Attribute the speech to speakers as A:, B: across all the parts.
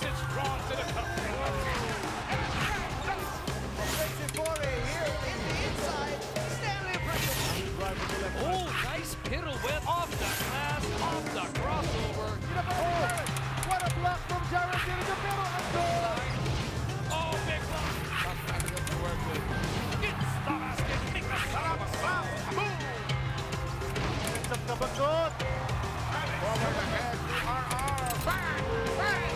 A: it's drawn to the cup. Oh, nice pirouette off the glass, off the crossover.
B: What a block from Jared Dinigo, pero ang goal!
A: Oh, big block. Tough matchup to work with. It's the basket. Boom!
B: It's up kabagot!
A: Forward ahead to RR. Bang! Bang!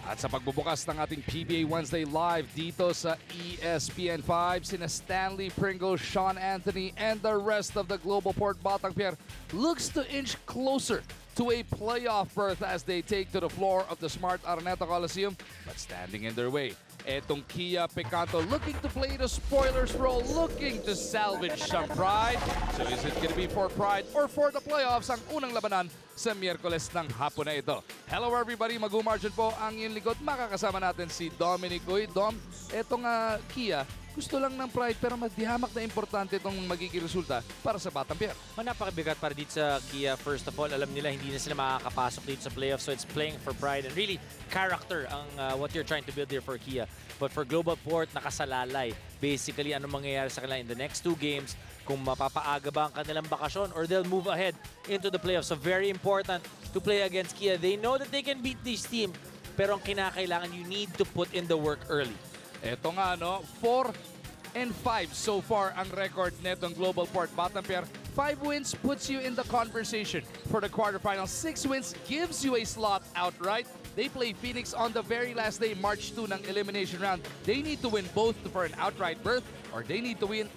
C: At sa pagbubukas ng ating PBA Wednesday Live dito sa ESPN5, sina Stanley Pringle, Sean Anthony, and the rest of the Globalport Batang Pier looks to inch closer to a playoff berth as they take to the floor of the Smart Araneta Coliseum, but standing in their way. Etong Kia Picanto looking to play the spoiler's role, looking to salvage some pride. So is it going to be for pride or for the playoffs ang unang labanan sa Miyerkules ng hapon na ito? Hello everybody, Magu-Margin po ang iyong likod. Makakasama natin si Dominic Uy. Dom, etong Kia, gusto lang ng pride pero madihamak na importante itong magiging resulta para sa Batang Pier.
D: Napakabigat para dito sa Kia. First of all, alam nila hindi na sila makakapasok dito sa playoffs, so it's playing for pride and really character ang what you're trying to build here for Kia. But for Globalport, nakasalalay. Basically, ano mangyayari sa kanila in the next 2 games, kung mapapaaga ba ang kanilang bakasyon or they'll move ahead into the playoffs. So very important to play against Kia. They know that they can beat this team, pero ang kinakailangan, you need to put in the work early.
C: Ito nga, no? 4-5 so far ang record netong Globalport Batang Pier. 5 wins puts you in the conversation for the quarterfinals. 6 wins gives you a slot outright. They play Phoenix on the very last day, March 2 ng elimination round. They need to win both for an outright berth, or they need to win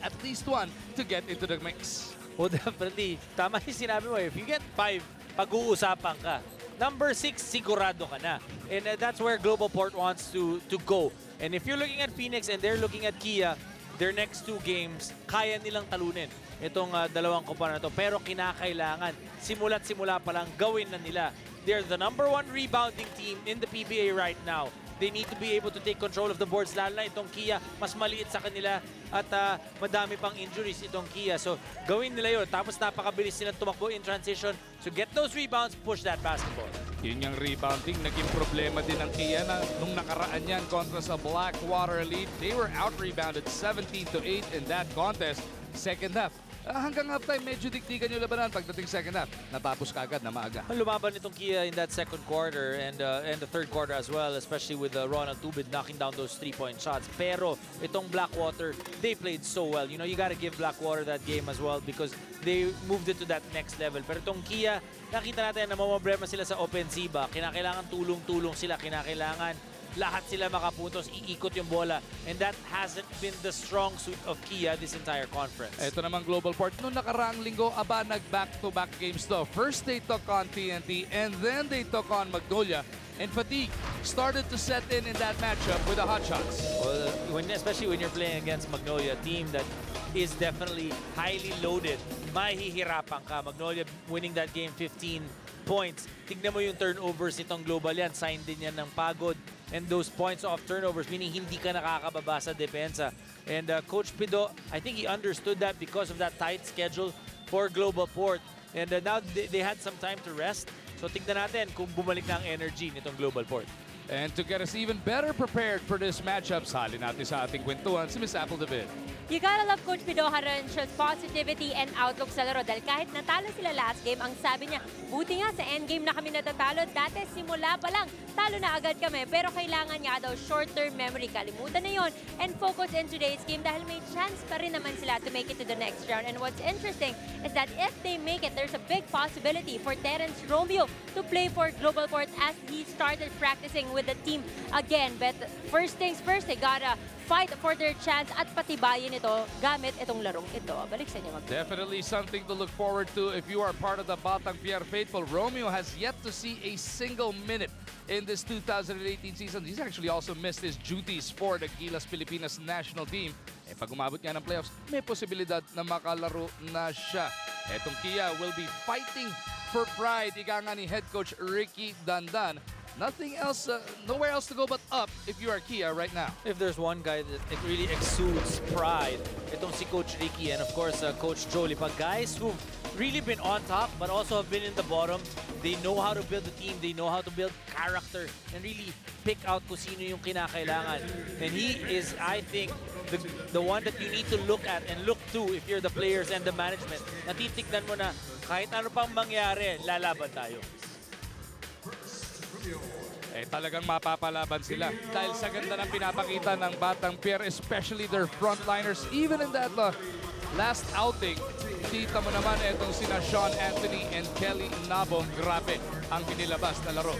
C: at least one to get into the mix.
D: Well, definitely. Tama yung sinabi mo. If you get 5, pag-uusapan ka. Number 6, sigurado ka na. And that's where Globalport wants to go. And if you're looking at Phoenix and they're looking at Kia, their next 2 games, kaya nilang talunin itong dalawang kumpara na to. Pero kinakailangan, simula't simula pa lang, gawin na nila. They're the #1 rebounding team in the PBA right now. They need to be able to take control of the boards. Lalo na itong Kia, mas maliit sa kanila at madami pang injuries itong Kia. So gawin nila yun. Tapos napakabilis nilang tumakbo in transition. So get those rebounds, push that basketball.
C: Yun yung rebounding, naging problema din ng Kia na nung nakaraan yan kontra sa Blackwater Elite. They were out-rebounded 17-8 in that contest. Second half, hanggang halftime, medyo diktikan yung labanan. Pagdating second half, natapos kaagad na maaga.
D: Lumaban itong Kia in that second quarter and the third quarter as well, especially with Ronald Tubid knocking down those 3-point shots. Pero itong Blackwater, they played so well. You know, you gotta give Blackwater that game as well because they moved it to that next level. Pero itong Kia, nakita natin na mamroblema sila sa offensiva. Kinakailangan tulong-tulong sila. Kinakailangan lahat sila makapuntos, iikot yung bola. And that hasn't been the strong suit of Kia this entire conference.
C: Ito naman Globalport, noong nakaraang linggo, nag-back-to-back games to. First, they took on TNT, and then they took on Magnolia. And fatigue started to set in that matchup with the Hotshots.
D: Well, especially when you're playing against Magnolia, a team that is definitely highly loaded, mahihirapan ka. Magnolia winning that game 15 points. Tignan mo yung turnovers nitong Global yan. Sign din yan ng pagod. And those points off turnovers, meaning hindi ka nakakababa sa depensa. And Coach Pido, I think he understood that because of that tight schedule for Globalport. And now they had some time to rest. So tignan natin kung bumalik na ang energy nitong Globalport.
C: And to get us even better prepared for this matchup, sali natin sa ating kwentuhan si Miss Apple David.
E: You gotta love Coach Pido Harancho's positivity and outlook sa laro dahil kahit natalo sila last game, ang sabi niya, buti nga sa endgame na kami natatalo, dati simula pa lang, talo na agad kami. Pero kailangan niya daw short-term memory, kalimutan na yon and focus in today's game dahil may chance pa rin naman sila to make it to the next round. And what's interesting is that if they make it, there's a big possibility for Terence Romeo to play for Globalport as he started practicing with the team again. But first things first, they gotta fight for their chance at patibayin ito gamit itong larong ito. Balik sa inyo.
C: Definitely something to look forward to if you are part of the Batang Pier faithful. Romeo has yet to see a single minute in this 2018 season. He's actually also missed his duties for the Gilas Pilipinas national team. Pag umabot nga ng playoffs, may posibilidad na makalaro na siya. Etong Kia will be fighting for pride, ika nga ni head coach Ricky Dandan. Nothing else, nowhere else to go but up if you are Kia right now.
D: If there's one guy that it really exudes pride, itong si Coach Ricky and of course Coach Jolie. Pag guys who've really been on top but also have been in the bottom, they know how to build the team, they know how to build character and really pick out kung sino yung kinakailangan. And he is, I think, the one that you need to look at and look to if you're the players and the management. Natitignan mo na kahit ano pang mangyari, lalaban tayo.
C: Eh talagang mapapalaban sila dahil sa ganda ng pinapakita ng Batang Pierre, especially their frontliners. Even in that last outing, kita mo naman itong sina Sean Anthony and Kelly Nabong. Grabe ang pinilabas na laro.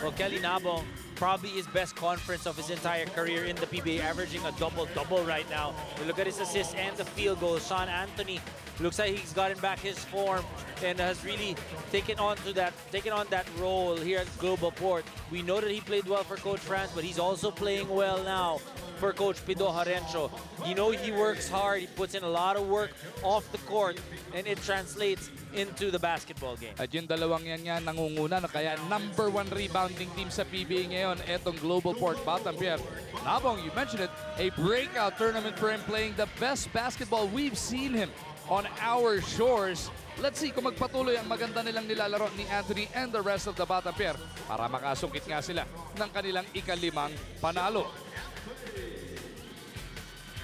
D: Well, Kelly Nabong, probably his best conference of his entire career in the PBA, averaging a double-double right now. You look at his assists and the field goals. Sean Anthony looks like he's gotten back his form and has really taken on that role here at Globalport. We know that he played well for Coach Franz, but he's also playing well now for Coach Pido Harencio. You know he works hard, he puts in a lot of work off the court, and it translates into the basketball game.
C: At yung dalawang yan nga nangunguna na kaya #1 rebounding team sa PBA ngayon, etong Globalport Batang Pierre. Nabong, you mentioned it, a breakout tournament for him, playing the best basketball we've seen him on our shores. Let's see kung magpatuloy ang maganda nilang nilalaro ni Anthony and the rest of the Batang Pierre para makasungkit nga sila ng kanilang ika-5 panalo.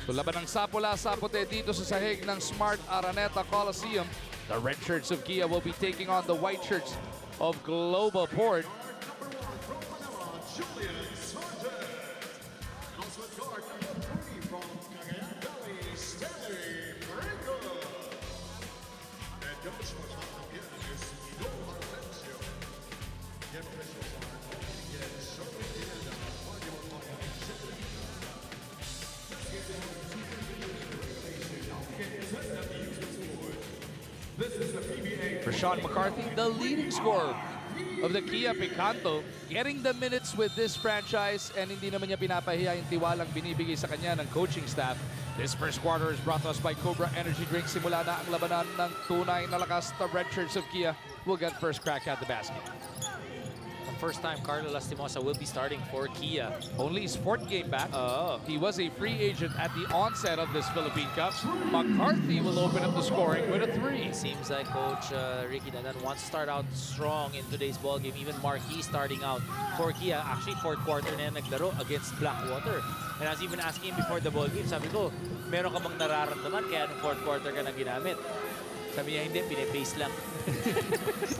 C: So laban ng sapula-sapote dito sa sahig ng Smart Araneta Coliseum. The red shirts of Kia will be taking on the white shirts of Globalport. For Sean McCarthy, the leading scorer of the Kia Picanto, getting the minutes with this franchise, and hindi naman niya pinapahiya yung tiwalang binibigay sa kanya ng coaching staff. This first quarter is brought to us by Cobra Energy Drink. Simula na ang labanan ng tunay na lakas. The red shirts of Kia will get first crack at the basket.
D: First time Carlo Lastimosa will be starting for Kia.
C: Only his 4th game back.
D: Oh.
C: He was a free agent at the onset of this Philippine Cup. McCarthy will open up the scoring with a 3.
D: Seems like Coach Ricky Danan wants to start out strong in today's ball game. Even Marquis starting out for Kia. Actually, 4th quarter na naglaro against Blackwater. And I was even asking him before the ball game, sabi ko, meron ka bang nararamdaman kaya nung 4th quarter ka na ginamit? Sabi niya, hindi, pinipace lang.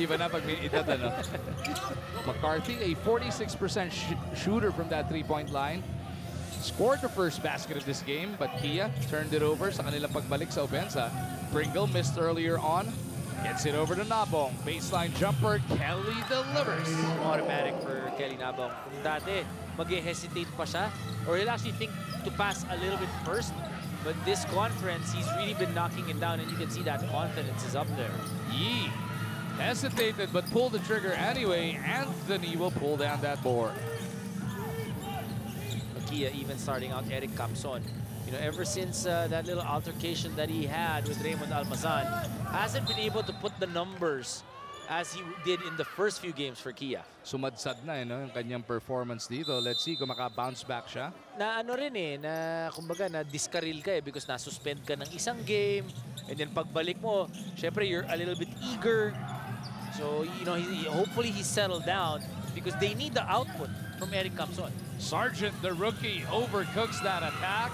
C: Iba na pag may edad, ano? McCarthy, a 46% shooter from that 3-point line. Scored the first basket of this game, but Kia turned it over sa kanilang pagbalik sa opensa. Pringle missed earlier on. Gets it over to Nabong. Baseline jumper, Kelly delivers.
D: Automatic for Kelly Nabong. Kung dati, mag-hesitate pa siya, or he'll actually think to pass a little bit first. But this conference, he's really been knocking it down, and you can see that confidence is up there.
C: Yee hesitated but pulled the trigger anyway. Anthony will pull down that board.
D: Kia even starting out Eric Capson. You know, ever since that little altercation that he had with Raymond Almazan, hasn't been able to put the numbers as he did in the first few games for Kia.
C: Sumadsad na no, yung kanyang performance dito. Let's see kung maka-bounce back siya.
D: Na ano rin na kumbaga na diskaril ka because na-suspend ka ng isang game, and then pagbalik mo, syempre you're a little bit eager. So, you know, hopefully he's settled down because they need the output from Eric Capson.
C: Sargent, the rookie, overcooks that attack.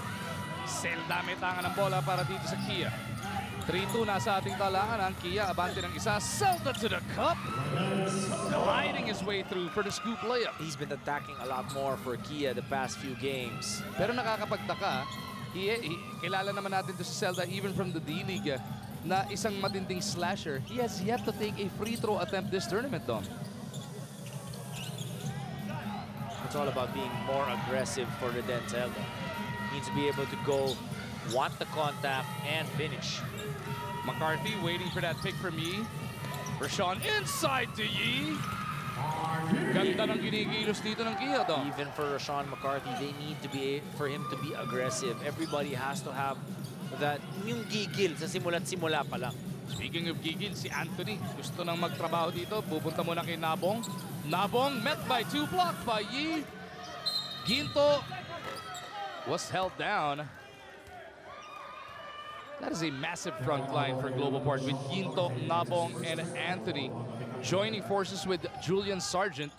C: Seldamitangan ng bola para dito sa Kia. 3-2 na sa ating talangan ang Kia. Abante ng isa. Zelda to the cup. Gliding his way through for the scoop layup.
D: He's been attacking a lot more for Kia the past few games.
C: Pero nakakapagtaka, kilala naman natin to si Zelda even from the D-League na isang matinding slasher. He has yet to take a free throw attempt this tournament, Dom.
D: It's all about being more aggressive for the Zelda. Needs to be able to go, want the contact, and finish.
C: McCarthy waiting for that pick from Yee. Rashawn inside to Yee. Ganda ng ginigilos dito ng Kia, Dom.
D: Even for Rashawn McCarthy, they need to be for him to be aggressive. Everybody has to have that yung gigil sa simula't simula pa lang.
C: Speaking of gigil, si Anthony gusto nang magtrabaho dito. Pupunta muna kay Nabong. Nabong met by 2, blocked by Yi. Ginto was held down. That is a massive front line for Globalport with Ginto, Nabong, and Anthony joining forces with Julian Sargent.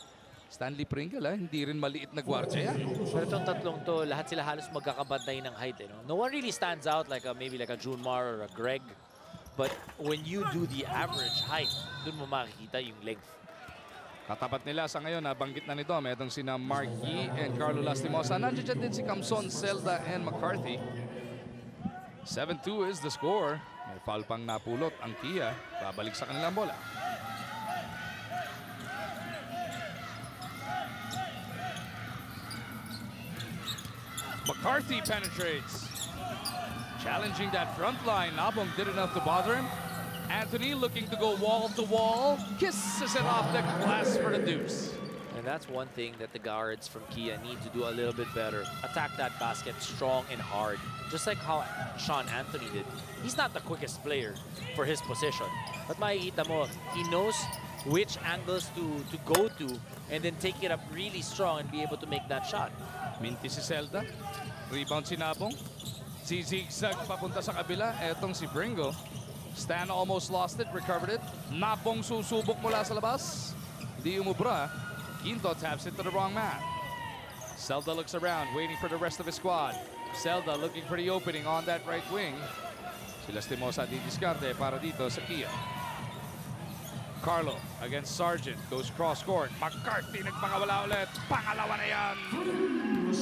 C: Stanley Pringle, hindi rin maliit na gwardiya yan.
D: Pero itong tatlong to, lahat sila halos magkakabantay ng height. No one really stands out like maybe like a Junmar or a Greg. But when you do the average height, dun mo makikita yung length.
C: Katapat nila sa ngayon, nabanggit na nito. May itong sina Mark Yi and Carlo Lastimosa. Nandiyan din si Camson, Zelda, and McCarthy. 7-2 is the score. May foul pang napulot ang Kia. Babalik sa kanilang bola. McCarthy penetrates. Challenging that front line. Nabong did enough to bother him. Anthony looking to go wall to wall. Kisses it off the glass for the deuce.
D: And that's one thing that the guards from Kia need to do a little bit better. Attack that basket strong and hard. Just like how Sean Anthony did. He's not the quickest player for his position. But makikita mo, he knows which angles to go to and then take it up really strong and be able to make that shot.
C: Minti si Zelda. Rebound si Nabong. Si Zigzag papunta sa kabila. Etong si Pringle. Stan almost lost it, recovered it. Nabong susubok mula sa labas. Hindi umubra. Ginto taps it to the wrong man. Zelda looks around, waiting for the rest of his squad. Zelda looking for the opening on that right wing. Si Lastimosa di diskarte para dito sa Kia. Carlo against Sargent, goes cross court. McCarthy nagpakawala ulit. Pangalawa na yan.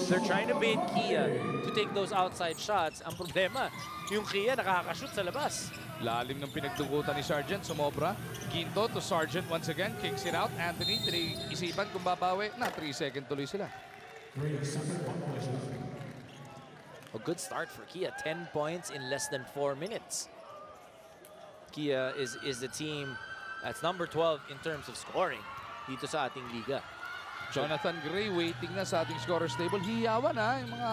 D: They're trying to bait Kia to take those outside shots. Ang problema, yung Kia nakakashoot sa labas.
C: Lalim ng pinagdugutan ni Sargent, sumobra. Ginto to Sargent once again, kicks it out. Anthony, isipan kung babawi. Na 3-second tuloy sila.
D: A good start for Kia. 10 points in less than 4 minutes. Kia is the team that's number 12 in terms of scoring dito sa ating liga.
C: Jonathan Gray waiting na sa ating scorer's table. Hiyawan na yung mga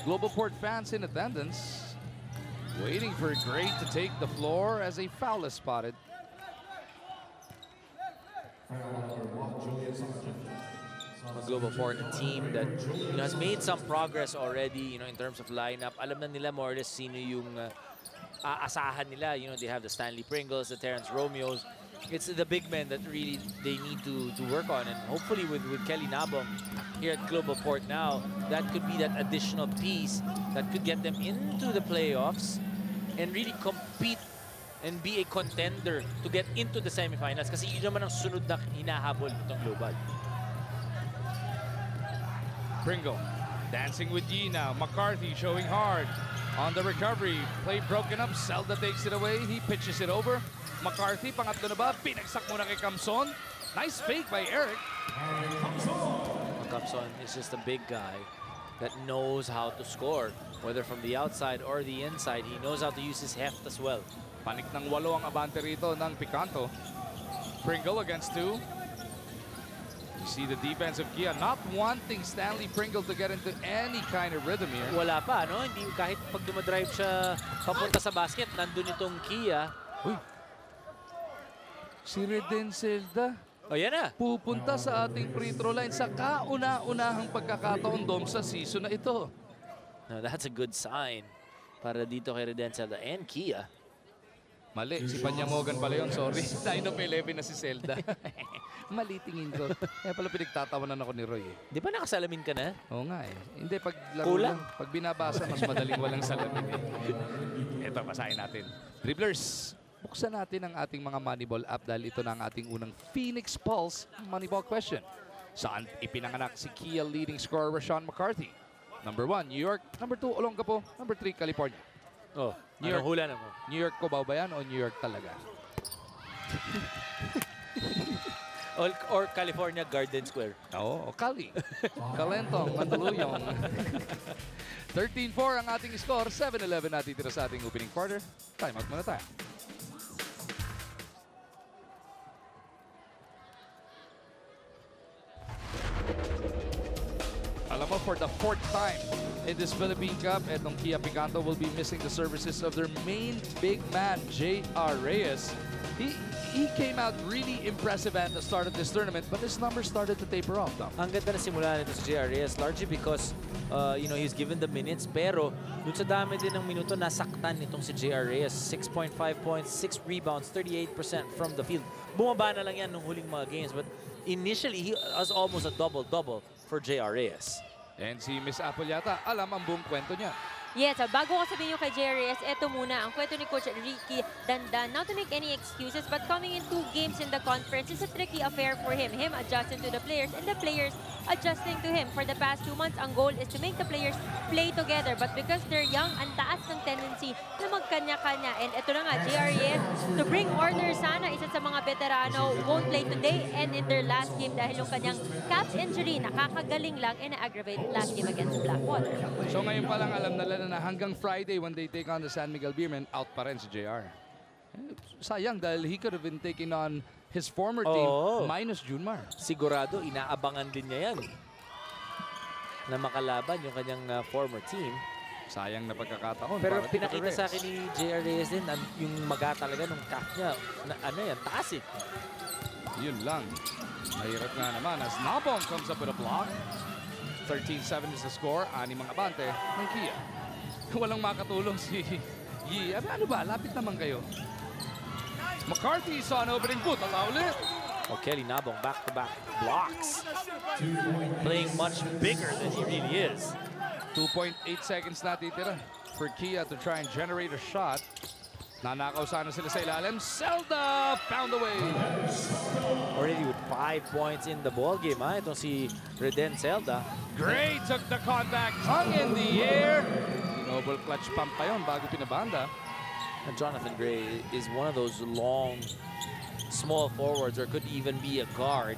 C: Globalport fans in attendance. Waiting for Gray to take the floor as a foul is spotted.
D: Globalport, a team that has made some progress already, in terms of lineup. Alam na nila more or less sino yung aasahan nila. They have the Stanley Pringles, the Terrence Romeos. It's the big men that really they need to work on, and hopefully with Kelly Nabong here at Globalport now, that could be that additional piece that could get them into the playoffs and really compete and be a contender to get into the semifinals, kasi yun naman ang sunod na hinahabol itong Global.
C: Pringle dancing with Yi now. McCarthy showing hard on the recovery. Play broken up. Zelda takes it away. He pitches it over. McCarthy, pangatlo na ba? Pinagsak muna kay Camson. Nice fake by Eric.
D: Camson is just a big guy that knows how to score, whether from the outside or the inside. He knows how to use his heft as well.
C: Panik ng 8 ang abante rito ng Picanto. Pringle against 2. You see the defense of Kia not wanting Stanley Pringle to get into any kind of rhythm here.
D: Wala pa, no? Hindi, kahit pag dumadrive siya papunta sa basket, nandun itong Kia.
C: Uy. Si Reden Zelda.
D: O yan na.
C: Pupunta sa ating free throw line sa kauna-unahang pagkakataon dom sa season na ito.
D: No, that's a good sign para dito kay Reden Zelda and Kia.
C: Mali, si Panyamogan pala yun, sorry. 9 of 11 na si Zelda. Mali tingin ko. Kaya pala pinagtatawanan ako ni Roy.
D: Di ba nakasalamin ka na?
C: Oo nga eh. Hindi, pag laro
D: Kulang.
C: lang, pag binabasa, mas madaling walang salamin eh. Ito, basahin natin. Dribblers, buksan natin ang ating mga Moneyball app dahil ito na ang ating unang Phoenix Pulse Moneyball question. Saan ipinanganak si Kia leading scorer Sean McCarthy? Number 1, New York. Number 2, Olongapo. Number 3, California.
D: Oh,
C: New York.
D: hula na mo?
C: New York ko ba yan o New York talaga?
D: Or California Garden Square.
C: Oo, Cali. Calentong, Mandaluyong. 13-4 ang ating score. 7-11 natitira sa ating opening quarter. Time out muna tayo. Alam mo, Amo for the 4th time in this Philippine Cup. Etong Kia Picanto will be missing the services of their main big man, J.R. Reyes. He came out really impressive at the start of this tournament, but his numbers started to taper off, Dom.
D: Ang ganda na simula nito si J.R. Reyes, largely because, he's given the minutes. Pero, dun sa dami din ng minuto, nasaktan nitong si J.R. Reyes. 6.5 points, 6 rebounds, 38% from the field. Bumaba na lang yan nung huling mga games, but initially, he was almost a double-double for J.R. Reyes.
C: And si Miss Apple yata, alam ang buong kwento niya.
E: Yes, bago ko sabihin yung kay JRS, eto muna, ang kwento ni Coach Ricky Dandan. Not to make any excuses, but coming in 2 games in the conference is a tricky affair for him. Him adjusting to the players and the players adjusting to him. For the past 2 months, ang goal is to make the players play together. But because they're young, ang taas ng tendency na magkanya-kanya. And eto na nga, JRS, to bring order sana, isa sa mga veterano, won't play today and in their last game dahil yung kanyang calf injury, nakakagaling lang and na-aggravate last game against Blackwater.
C: So ngayon pa lang alam na hanggang Friday when they take on the San Miguel Beermen, out pa rin si JR. Sayang dahil he could have been taking on his former team minus Junmar.
D: Sigurado, inaabangan din niya yan na makalaban yung kanyang former team.
C: Sayang na pagkakataon.
D: Pero pinakita sa akin ni J.R. Reyes din, yung maga talaga nung calf niya, taas eh.
C: Yun lang. Mahirap nga naman as Nabong comes up with a block. 13-7 is the score. 6 ang abante ng Kia. Walang makatulong si Yi. Ano ba? Lapit naman kayo. McCarthy saw an opening boot. Allow ulit.
D: Kelly Nabong back-to-back blocks. Playing much bigger than he really is.
C: 2.8 seconds na titira for Kia to try and generate a shot. Nanakaw sana sila sa ilalim. Zelda found the way.
D: Already with 5 points in the ball game, ha? Itong si Reden Zelda.
C: Gray took the contact. Hung in the air. Noble clutch pump pa yun bago pinabanda.
D: And Jonathan Gray is one of those long, small forwards, or could even be a guard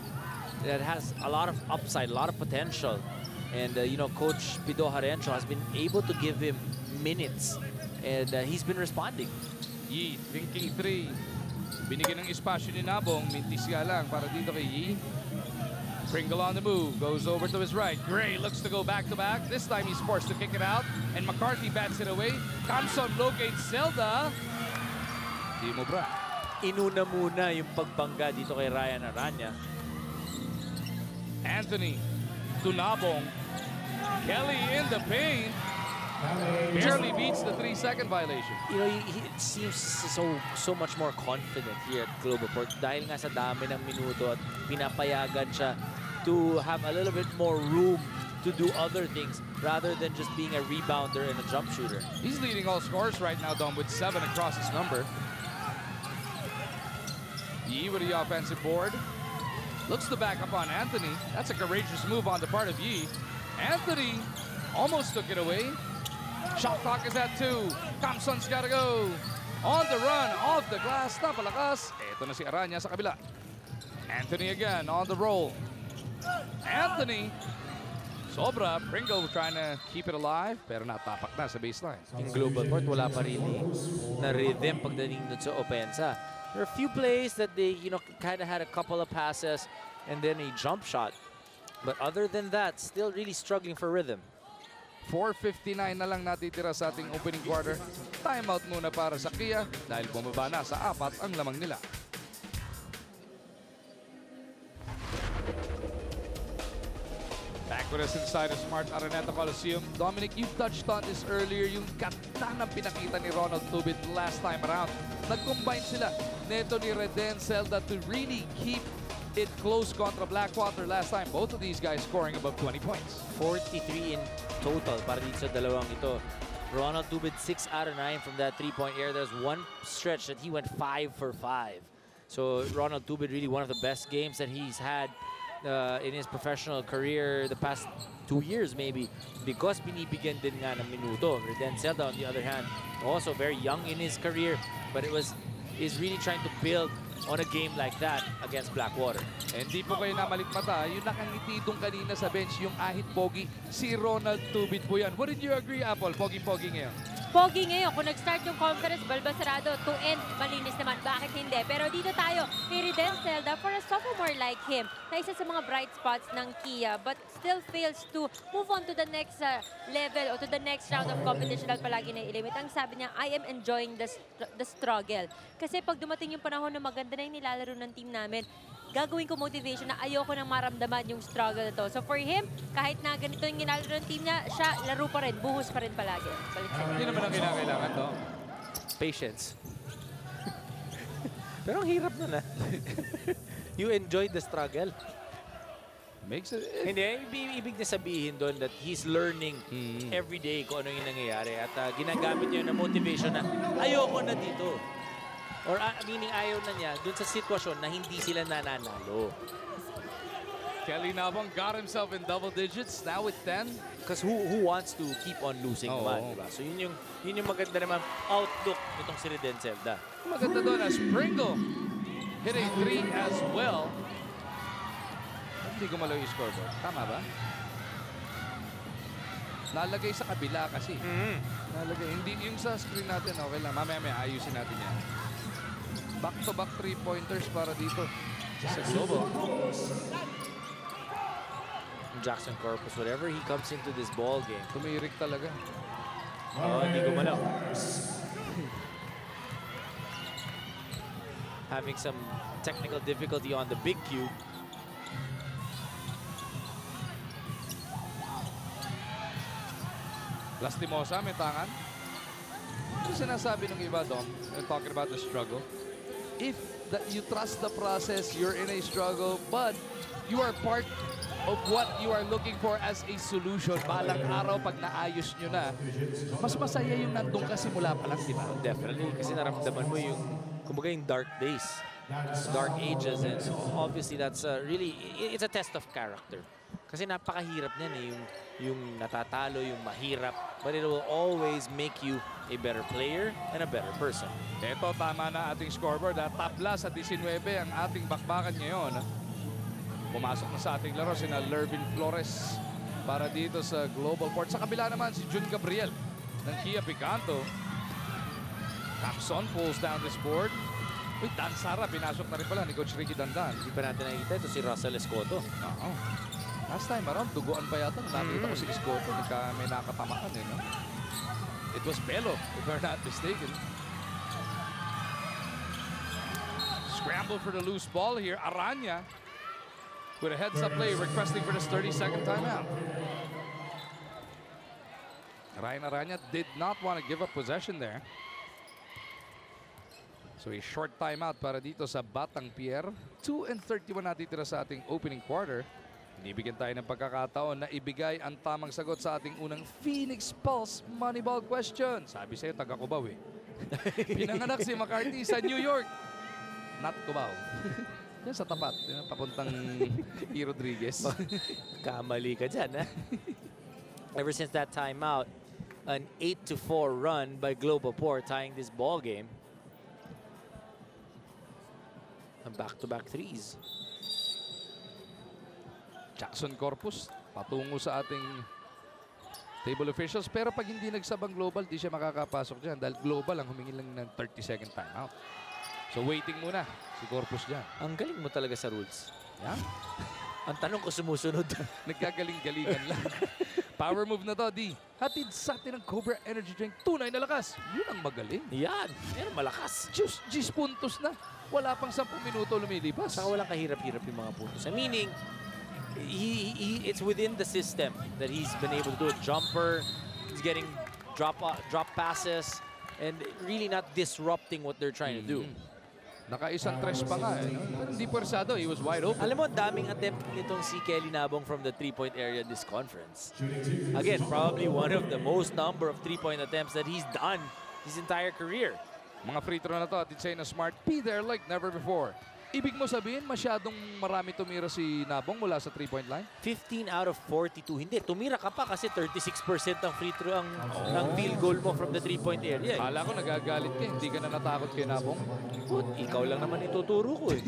D: that has a lot of upside, a lot of potential. And, Coach Pido Harencho has been able to give him minutes. And he's been responding.
C: Yi, thinking 3. Binigyan ng espasyo ni Nabong. Mintis nga lang para dito kay Yi. Pringle on the move. Goes over to his right. Gray looks to go back-to-back. This time he's forced to kick it out. And McCarthy bats it away. Kamson locates Zelda. Di mo bra.
D: Inuna muna yung pagbangga dito kay Ryan Aranya.
C: Anthony to Nabong. Kelly in the paint. Barely beats the 3-second violation.
D: He seems so much more confident here at Globalport dahil nga sa dami ng minuto at pinapayagan siya to have a little bit more room to do other things rather than just being a rebounder and a jump shooter.
C: He's leading all scorers right now, Dom, with 7 across his number. Yi with the offensive board. Looks to back up on Anthony. That's a courageous move on the part of Yi. Anthony almost took it away. Shot clock is at 2. Thompson's gotta go. On the run, off the glass, napalakas. Ito na si Aranya sa kabila. Anthony again on the roll. Anthony. Sobra. Pringle trying to keep it alive, pero natapak na sa baseline.
D: In Globalport, wala pa rin na rhythm pagdating dun sa opensa. There are a few plays that they, kind of had a couple of passes and then a jump shot. But other than that, still really struggling for rhythm.
C: 4:59 na lang natitira sa ating opening quarter. Timeout muna para sa Kia dahil bumaba na sa 4 ang lamang nila. Back with us inside the Smart Araneta Coliseum. Dominic, you touched on this earlier, yung ganda ng pinakita ni Ronald Tubit last time around. Nag-combine sila neto ni Reden Zelda to really keep it close contra Blackwater last time. Both of these guys scoring above 20 points.
D: 43 in total para dito sa dalawang ito. Ronald Tubid 6 out of 9 from that 3-point area. There's one stretch that he went 5 for 5. So Ronald Tubid really one of the best games that he's had in his professional career the past 2 years maybe, because binibigyan din nga ng minuto. Reden Zelda on the other hand, also very young in his career, but is really trying to build on a game like that against Blackwater.
C: Hindi po kayo namalikmata, yung nakangiti doon kanina sa bench, yung ahit pogi, si Ronald Tubit po yan. What did you agree, Apple? Pogi-pogi ngayon.
E: pogi ngayon. Kung nag-start yung conference, Balbasarado, to end, malinis naman. Bakit hindi? Pero dito tayo, kay Riden Zelda, for a sophomore like him, na isa sa mga bright spots ng Kia, but still fails to move on to the next level or to the next round of competition lang palagi na ilimit. Ang sabi niya, I am enjoying the struggle. Kasi pag dumating yung panahon na maganda na yung nilalaro ng team namin, gagawin ko motivation na ayoko nang maramdaman yung struggle na to. So for him, kahit na ganito yung ginalaro ng team niya, siya laro pa rin, buhos pa rin palagi. Balik sa
C: Hindi naman ang kinakailangan to.
D: Patience. Pero ang hirap nun, You enjoyed the struggle.
C: Makes it...
D: Hindi, ibig niya sabihin doon that he's learning every day kung ano yung nangyayari. At ginagamit niya yung motivation na ayoko na dito. Or meaning ayaw na niya dun sa sitwasyon na hindi sila nananalo.
C: Kelly Nabong got himself in double digits, now with 10.
D: Because who wants to keep on losing naman, diba? So yun yung maganda naman outlook nitong si Riden Zelda.
C: Maganda doon as Pringle hitting 3 as well. Hindi gumalaw yung scoreboard. Tama ba? Nalagay sa kabila kasi. Nalagay. Hindi yung sa screen natin, okay lang. Mamaya ayusin natin yan. Back-to-back 3-pointers para dito sa Globo.
D: Jackson Corpus, whatever he comes into this ball game.
C: Tumirik talaga.
D: Hindi gumalaw. Having some technical difficulty on the big cube.
C: Lastimosa, may tangan. Ito sinasabi ng iba doon, talking about the struggle. If you trust the process, you're in a struggle, but you are part of what you are looking for as a solution. Balang araw, pag naayos nyo na, mas masaya yung nandun ka simula pa lang, di ba?
D: Definitely, kasi naramdaman mo yung, kumbaga yung dark days, dark ages, and obviously that's really, it's a test of character. Kasi napakahirap niyan yung natatalo, yung mahirap, but it will always make you a better player and a better person.
C: Ito, tama na ating scoreboard. Tabla sa 19 ang ating bakbakan ngayon. Pumasok na sa ating laro sina Lervin Flores para dito sa Globalport. Sa kabila naman si Jun Gabriel ng Kia Picanto. Capson pulls down this board. Uy, Dan Sara, pinasok na rin pala ni Coach Ricky Dandan.
D: Hindi pa natin nakikita ito si Russell Escoto.
C: Last time around, duguan pa yata. Nakita ko si Escoto. May nakatamaan eh, no? It was Belo, if we're not mistaken. Scramble for the loose ball here. Aranya with a heads-up play, requesting for this 30-second timeout. Ryan Aranya did not want to give up possession there. So a short timeout para dito sa Batang Pierre. 2:31 natitira sa ating opening quarter. Nibigyan tayo ng pagkakataon na ibigay ang tamang sagot sa ating unang Phoenix Pulse Moneyball question. Sabi sa'yo, taga Cubao eh. Pinanganak si McCarthy sa New York. Not Cubao. Yan sa tapat. Yan, papuntang E. Rodriguez.
D: Kamali ka dyan, ha? Ever since that timeout, an 8-4 run by Globalport tying this ball game. And back-to-back threes.
C: Jackson Corpus patungo sa ating table officials. Pero pag hindi nagsabang Global, di siya makakapasok dyan. Dahil Global ang humingi lang ng 30-second timeout. So waiting muna si Corpus dyan.
D: Ang galing mo talaga sa rules.
C: Yan.
D: Ang tanong ko sumusunod.
C: Nagkagaling-galingan lang. Power move na to, D. Hatid sa atin ng Cobra Energy Drink. Tunay na lakas. Yun ang magaling.
D: Yan. Yan malakas.
C: 10 puntos na. Wala pang 10 minuto lumilipas.
D: Saka walang kahirap-hirap yung mga puntos. Meaning, it's within the system that he's been able to do a jumper. He's getting drop passes and really not disrupting what they're trying to do.
C: Nakaisang tres pa nga eh. Pero hindi pwersado. He was wide open.
D: Alam mo, daming attempt nitong si Kelly Nabong from the three-point area this conference. Again, probably one of the most number of three-point attempts that he's done his entire career.
C: Mga free throw na to, atin say na Smart, be there like never before. Ibig mo sabihin, masyadong marami tumira si Nabong mula sa 3-point line?
D: 15 out of 42. Hindi, tumira ka pa kasi 36% ang free throw ng field goal mo from the 3-point area.
C: Kala ko nagagalit ka, hindi ka na natakot kay Nabong.
D: Ikaw lang naman ituturo ko eh.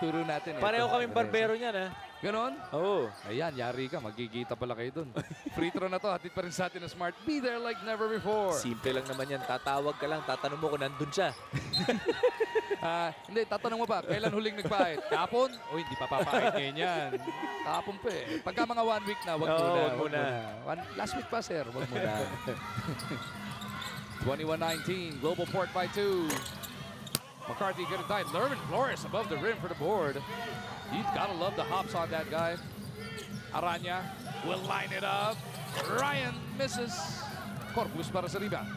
C: Turo natin eh.
D: Pareho kaming barbero niyan ha.
C: Ganon?
D: Oh.
C: Ayan, yari ka. Magkikita pala kayo dun. Free throw na to. Hatid pa rin sa atin na Smart. Be there like never before.
D: Simple lang naman yan. Tatawag ka lang, tatanong mo kung nandun siya.
C: Hindi, tatanong mo pa, kailan huling nagpahit? Kapon? O hindi pa papahit ngayon yan. Kapon pa eh. Pagka mga 1 week na, wag muna.
D: Wag muna.
C: Last week pa, sir. Wag muna. 21-19, Globalport by 2. McCarthy getting tight. Lerman Flores above the rim for the board. You've got to love the hops on that guy. Aranya will line it up. Ryan misses. Corpus para sa rebound.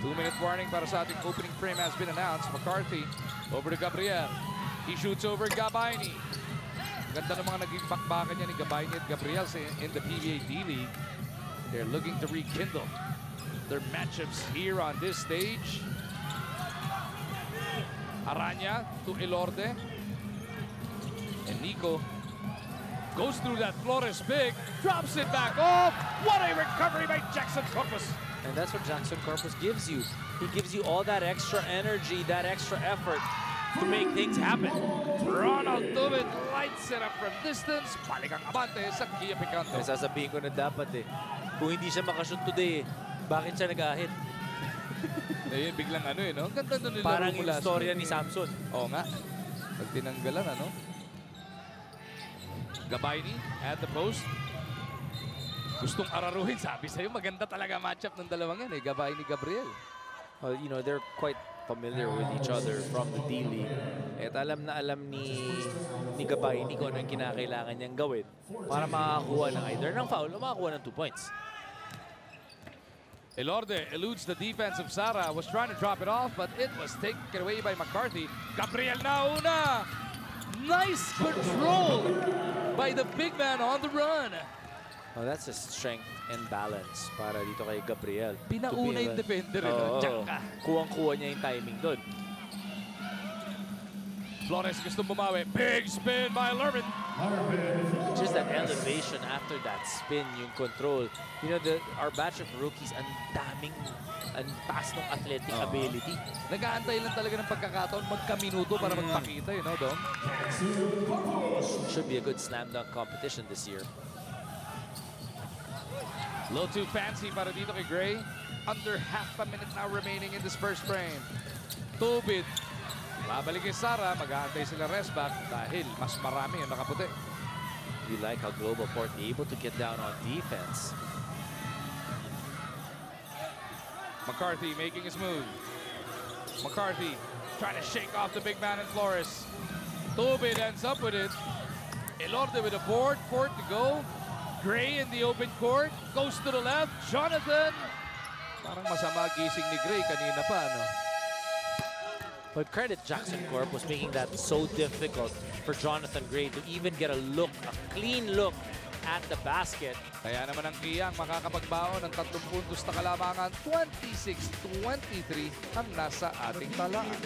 C: 2-minute warning para sa ating opening frame has been announced. McCarthy over to Gabriel. He shoots over Gabayni. Ganda ng mga naging bakbakan niya ni Gabayni at Gabriel in the PBA D-League. They're looking to rekindle their matchups here on this stage. Aranya to Elorde. And Nico goes through that Flores big, drops it back off. What a recovery by Jackson Corpus.
D: And that's what Jackson Corpus gives you. He gives you all that extra energy, that extra effort to make things happen.
C: Ronald Tubit lights it up from distance. Balik ang abante sa Kia Picanto.
D: Kaya sasabihin ko na dapat eh, kung hindi siya makashoot today, bakit siya nag-ahit?
C: Ayun, biglang ano eh, no? Ganda doon nila.
D: Parang yung storya ni Samson.
C: Oo nga. Pag tinanggalan, ano? Gabayni at the post. Gustong araruhin. Sabi sa'yo, maganda talaga matchup ng dalawang yan eh. Gabayni, Gabriel.
D: Well, you know, they're quite familiar with each other from the D-League. At alam na alam ni Gabayni kung ano yung kinakailangan niyang gawin para makakuha ng either ng foul o makakuha ng 2 points.
C: Elorde eludes the defense of Sara. Was trying to drop it off, but it was taken away by McCarthy. Gabriel na una. Nice control by the big man on the run.
D: Oh, that's a strength and balance para dito kay Gabriel.
C: Pinauna yung defender.
D: Kuwang-kuha niya yung timing doon.
C: Flores gusto bumawi. Big spin by Lerman.
D: Just that elevation after that spin, yung control. You know, our batch of rookies, ang taas ng athletic ability.
C: Nag-aantay lang talaga ng pagkakataon, magkaminuto para magpakita, you know, Dom?
D: Should be a good slam dunk competition this year.
C: A little too fancy para dito kay Gray. Under half a minute now remaining in this first frame. Tubit. Babalik kay Sara, mag-aantay sila rest back dahil mas marami yung nakaputi.
D: You like how Globalport able to get down on defense.
C: McCarthy making his move. McCarthy trying to shake off the big man in Flores. Tubit ends up with it. Elorde with a board, 4 to go. Gray in the open court, goes to the left. Jonathan. Parang masama gising ni Gray kanina pa, no?
D: But credit Jackson Corpus making that so difficult for Jonathan Gray to even get a look, a clean look at the basket.
C: Kaya naman ang Kiyang makakapagbaon ng 3 puntos na kalamangan, 26-23 ang nasa ating talaan.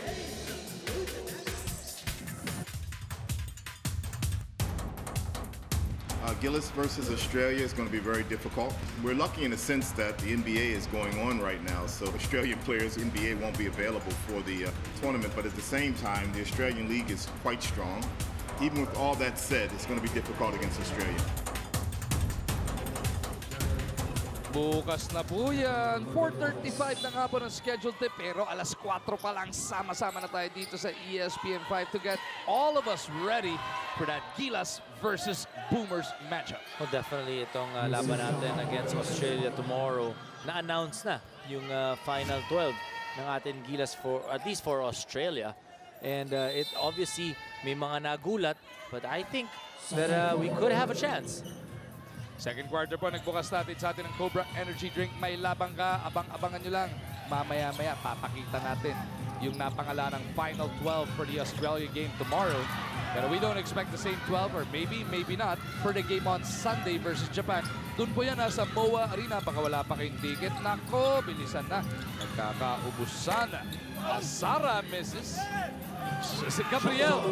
F: Gillis versus Australia is going to be very difficult. We're lucky in the sense that the NBA is going on right now, so Australian players, NBA won't be available for the tournament, but at the same time, the Australian League is quite strong. Even with all that said, it's going to be difficult against Australia.
C: Bukas na po yan. 4:35 na nga po ng scheduled tip, pero alas 4 pa lang sama-sama na tayo dito sa ESPN 5 to get all of us ready for that Gilas versus Boomers matchup.
D: Well, definitely itong laban natin against Australia tomorrow. Na-announce na yung final 12 ng ating Gilas for at least for Australia. And it obviously may mga nagulat, but I think that we could have a chance.
C: Second quarter po, nagbukas natin sa atin ng Cobra Energy Drink. May labang ka, abang-abangan nyo lang. Mamaya-maya, papakita natin yung napangalanang Final 12 for the Australia game tomorrow. Pero we don't expect the same 12 or maybe not for the game on Sunday versus Japan. Doon po yan nasa MOA Arena. Baka wala pa kayong ticket. Nako, bilisan na. Nagkakaubusan. Sara misses. Si Gabriel,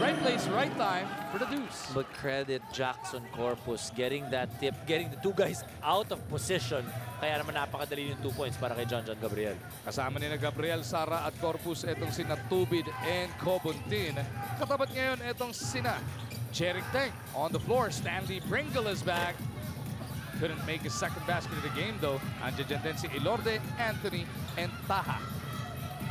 C: right place, right time for the deuce.
D: But credit Jackson Corpus getting that tip, getting the two guys out of position. Kaya naman napakadali yung 2 points para kay John Gabriel.
C: Kasama ni na Gabriel, Sara at Corpus itong sina Tubid and Cobuntin. Katapat ngayon itong sina Jeric Teng on the floor. Stanley Pringle is back. Couldn't make his second basket of the game though. Andiyan din si Ilorde, Anthony, and Taha.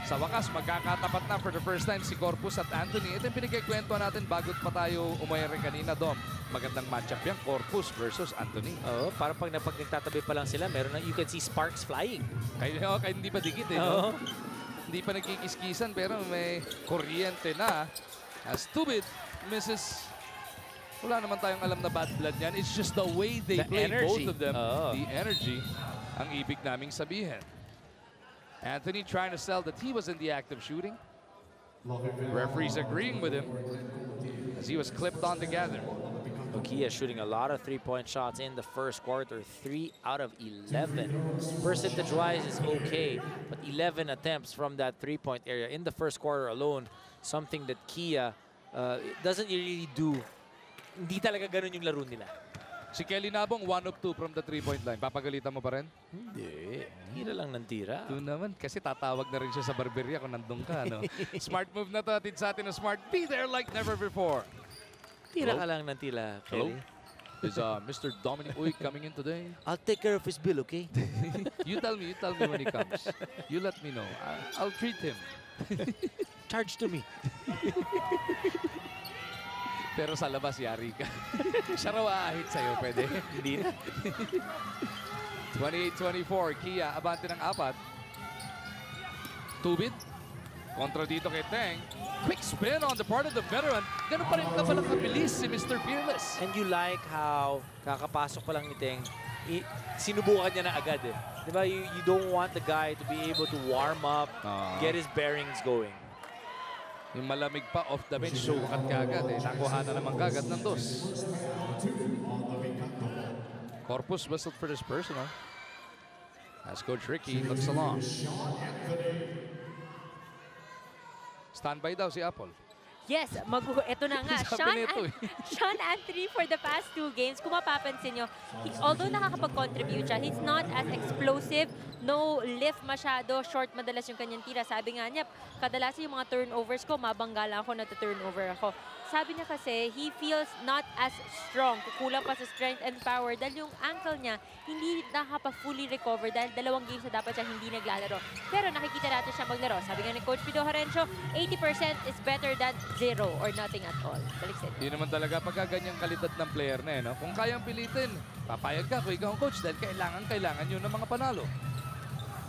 C: Sa wakas, magkakatapat na for the first time si Corpus at Anthony. Ito yung pinagkikwento natin bago pa tayo umayari kanina, Dom. Magandang matchup yan, Corpus versus Anthony.
D: Oo, para pag nagtatabi pa lang sila, meron na, you can see sparks flying.
C: Kaya hindi pa dikit eh. No? Hindi pa nagkikiskisan pero may kuryente na. As Tubid misses. Wala naman tayong alam na bad blood yan. It's just the way they play, both of them. The energy ang ibig naming sabihin. Anthony trying to sell that he was in the act of shooting. Referees agreeing with him as he was clipped on together.
D: Nokia shooting a lot of three-point shots in the first quarter. 3 out of 11. Percentage-wise is okay, but 11 attempts from that three-point area in the first quarter alone. Something that Kia doesn't really do. Hindi talaga ganun yung laro nila.
C: Si Kelly Nabong, 1 of 2 from the three-point line. Papagalitan mo pa rin?
D: Hindi. Tira lang ng tira.
C: Ito naman, kasi tatawag na rin siya sa barberya kung nandun ka. No? Smart move na to. Atid sa atin na Smart. Be there like never before.
D: Tira ka lang ng tira, Kelly.
C: Is Mr. Dominic Uy coming in today?
D: I'll take care of his bill, okay?
C: You tell me when he comes. You let me know. I'll treat him.
D: Charge to me.
C: Pero sa labas, yari ka. Siya raw aahit sa'yo, pwede?
D: Hindi na.
C: 28-24, Kia, abante ng 4. Tubid. Kontra dito kay Teng. Quick spin on the part of the veteran. Ganun pa rin ka palang kabilis si Mr. Fearless.
D: And you like how kakapasok pa lang ni Teng, sinubukan niya na agad eh. Diba? You don't want the guy to be able to warm up, get his bearings going.
C: Yung malamig pa off the bench, sukat kagad eh. Nakuha na naman kagad ng dos. Corpus whistled for this personal. As Coach Ricky looks along. Standby daw si Apple.
E: Yes, ito na nga. Sean Anthony for the past 2 games, kung mapapansin nyo, although nakakapag-contribute siya, he's not as explosive, no lift masyado, short madalas yung kanyang tira. Sabi nga niya, kadalasan yung mga turnovers ko, mabangga lang ako, nata-turnover ako. Sabi niya kasi, he feels not as strong, kukulang pa sa strength and power dahil yung ankle niya hindi nakapa-fully recover dahil 2 games na dapat siya hindi naglalaro. Pero nakikita natin siya maglaro. Sabi nga ni Coach Pido Horencio, 80% is better than 0 or nothing at all. Balik sa
C: Hindi naman talaga pagka ganyang kalidad ng player na eh. No? Kung kayang pilitin, papayag ka kung ikaw ang coach dahil kailangan yun ng mga panalo.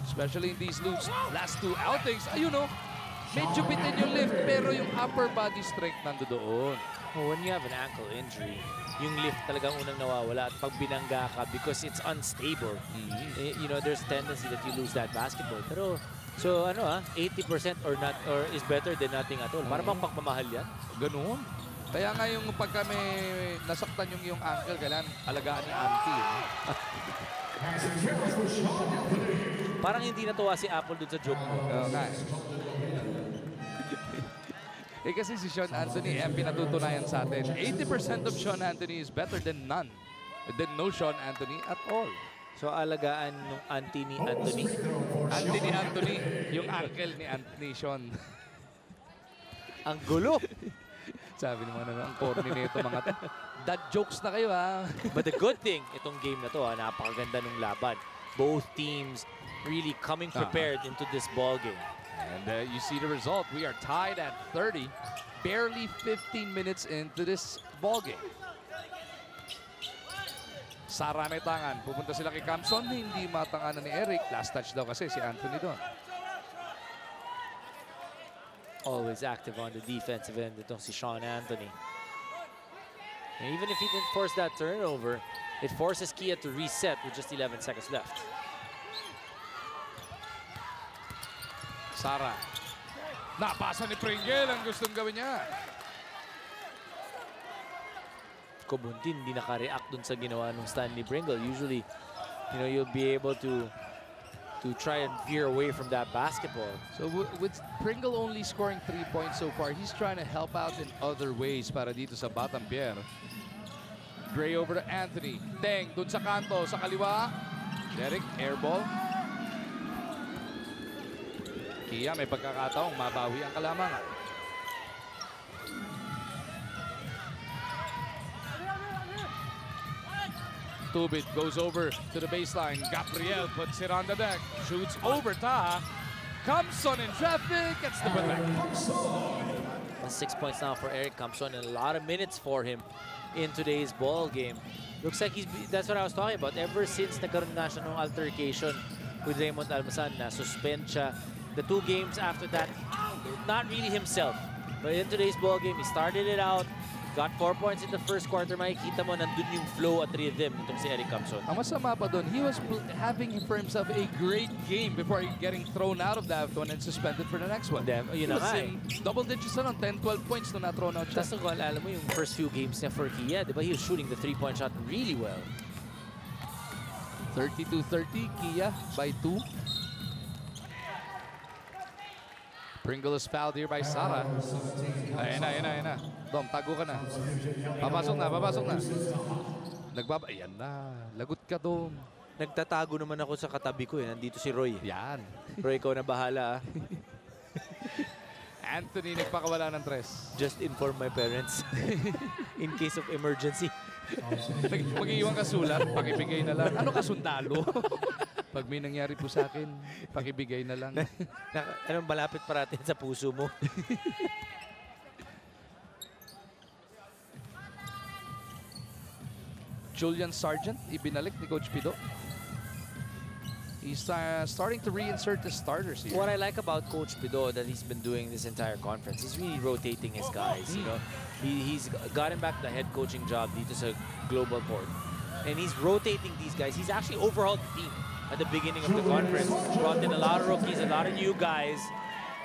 C: Especially in these last 2 outings. Ayun o, medyo bitin yung lift pero yung upper body strength nandoon.
D: Oh, when you have an ankle injury, yung lift talagang unang nawawala at pag binangga ka because it's unstable, you know, there's a tendency that you lose that basketball. Pero, so ano 80% or is better than nothing at all. Para bang pagmamahal yan?
C: Ganoon. Kaya nga yung pagka may nasaktan yung ankle, kailangan alagaan ni auntie.
D: Parang hindi natuwa si Apple dun sa joke mo.
C: Okay. Kasi si Sean Anthony, ang pinatutunayan sa atin, 80% of Sean Anthony is better than none. Than no Sean Anthony at all.
D: So alagaan nung auntie ni Anthony.
C: Auntie ni Anthony, yung uncle ni Anthony Sean.
D: Ang gulo.
C: Sabi naman ang corny nito mga to. Dad jokes na kayo ha.
D: But the good thing, itong game na to, napakaganda ng laban. Both teams really coming prepared into this ball game.
C: And you see the result. We are tied at 30. Barely 15 minutes into this ball game. Sara may tangan. Pupunta sila kay Camson. Hindi matanganan ni Eric. Last touch daw kasi si Anthony doon.
D: Always active on the defensive end itong si Sean Anthony. And even if he didn't force that turnover, it forces Kia to reset with just 11 seconds left.
C: Sara. Napasa ni Pringle ang gustong gawin niya.
D: Cobuntin hindi naka-react dun sa ginawa ng Stanley Pringle. Usually, you know, you'll be able to to try and veer away from that basketball.
C: So with Pringle only scoring 3 points so far, he's trying to help out in other ways para dito sa Batang Pierre. Gray over to Anthony. Teng, dun sa kanto, sa kaliwa. Derek, airball. Kia, may pagkakataong mabawi ang kalamangan. Tubit goes over to the baseline. Gabriel puts it on the deck. Shoots over Taha. Kamson in traffic. Gets the put back.
D: 6 points now for Eric Kamson and a lot of minutes for him in today's ball game. Looks like that's what I was talking about. Ever since nagkaroon nga siya ng altercation with Raymond Almasan, na suspend siya. The 2 games after that, not really himself. But in today's ball game, he started it out, got 4 points in the first quarter. Makikita mo nandun yung flow at rhythm nitong si Eric Kamson.
C: Ang masama pa doon, he was having for himself a great game before getting thrown out of that one and suspended for the next one.
D: Yun na nga eh.
C: Double digits na 10-12 points nung na-thrown out siya.
D: Tapos kung alam mo yung first few games niya for Kia, di ba, he was shooting the 3-point shot really well.
C: 32-30, Kia by 2. Pringle is fouled here by Sara. Ayan na. Dom, tago ka na. Papasok na. Ayan na. Lagot ka, Dom.
D: Nagtatago naman ako sa katabi ko eh. Nandito si Roy.
C: Yan.
D: Roy, ikaw na bahala ah.
C: Anthony nagpakawala ng 3.
D: Just inform my parents. In case of emergency.
C: Mag-iwan ka sulat, pakibigay na lang. Ano ka, sundalo? Pag may nangyari po sa akin, pakibigay na lang.
D: Anong malapit parating sa puso mo?
C: Julian Sargent, ibinalik ni Coach Pido. He's starting to reinsert the starters here.
D: What I like about Coach Pido that he's been doing this entire conference, he's really rotating his guys. You know, he's gotten back the head coaching job dito sa Globalport, and he's rotating these guys. He's actually overhauled the team at the beginning of the conference. Brought in a lot of rookies, a lot of new guys,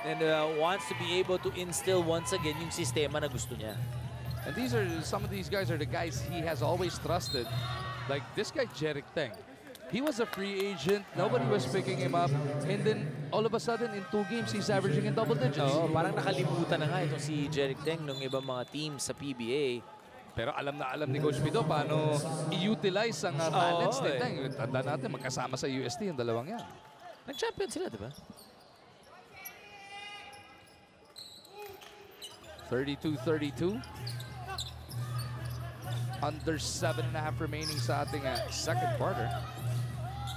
D: and wants to be able to instill once again yung sistema na gusto niya.
C: And some of these guys are the guys he has always trusted. Like this guy, Jeric Teng. He was a free agent. Nobody was picking him up. And then, all of a sudden, in 2 games, he's averaging in double digits.
D: Oh, parang nakalimutan na nga itong si Jeric Teng ng ibang mga teams sa PBA.
C: Pero alam na alam ni Coach Pido paano i-utilize ang talents ni Teng. Tanda natin, magkasama sa UST yung dalawang yan.
D: Nag-champion sila, di ba?
C: 32-32. Under 7.5 remaining sa ating second quarter.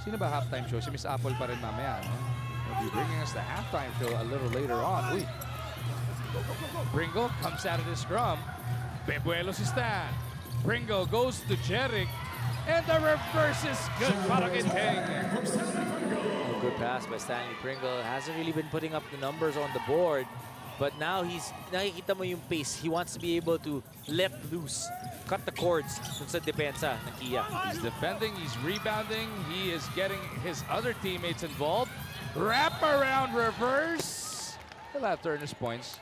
C: Sino ba halftime show? Si Miss Apple pa rin mamaya. We'll be bringing us the halftime show a little later on. Uy. Pringle comes out of the scrum. Bebuelo si Stan. Pringle goes to Jeric. And the reverse is good para kay Teng.
D: Good pass by Stanley Pringle. Hasn't really been putting up the numbers on the board. But now nakikita mo yung pace. He wants to be able to let loose. Cut the cords sa depensa ng Kia.
C: He's defending, he's rebounding, he is getting his other teammates involved. Wrap around reverse. He'll have to earn his points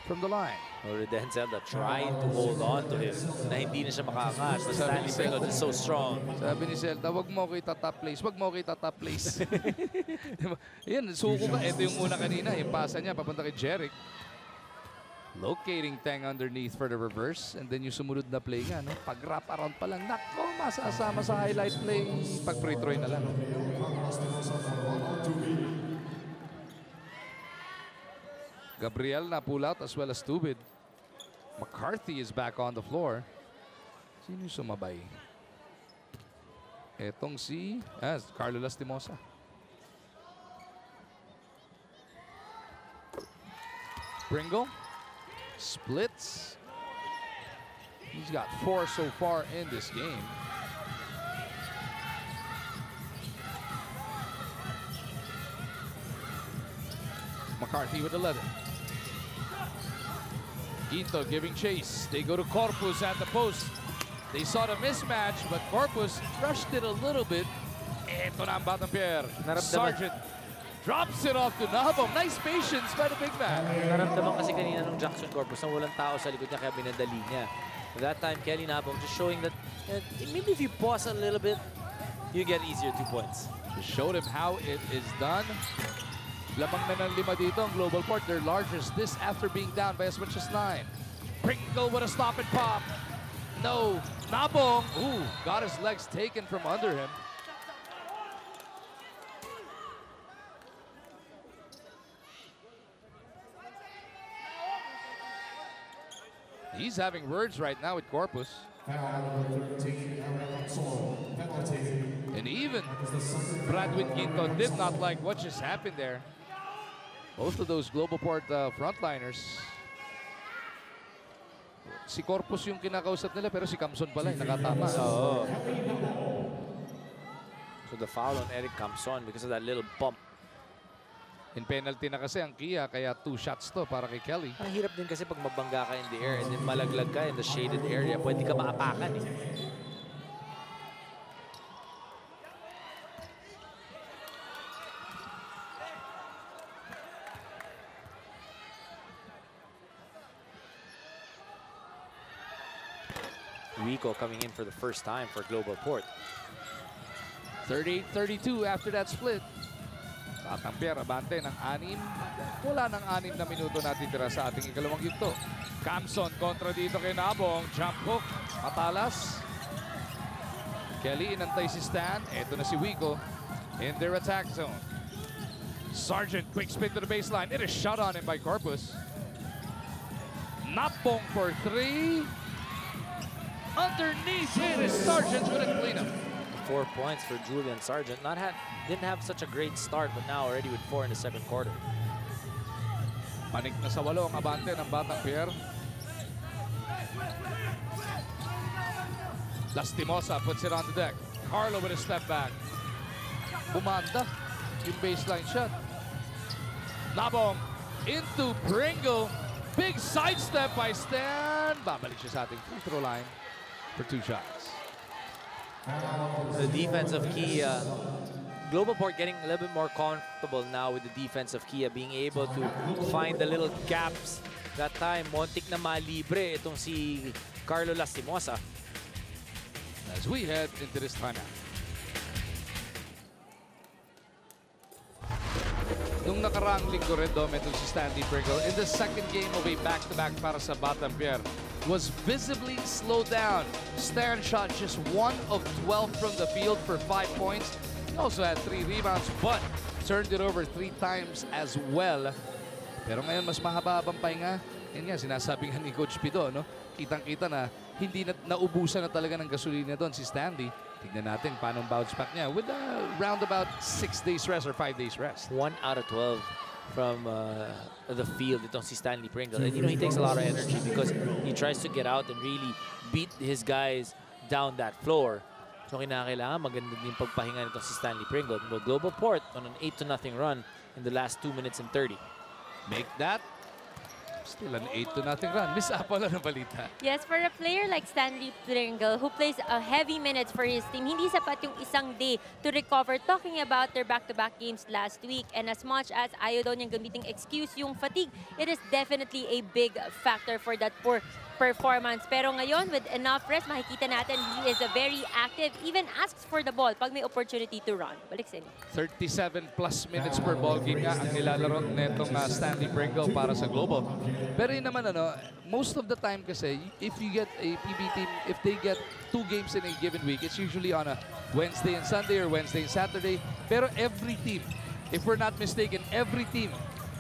C: from the line.
D: Or Denzel trying to hold on to him na hindi na siya makakas. But Stanley Pringle is so strong.
C: Sabi ni Zelda, wag mo kita top place, wag mo kita top place. Yan, suko ka. Ito yung una kanina, yung pasa niya papunta kay Jeric. Locating Teng underneath for the reverse. And then yung sumunod na play nga, no? Pag wrap around pa lang, nako, masasama sa highlight play. Pag free throw na lang. Gabriel na pull out as well as Tubid. McCarthy is back on the floor. Sino yung sumabay? Etong si Carlo Lastimosa. Pringle. Splits. He's got 4 so far in this game. McCarthy with 11. Ito giving chase. They go to Corpus at the post. They saw the mismatch, but Corpus rushed it a little bit. Ito na ang Batang Pierre. Sargent drops it off to Nabong. Nice patience by the big man.
D: Naramdaman kasi kanina nung Jackson Corpus na walang tao sa likod niya kaya binadali niya. At that time, Kelly Nabong just showing that maybe if you pause a little bit, you get easier 2 points.
C: Just showed him how it is done. Lamang na ng 5 dito ang Globalport. Their largest this after being down by as much as 9. Pringle with a stop and pop. No. Nabong. Ooh, got his legs taken from under him. He's having words right now with Corpus. And even Bradwin Quinto did not like what just happened there. Both of those Globalport frontliners. Si Corpus yung kinakausap nila pero si Camson pala yung nakatama.
D: So the foul on Eric Camson because of that little bump.
C: In penalty na kasi ang Kia, kaya 2 shots to para kay Kelly.
D: Ang hirap din kasi pag mabangga ka in the air and then malaglag ka in the shaded area, pwede ka maapakan eh. Rico coming in for the first time for Globalport.
C: 38-32 after that split. Tatampier, abante ng 6. Wala ng 6 na minuto natin tira sa ating ikalawang ginto. Camson kontra dito kay Nabong. Jump hook. Matalas. Kelly inantay si Stan. Ito na si Wico in their attack zone. Sargent, quick spin to the baseline. It is shot on him by Corpus. Nabong for 3. Underneath it is Sargent with a cleanup.
D: 4 points for Julian Sargent. Didn't have such a great start, but now already with 4 in the second quarter.
C: Panik na sa 8 ang abante ng Batang Pierre. Lastimosa puts it on the deck. Carlo with a step back. Bumanda yung baseline shot. Nabong into Pringle. Big sidestep by Stan. Babalik siya sa ating free throw line for 2 shots.
D: The defense of Kia, Globalport getting a little bit more comfortable now with the defense of Kia, being able to find the little gaps. That time, montik na malibre itong si Carlo Lastimosa.
C: As we head into this timeout. Nung nakaraang linggo rin, Dom, itong si Stanley Pringle in the second game of a back-to-back para sa Batang Pierre was visibly slowed down. Stan shot just 1 of 12 from the field for 5 points. He also had 3 rebounds, but turned it over 3 times as well. Pero ngayon, mas mahaba-habang pahinga. Yan nga, sinasabi nga ni Coach Pido, no? Kitang-kita na hindi na naubusan na talaga ng gasolina doon si Stanley. Tignan natin paano bounce back niya with around about 6 days rest or 5 days rest.
D: 1 out of 12 from the field itong si Stanley Pringle. And you know, he takes a lot of energy because he tries to get out and really beat his guys down that floor. So kinakailangan maganda din pagpahinga nitong si Stanley Pringle. Globalport on an 8-0 run in the last 2 minutes and 30.
C: Make that still an 8-0 run. Miss Apollo na balita.
E: Yes, for a player like Stanley Pringle who plays a heavy minutes for his team, hindi sapat yung isang day to recover. Talking about their back-to-back games last week, and as much as ayaw daw niyang gamiting excuse yung fatigue, it is definitely a big factor for that poor performance. Pero ngayon, with enough rest, makikita natin he is a very active, even asks for the ball pag may opportunity to run. Balik sa inyo. 37
C: plus minutes per ball game nga ang nilalaro netong Stanley Pringle para sa Global. Pero yun naman, most of the time kasi, if you get a PB team, if they get 2 games in a given week, it's usually on a Wednesday and Sunday or Wednesday and Saturday. Pero every team, if we're not mistaken, every team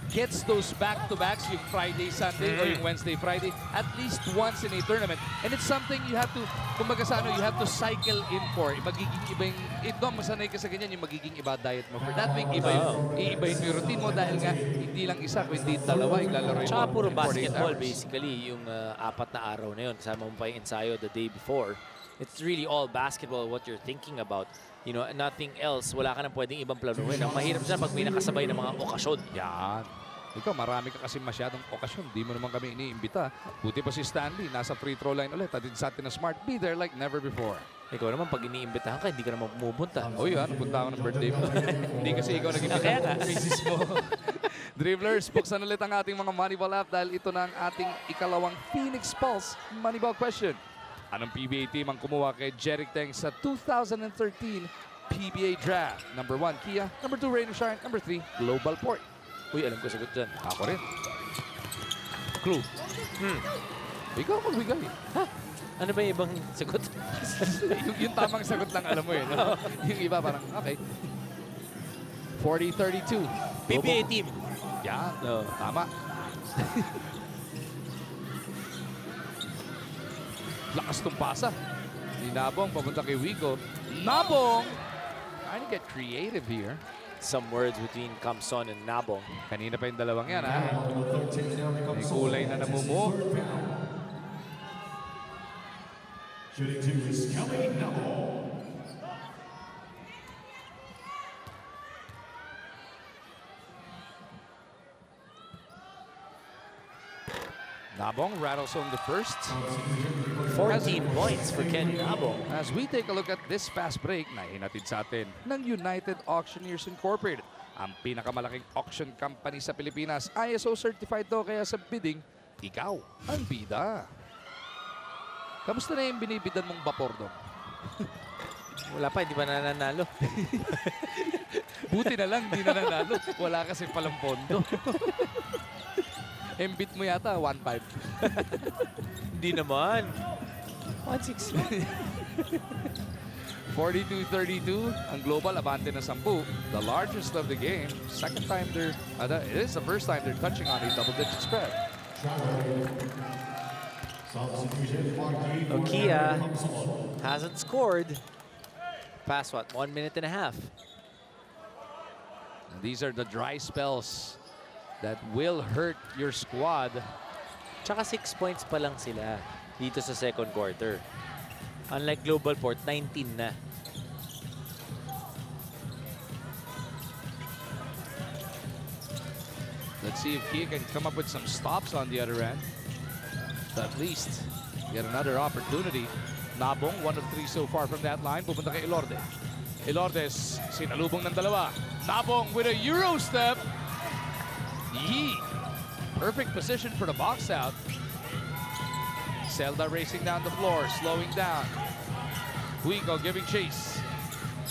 C: gets those back-to-backs, yung Friday, Sunday, or yung Wednesday, Friday, at least once in a tournament. And it's something you have to, kumbaga sa you have to cycle in for. Magiging iba yung, ito, masanay ka sa ganyan, yung magiging iba diet mo. For that week, iiba yung routine mo dahil nga, hindi lang isa, kundi dalawa, yung lalaro mo.
D: Tsaka puro basketball, basically, yung 4 na araw na yun. Kasama mo pa yung ensayo the day before. It's really all basketball, what you're thinking about. You know, nothing else. Wala ka nang pwedeng ibang planuhin. Ang mahirap dyan pag may nakasabay ng mga okasyon.
C: Yan. Ikaw, marami ka kasi masyadong okasyon. Di mo naman kami iniimbita. Buti pa si Stanley, nasa free throw line ulit. Atid sa atin na smart. Be there like never before.
D: Ikaw naman, pag iniimbitahan ka, hindi ka naman pumupunta.
C: O yan, punta ako ng birthday mo. Hindi kasi ikaw nag-imbita. Misis mo. Dribblers, buksan ulit ang ating mga Moneyball app dahil ito na ang ating ikalawang Phoenix Pulse Moneyball question. Anong PBA team ang kumuha kay Jeric Teng sa 2013 PBA draft. Number 1, Kia. Number 2, Rain and Shine. Number 3, Globalport.
D: Uy, alam ko sagot dyan.
C: Ako rin. Clue. Ikaw magbigay.
D: Ha? Ano ba yung ibang sagot?
C: yung tamang sagot lang alam mo eh. No? Yung iba parang, okay. 40-32.
D: PBA team.
C: Yan.
D: No.
C: Tama. Lakas tong pasa. Ni Nabong papunta kay Wico. Nabong! Trying to get creative here.
D: Some words between Kamson and Nabong.
C: Kanina pa yung dalawang yan, ha? May kulay na namumove.
G: Shooting 2 is Kelly Nabong.
C: Nabong rattles home the first.
D: 14 points for Kenny Nabong.
C: As we take a look at this fast break na hinatid sa atin ng United Auctioneers Incorporated. Ang pinakamalaking auction company sa Pilipinas. ISO certified to, kaya sa bidding, ikaw ang bida. Kamusta na yung binibidan mong vapor doon?
D: Wala pa, hindi pa nananalo.
C: Buti na lang, di na nanalo. Wala kasi palang pondo. Embit mo yata, 1.5.
D: Hindi naman. 1.6.
C: 42-32, ang Global abante na 10. The largest of the game. Second time they're, it is the first time they're touching on a double-digit spread.
D: Nokia hasn't scored past what, 1 minute and a half.
C: And these are the dry spells that will hurt your squad.
D: Tsaka 6 points pa lang sila dito sa second quarter. Unlike Globalport, 19 na.
C: Let's see if Kia can come up with some stops on the other end. To at least get another opportunity. Nabong, 1 of 3 so far from that line. Pupunta kay Elorde. Elordes, sinalubong ng dalawa. Nabong with a Euro step. Yee. Perfect position for the box out. Zelda racing down the floor, slowing down. Huico giving chase.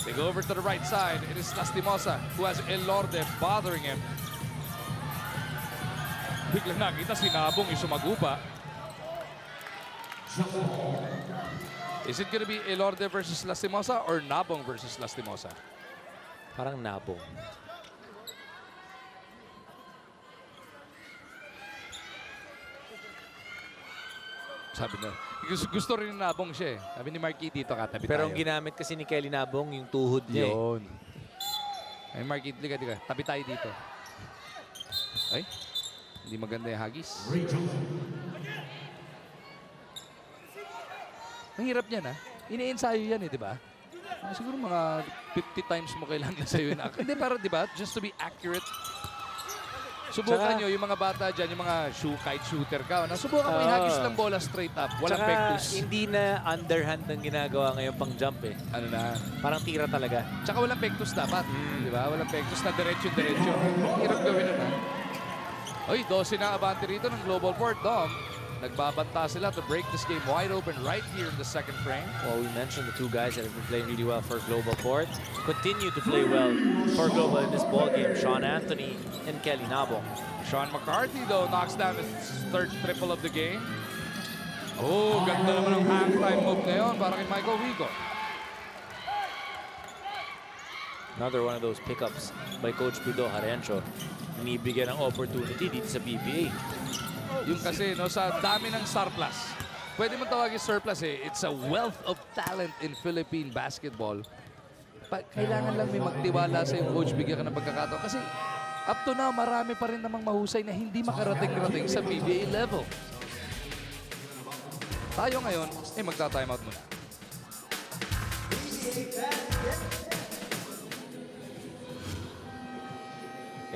C: They go over to the right side. It is Lastimosa who has Elorde bothering him. Biglang nakita si Nabong yung sumagupa. Is it gonna be Elorde versus Lastimosa or Nabong versus Lastimosa?
D: Parang Nabong.
C: Sabi na, gusto rin ng Nabong siya eh. Sabi ni Marky, dito katabi tayo.
D: Pero ang ginamit kasi ni Kelly Nabong, yung tuhod niya.
C: Yun. Ay, Marky, liga. Tabi tayo dito. Ay, hindi maganda yung hagis. Ang hirap niyan, ha? Ini-ensayo yan eh, di ba? Siguro mga 50 times mo kailangan sa'yo na. Hindi, pero di ba? Just to be accurate. Subukan nyo, yung mga bata dyan, yung mga kite shooter ka. Subukan mo ihagis ng bola straight up. Walang pektus.
D: Hindi na underhand ang ginagawa ngayon pang jump eh.
C: Ano na?
D: Parang tira talaga.
C: Tsaka walang pektus dapat. Di ba? Walang pektus na diretso-diretso. Hirap gawin nun, ha? Oy, 12 na abante rito ng Globalport, Dom. Nagbabanta sila to break this game wide open right here in the second frame.
D: Well, we mentioned the two guys that have been playing really well for Globalport. Continue to play well for Global in this ball game. Sean Anthony and Kelly Nabong.
C: Sean McCarthy, though, knocks down his third triple of the game. Oh, ganda naman ng hang-time move na yun para kay Michael Wico.
D: Another one of those pickups by Coach Pido Harencio. Binibigyan ng opportunity dito sa PBA.
C: Yung kasi, no, sa dami ng surplus. Pwede mo tawagin surplus eh. It's a wealth of talent in Philippine basketball. Kailangan lang may magtiwala sa yung coach, bigyan ka ng pagkakataon. Kasi up to now, marami pa rin namang mahusay na hindi makarating-rating sa PBA level. Tayo ngayon, magta-time out muna.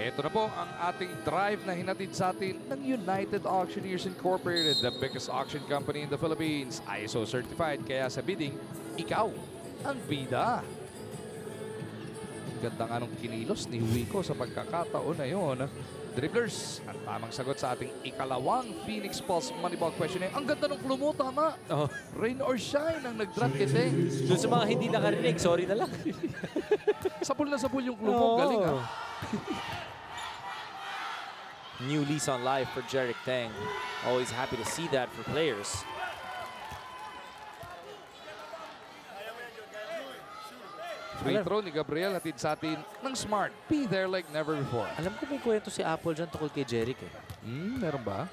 C: Ito na po ang ating drive na hinatid sa atin ng United Auctioneers Incorporated, the biggest auction company in the Philippines. ISO certified, kaya sa bidding, ikaw ang bida. Ganda nga nung kinilos ni Huico sa pagkakataon na yun. dribblers. Ang tamang sagot sa ating ikalawang Phoenix Pulse Moneyball question. Ang ganda ng clue mo, tama.
D: Oh.
C: Rain or shine ang nag-drop kite.
D: Doon sa mga hindi nakarinig, sorry na lang.
C: Sapul na sapul yung clue mo. Galing ha.
D: New lease on life for Jeric Tang. Always happy to see that for players.
C: Free throw ni Gabriel hatid sa atin ng Smart. Be there like never before.
D: Alam ko may kwento si Apple dyan tungkol kay Jeric eh.
C: Meron ba?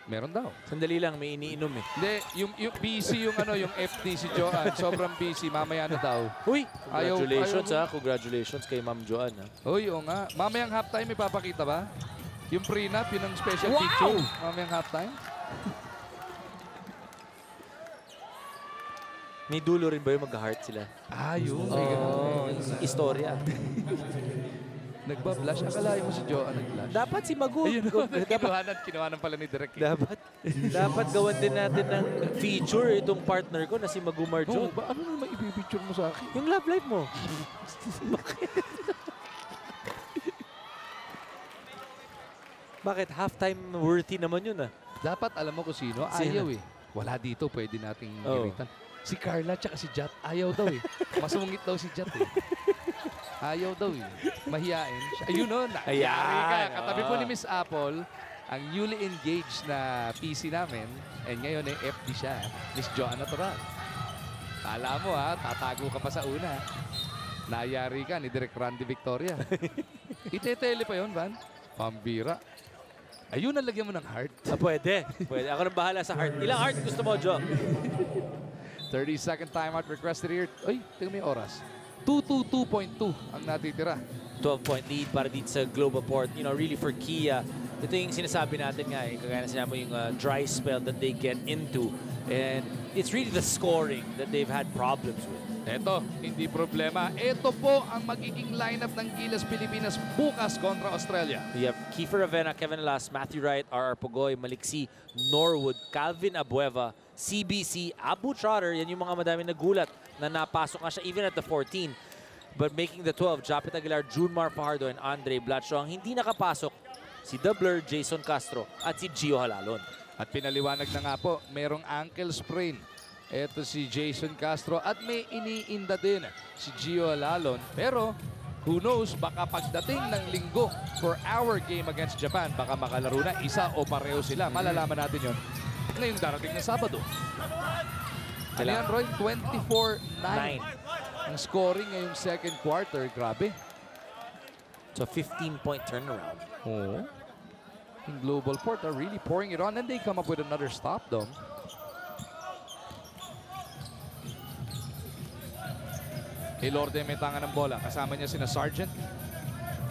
C: Meron daw.
D: Sandali lang, may iniinom eh.
C: Hindi, yung busy yung yung FD si Joanne. Sobrang busy. Mamaya na daw.
D: Uy,
C: Ayaw-
D: congratulations
C: ayaw-
D: ha. Congratulations kay Ma'am Joanne ha.
C: Uy, oo nga. Mamayang halftime, may papakita ba? Yung prenup, yun ang special
D: Wow!
C: feature. Mamayang halftime.
D: May dulo rin ba yung mag-heart sila?
C: Yun.
D: Oh, istorya.
C: Nagba-blush. Akalain mo si Joanne nag-blush.
D: Dapat si Magu.
C: Ayun,
D: Dapat,
C: kinuhanan pala ni Direk.
D: dapat gawan din natin ng feature itong partner ko na si Magu Marjon.
C: Ano naman ipipicture mo sa akin?
D: Yung love life mo. Bakit? Halftime worthy naman yun ah.
C: Dapat alam mo kung sino.
D: Sino?
C: Ayaw eh. Wala dito. Pwede nating
D: Oh.
C: iritan. Si Carla tsaka si Jat. Ayaw daw eh. Masungit daw si Jat eh. Ayaw daw eh. Mahiyain siya. Ayun o. Nangyari ka.
D: Ayan,
C: Katabi po ni Miss Apple, ang newly engaged na PC namin. And ngayon eh, FD siya. Miss Joanne Natural. Kala mo ha, tatago ka pa sa una. Nayari ka ni Direk Randy Victoria. Itetele pa yun, Van. Pambira. Ayun, nalagyan mo ng heart.
D: Pwede. Pwede. Ako nang bahala sa heart. Ilang heart gusto mo, Jo?
C: 30-second timeout requested here. Ay, tingnan mo yung oras. 222.2 ang natitira.
D: 12-point lead para dito sa Globalport. You know, really for Kia, ito yung sinasabi natin nga, kagaya na sinabi yung dry spell that they get into. And it's really the scoring that they've had problems with.
C: Eto, hindi problema. Ito po ang magiging lineup ng Gilas Pilipinas bukas kontra Australia.
D: We have Kiefer Ravena, Kevin Alas, Matthew Wright, R.R. Pogoy, Maliksi, Norwood, Calvin Abueva, CBC, Abu Trotter. Yan yung mga madaming nagulat na napasok nga siya even at the 14. But making the 12, Japet Aguilar, Junmar Fajardo, and Andre Blatcho. Ang hindi nakapasok, si Doubler, Jason Castro, at si Gio Halalon.
C: At pinaliwanag na nga po, merong ankle sprain. Ito si Jason Castro at may iniinda din si Gio Halalon. Pero who knows, baka pagdating ng linggo for our game against Japan, baka makalaro na isa o pareho sila. Malalaman natin yon ngayong darating na Sabado. Ano yan, Roy? 24-9 ang scoring ngayong second quarter. Grabe.
D: So 15-point turnaround.
C: Oo. In Globalport are really pouring it on and they come up with another stop, though. Ilorde may tanga ng bola. Kasama niya sina Sargent,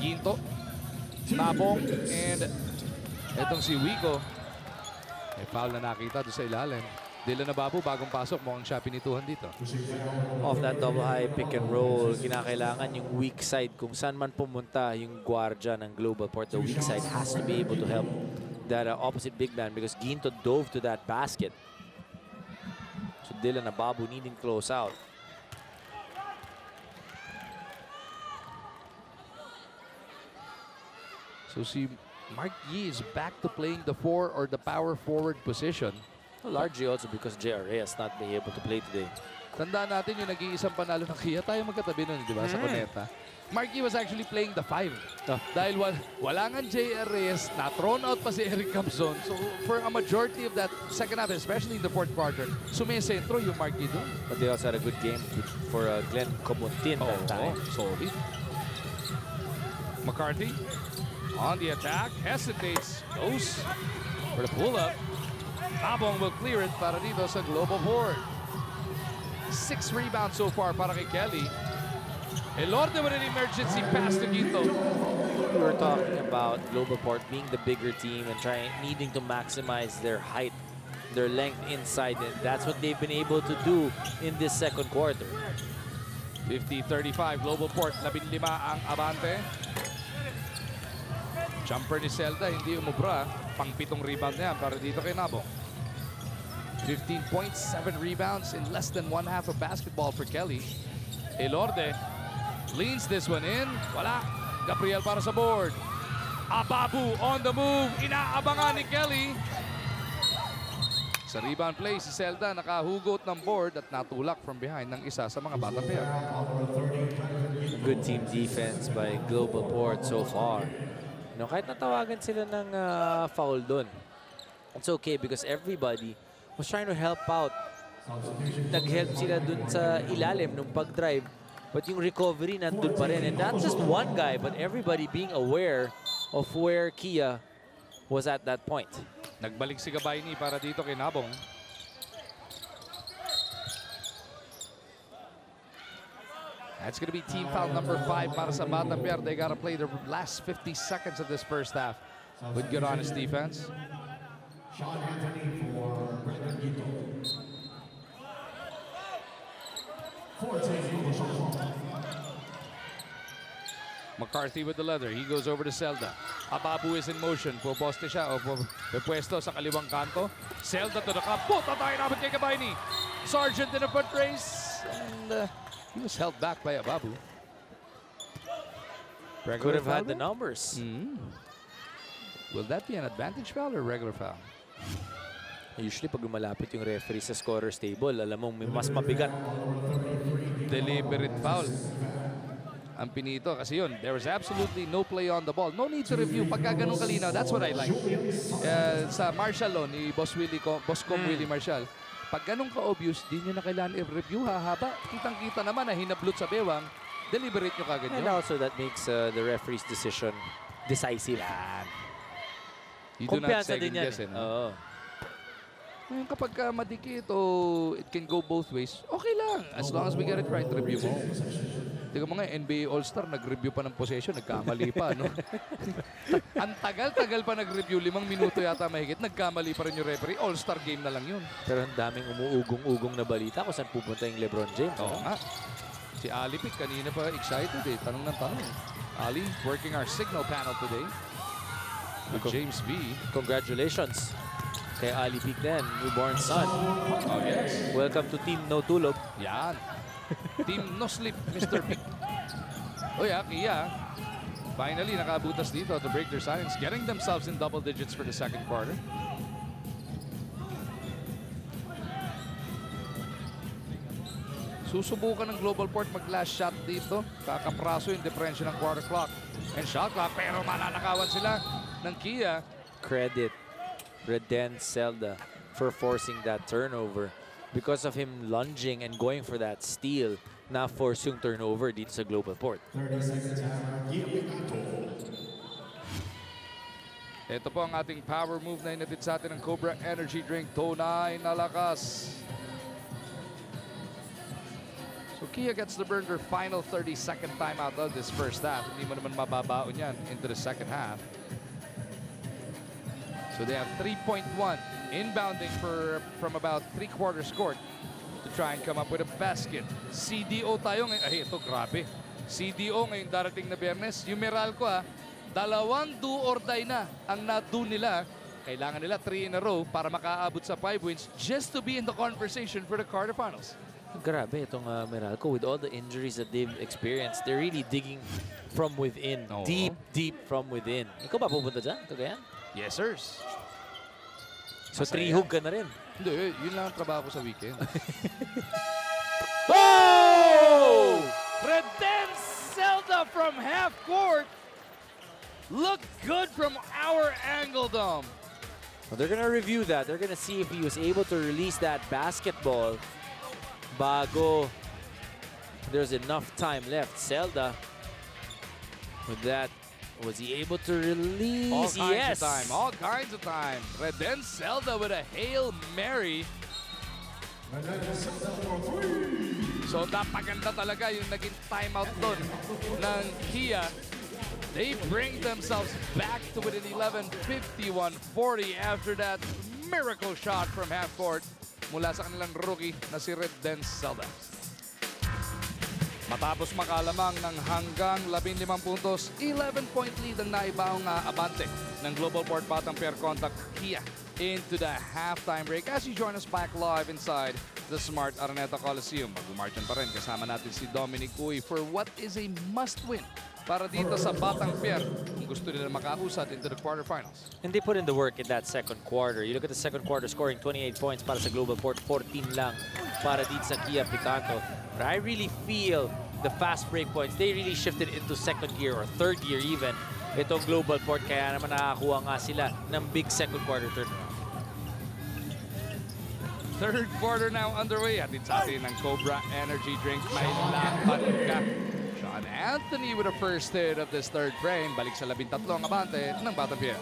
C: Ginto, Nabong, and etong si Wico. May foul na nakita doon sa ilalim. Dylan Nababu, bagong pasok. Mukhang siya pinituhan dito.
D: Off that double high pick and roll, kinakailangan yung weak side. Kung saan man pumunta yung guardia ng Globalport, the weak side has to be able to help that opposite big man because Ginto dove to that basket. So Dylan Nababu needing close out.
C: So si Mark Yee is back to playing the 4 or the power forward position.
D: Well, largely also because JRA has not been able to play today.
C: Tandaan natin yung nag-iisang panalo ng Kia. Tayo magkatabi nun, di ba, sa Cuneta. Mark Yee was actually playing the 5. Dahil wala nga J.R. Reyes, na-thrown out pa si Eric Camzon. So for a majority of that second half, especially in the fourth quarter, sumesentro yung Mark Yee doon.
D: But they also had a good game for Glenn Comontin that time.
C: Sorry. McCarthy on the attack, hesitates, goes for the pull-up. Nabong will clear it para dito sa Globalport. 6 rebounds so far para kay Kelly. Elorde with an emergency pass to Ginto.
D: We were talking about Globalport being the bigger team and needing to maximize their height, their length inside, and that's what they've been able to do in this second quarter.
C: 50-35, Globalport, 15 ang abante. Jumper ni Zelda, hindi umubra. Pang-7 rebound na yan para dito kay Nabong. 15 points, 7 rebounds in less than 1/2 of basketball for Kelly. Elorde leans this one in. Wala. Gabriel para sa board. Ababu on the move. Inaabangan ni Kelly. Sa rebound play, si Zelda nakahugot ng board at natulak from behind ng isa sa mga batang pair.
D: Good team defense by Globalport so far. You know, kahit natawagan sila ng foul doon, it's okay because everybody was trying to help out. Nag-help sila dun sa ilalim nung pag-drive. But yung recovery nandun pa rin. And not just one guy, but everybody being aware of where Kia was at that point.
C: Nagbalik si Gabayni para dito kay Nabong. That's going to be team foul number 5 para sa Batang Pier. They got to play the last 50 seconds of this first half with good honest defense.
G: Sean Anthony for Brandon Gito. 14,
C: McCarthy with the leather. He goes over to Zelda. Ababu is in motion. Puposte siya o pwesto sa kaliwang kanto. Zelda to the cup. Puta tayo naman kay Gabayni. Sargent in a foot race. And he was held back by Ababu.
D: Could have had the numbers.
C: Will that be an advantage foul or regular foul?
D: Usually pag lumalapit yung referee sa scorer's table, alam mo may mas mabigat.
C: Deliberate foul ang pinito kasi yun, there was absolutely no play on the ball. No need to review. Pagka ganun kalinaw, that's what I like. Sa Marshall ni Boss Com Willie Marshall, pag ganun ka-obvious, di nyo na kailangan i-review. Hahaba. Kitang-kita naman na hinablot sa bewang, deliberate nyo kagad
D: And
C: yun.
D: also that makes the referee's decision decisive.
C: Yan. You do not second guess it.
D: Oo.
C: Ngayon kapag madikit o it can go both ways, okay lang. As long as we get it right, review mo. Tingnan mo nga, NBA All-Star, nag-review pa ng possession, nagkamali pa, no? Ang tagal-tagal pa nag-review, 5 minuto yata mahigit, nagkamali pa rin yung referee. All-Star game na lang yun.
D: Pero ang daming umuugong-ugong na balita kung saan pupunta yung LeBron James.
C: Oo nga. Si Ali Pic, kanina pa excited eh. Tanong ng tanong. Ali, working our signal panel today. With James V.
D: Congratulations kay Ali Pic then, newborn son.
C: Oh yes.
D: Welcome to Team No Tulog.
C: Yan. Team No Sleep, Mr. Pic. Oh yeah, Kia. Finally, nakabutas dito to break their silence, getting themselves in double digits for the second quarter. Susubukan ng Globalport mag-last shot dito. Kakapraso yung differential ng quarter clock and shot clock. Pero mananakawan sila ng Kia.
D: Credit Reden Zelda for forcing that turnover. Because of him lunging and going for that steal, na-force yung turnover dito sa Globalport.
G: 30 seconds timer.
C: Ito po ang ating power move na inatid sa atin ng Cobra Energy Drink. Tunay na lakas. So Kia gets to burn their final 30-second timeout of this first half. Hindi mo naman mababaon yan into the second half. So they have 3.1 inbounding from about 3/4 court to try and come up with a basket. CDO tayo ngayon. Ay, ito grabe. CDO ngayong darating na Biyernes. Yung Meralco dalawang do or die na ang na-do nila. Kailangan nila 3 in a row para makaabot sa 5 wins just to be in the conversation for the quarterfinals.
D: Grabe itong Meralco with all the injuries that they've experienced. They're really digging from within.
C: Oo.
D: Deep from within. Ikaw ba pupunta dyan? Kagayan?
C: Yes, sirs.
D: So,
C: Masaya.
D: 3 hook ka na rin.
C: Hindi, yun lang ang trabaho ko sa weekend.
D: Oh!
C: Reden Zelda from half court. Look good from our angle, Dom.
D: Well, they're gonna review that. They're gonna see if he was able to release that basketball bago there's enough time left. Zelda with that. Was he able to release?
C: All kinds
D: yes.
C: of time. All kinds of time. Reden Zelda with a Hail Mary. So napaganda talaga yung naging timeout doon ng Kia. They bring themselves back to within 11, 51-40 after that miracle shot from half court mula sa kanilang rookie na si Reden Zelda. Matapos makalamang ng hanggang 15 puntos, 11-point lead ang naibaong abante ng Globalport Batang Pair Contact Kia into the halftime break as you join us back live inside the Smart Araneta Coliseum. Mag-marchan pa rin kasama natin si Dominic Uy for what is a must-win para dito sa Batang Pier kung gusto nila makausad into the quarterfinals.
D: And they put in the work in that second quarter. You look at the second quarter scoring 28 points para sa Globalport, 14 lang para dito sa Kia Picanto. But I really feel the fast break points, they really shifted into second gear or third gear even. Itong Globalport, kaya naman nakakuha nga sila ng big second quarter turnaround.
C: Third quarter now underway. Atid sa atin ng Cobra Energy Drink. May laban ka. Sean Anthony with a first hit of this third frame. Balik sa 13 ang abante ng Batang Pier.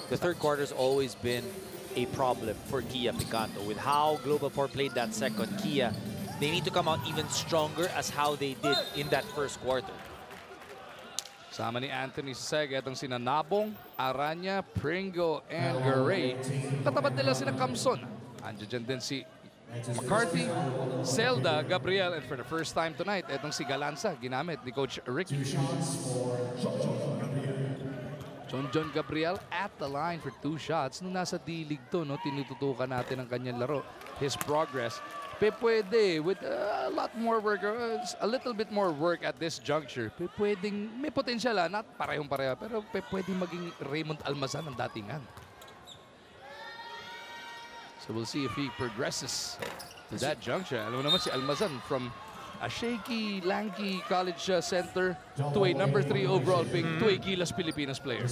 D: The third quarter's always been a problem for Kia Picanto. With how Globalport played that second, Kia, they need to come out even stronger as how they did in that first quarter.
C: Sama ni Anthony sa seg, itong sina Nabong, Aranya, Pringo, and Garay. Katapat nila sina Kamson. Andiyan din si McCarthy, Zelda, Gabriel, and for the first time tonight, itong si Galanza, ginamit ni Coach Ricky. John Gabriel at the line for 2 shots. Nung nasa dilig to, no, tinututukan natin ang kanyang laro. His progress. Pwede, with a lot more work, a little bit more work at this juncture. Pwedeng, may potential, not parehong-pareha, pero pwedeng maging Raymond Almazan ang datingan. So we'll see if he progresses to that juncture. Alam mo naman si Almazan from a shaky, lanky college center to a number 3 overall pick to a Gilas Pilipinas player.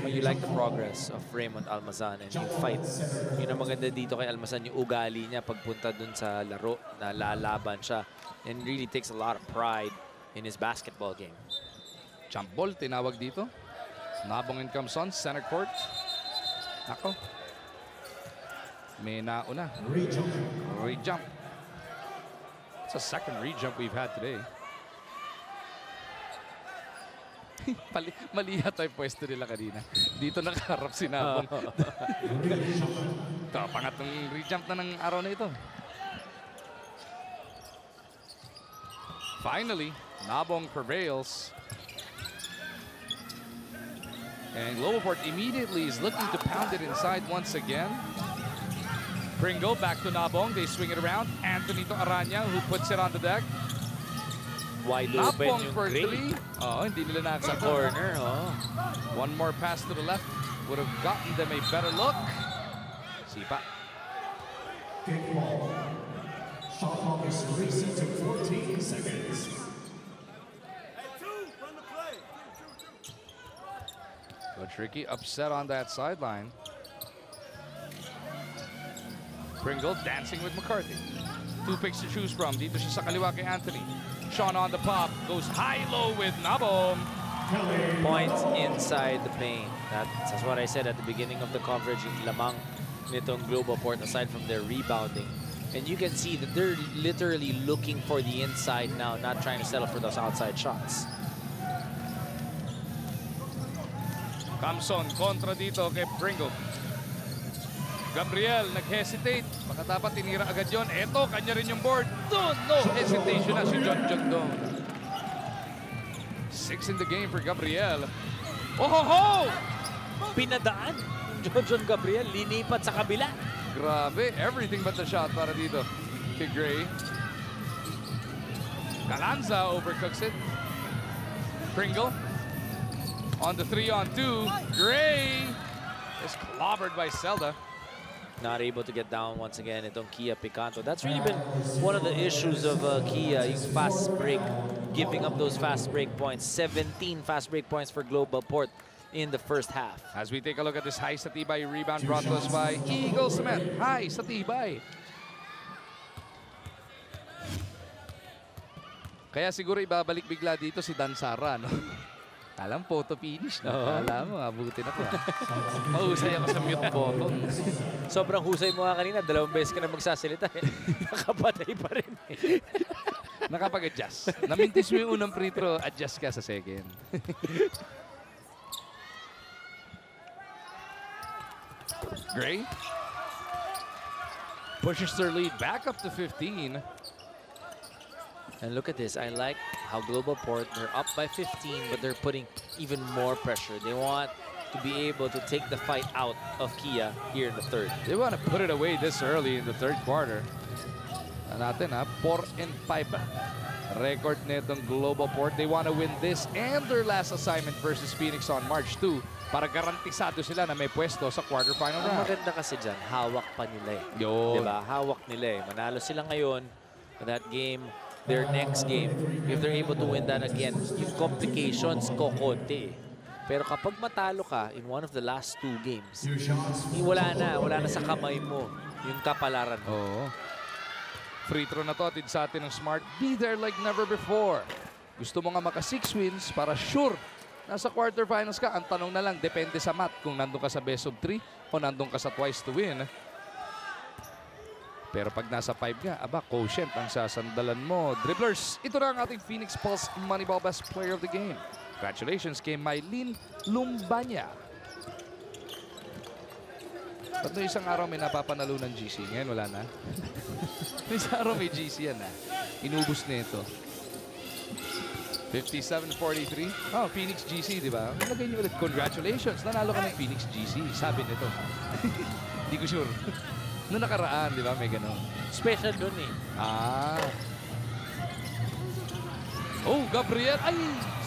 D: Well, you like the progress of Raymond Almazan and yung fight. Yun ang maganda dito kay Almazan, yung ugali niya pagpunta dun sa laro na lalaban siya and really takes a lot of pride in his basketball game.
C: Jump ball, tinawag dito. Nabong and Kamson, center court. Nako. May nauna. Re-jump. It's a second re-jump we've had today. Mali yata yung pwesto nila kanina. Dito nakaharap si Nabong. Ito, pangatong re-jump na ng araw na ito. Finally, Nabong prevails. And Globalport immediately is looking to pound it inside once again. Pringo back to Nabong. They swing it around. Anthony to Aranya who puts it on the deck.
D: Wide open
C: Nabong
D: yung
C: for
D: Gray.
C: 3. Oh, hindi nila
D: Sa
C: nakakita.
D: corner. Oh.
C: One more pass to the left would have gotten them a better look. Sipa.
G: Kickball. Shot clock is racing to 14 seconds.
C: Coach Ricky upset on that sideline. Pringle dancing with McCarthy. 2 picks to choose from. Dito siya sa kaliwa kay Anthony. Sean on the pop. Goes high-low with Nabong.
D: Points inside the paint. That's what I said at the beginning of the coverage. Yung lamang nitong Globalport aside from their rebounding. And you can see that they're literally looking for the inside now, not trying to settle for those outside shots.
C: Kamson kontra dito kay Pringle. Gabriel nag-hesitate. Baka dapat tinira agad yun. Eto, kanya rin yung board. No hesitation na si John doon. 6 in the game for Gabriel. Oh!
D: Pinadaan John Gabriel, linipat sa kabila.
C: Grabe, everything but the shot para dito kay Gray. Galanza overcooks it. Pringle on the 3-on-2. Gray is clobbered by Zelda.
D: Not able to get down once again itong Kia Picanto. That's really been one of the issues of Kia, yung fast break, giving up those fast break points. 17 fast break points for Globalport in the first half.
C: As we take a look at this high sa tibay rebound brought to us by Eagle Cement. High sa tibay. Kaya siguro ibabalik bigla dito si Dansara, no? Alam, photo finish na. Alam mo, abutin ako. Mahusay ako sa mute button.
D: Sobrang husay mo nga kanina. 2 beses ka na magsasalita. Nakapatay pa rin.
C: Nakapag-adjust. Namintis mo yung unang free throw, adjust ka sa second. Gray pushes their lead back up to 15.
D: And look at this. I like how Globalport, they're up by 15, but they're putting even more pressure. They want to be able to take the fight out of Kia here in the third.
C: They want to put it away this early in the third quarter. Natin 4 and 5. record netong Globalport. They want to win this and their last assignment versus Phoenix on March 2 para garantisado sila na may pwesto sa quarterfinal
D: Ang
C: round.
D: maganda kasi dyan, hawak pa nila eh.
C: Yun.
D: Diba? Hawak nila eh. Manalo sila ngayon, that game, their next game, if they're able to win that again, yung complications kokonti eh. Pero kapag matalo ka in one of the last 2 games, wala na sa kamay mo yung kapalaran mo.
C: Oo. Free throw na to, atid sa atin ng Smart. Be there like never before. Gusto mo nga maka 6 wins para sure nasa quarterfinals ka. Ang tanong na lang, depende sa math kung nandun ka sa best of 3 o nandun ka sa twice to win. Pero pag nasa 5 ka, aba, quotient ang sasandalan mo. Dribblers, ito na ang ating Phoenix Pulse Moneyball Best Player of the Game. Congratulations kay Mylene Lumbanya. Ba't no isang araw may napapanalo ng GC? Ngayon wala na. Isang araw may GC yan, ha? Inubos na ito. 57-43. Oh, Phoenix GC, di ba? Nalagay niyo ulit. Congratulations, nanalo ka ng Phoenix GC. Sabi nito. Hindi ko sure. Noong nakaraan, di ba? May gano'n.
D: Special dun eh.
C: Ah. Oh, Gabriel. Ay,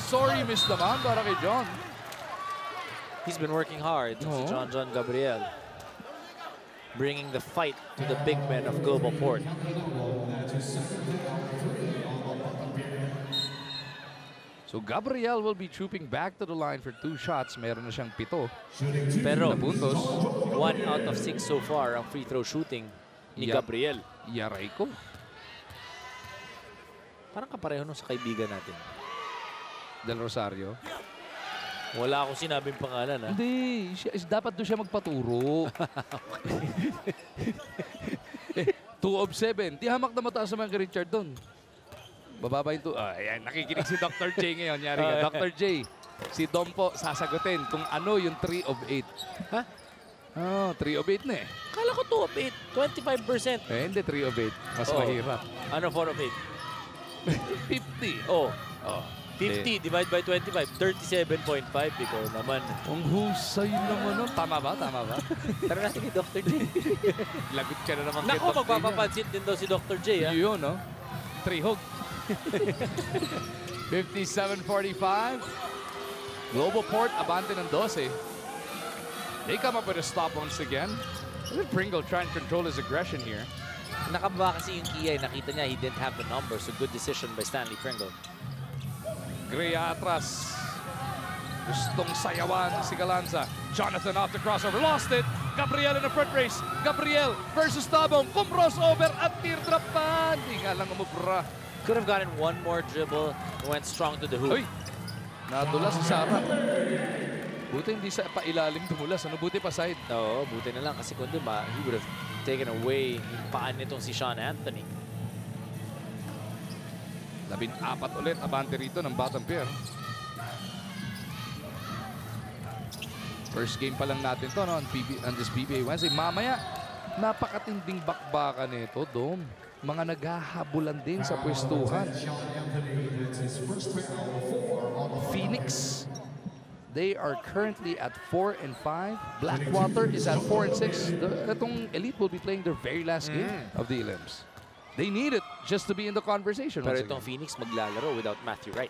C: sorry, miss naman para kay John.
D: He's been working hard. Si John Gabriel. Bringing the fight to the big men of Globalport.
C: So Gabriel will be trooping back to the line for 2 shots. Meron na siyang 7
D: Pero
C: na puntos.
D: 1 out of 6 so far ang free throw shooting ni Gabriel.
C: Yaray ko.
D: Parang kapareho nung sa kaibigan natin.
C: Del Rosario.
D: Wala akong sinabing pangalan, ha?
C: Hindi. Dapat doon siya magpaturo. 2 of 7. Di hamak na mataas naman kay Richard doon. Bababa yung 2. Ayan, nakikinig si Dr. J ngayon. Yari ka. Dr. J, si Dom po sasagutin kung ano yung 3 of 8.
D: Ha?
C: Oh, 3 of 8 na eh.
D: Kala ko 2 of 8. 25%.
C: Hindi, 3 of 8. Mas mahirap.
D: Ano 4 of 8?
C: 50.
D: Oh. 50 divide by 25. 37.5. Ikaw naman.
C: Ang husay naman. Tama ba? Tama ba?
D: Tara natin kay Dr. J.
C: Lagot ka na naman kay
D: Naku,
C: Dr. J.
D: magpapapansin din daw si Dr. J, ha?
C: Yun, no? 3 hog. 57-45. Globalport, abante ng 12. They come up with a stop once again. Look at Pringle trying to control his aggression here.
D: Nakababa kasi yung Kia. Nakita niya he didn't have the number. So good decision by Stanley Pringle.
C: Gray atras. Gustong sayawan si Galanza. Jonathan off the crossover. Lost it. Gabriel in the front race. Gabriel versus Tabong. Crossover at teardrop pa. Hindi nga lang umubra.
D: Could have gotten one more dribble. Went strong to the hoop.
C: Uy! Nadula si Sarah. Buti hindi sa pailalim tumulas. Ano buti pa side?
D: Oo, buti na lang. Kasi kundi ba, he would have taken away yung paan nitong si Sean Anthony.
C: 14 ulit. Abante rito ng bottom pair. First game pa lang natin to no, on this PBA Wednesday. Mamaya, napakatinding bakbakan nito, Dom. Mga naghahabulan din sa pwestuhan. Phoenix, they are currently at 4 and 5. Blackwater is at 4 and 6. Itong Elite will be playing their very last game of the Elims. They need it just to be in the conversation.
D: Pero itong Phoenix maglalaro without Matthew Wright.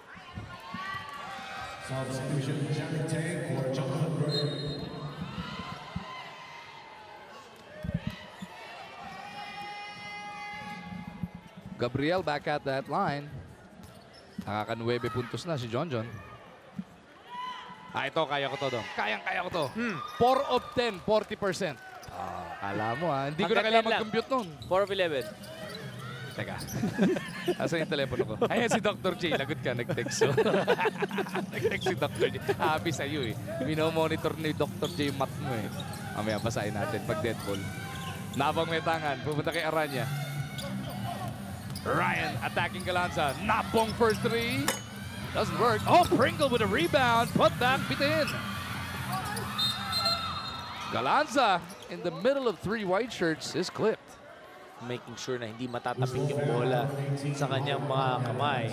C: Gabriel back at that line. Nakaka-9 puntos na si John. Ito, kaya ko to, Dong. Kayang-kaya ko to. 4 of 10, 40%. Alam mo, ha? Hindi ko na kailangan mag-compute nun.
D: 4 of 11.
C: Teka. Asan yung telepono ko? Ayan si Dr. J. Lagot ka, nag-text. So. Nag-text si Dr. J. Happy sa'yo eh. Minomonitor ni Dr. J yung mat mo eh. Mamaya basahin natin pag dead ball. Nabang may tangan. Pupunta kay Aranya. Ryan attacking Galanza. Napong for 3. Doesn't work. Oh, Pringle with a rebound. Put that bitin. Galanza in the middle of 3 white shirts is clipped.
D: Making sure na hindi matatapik yung bola sa kanyang mga kamay.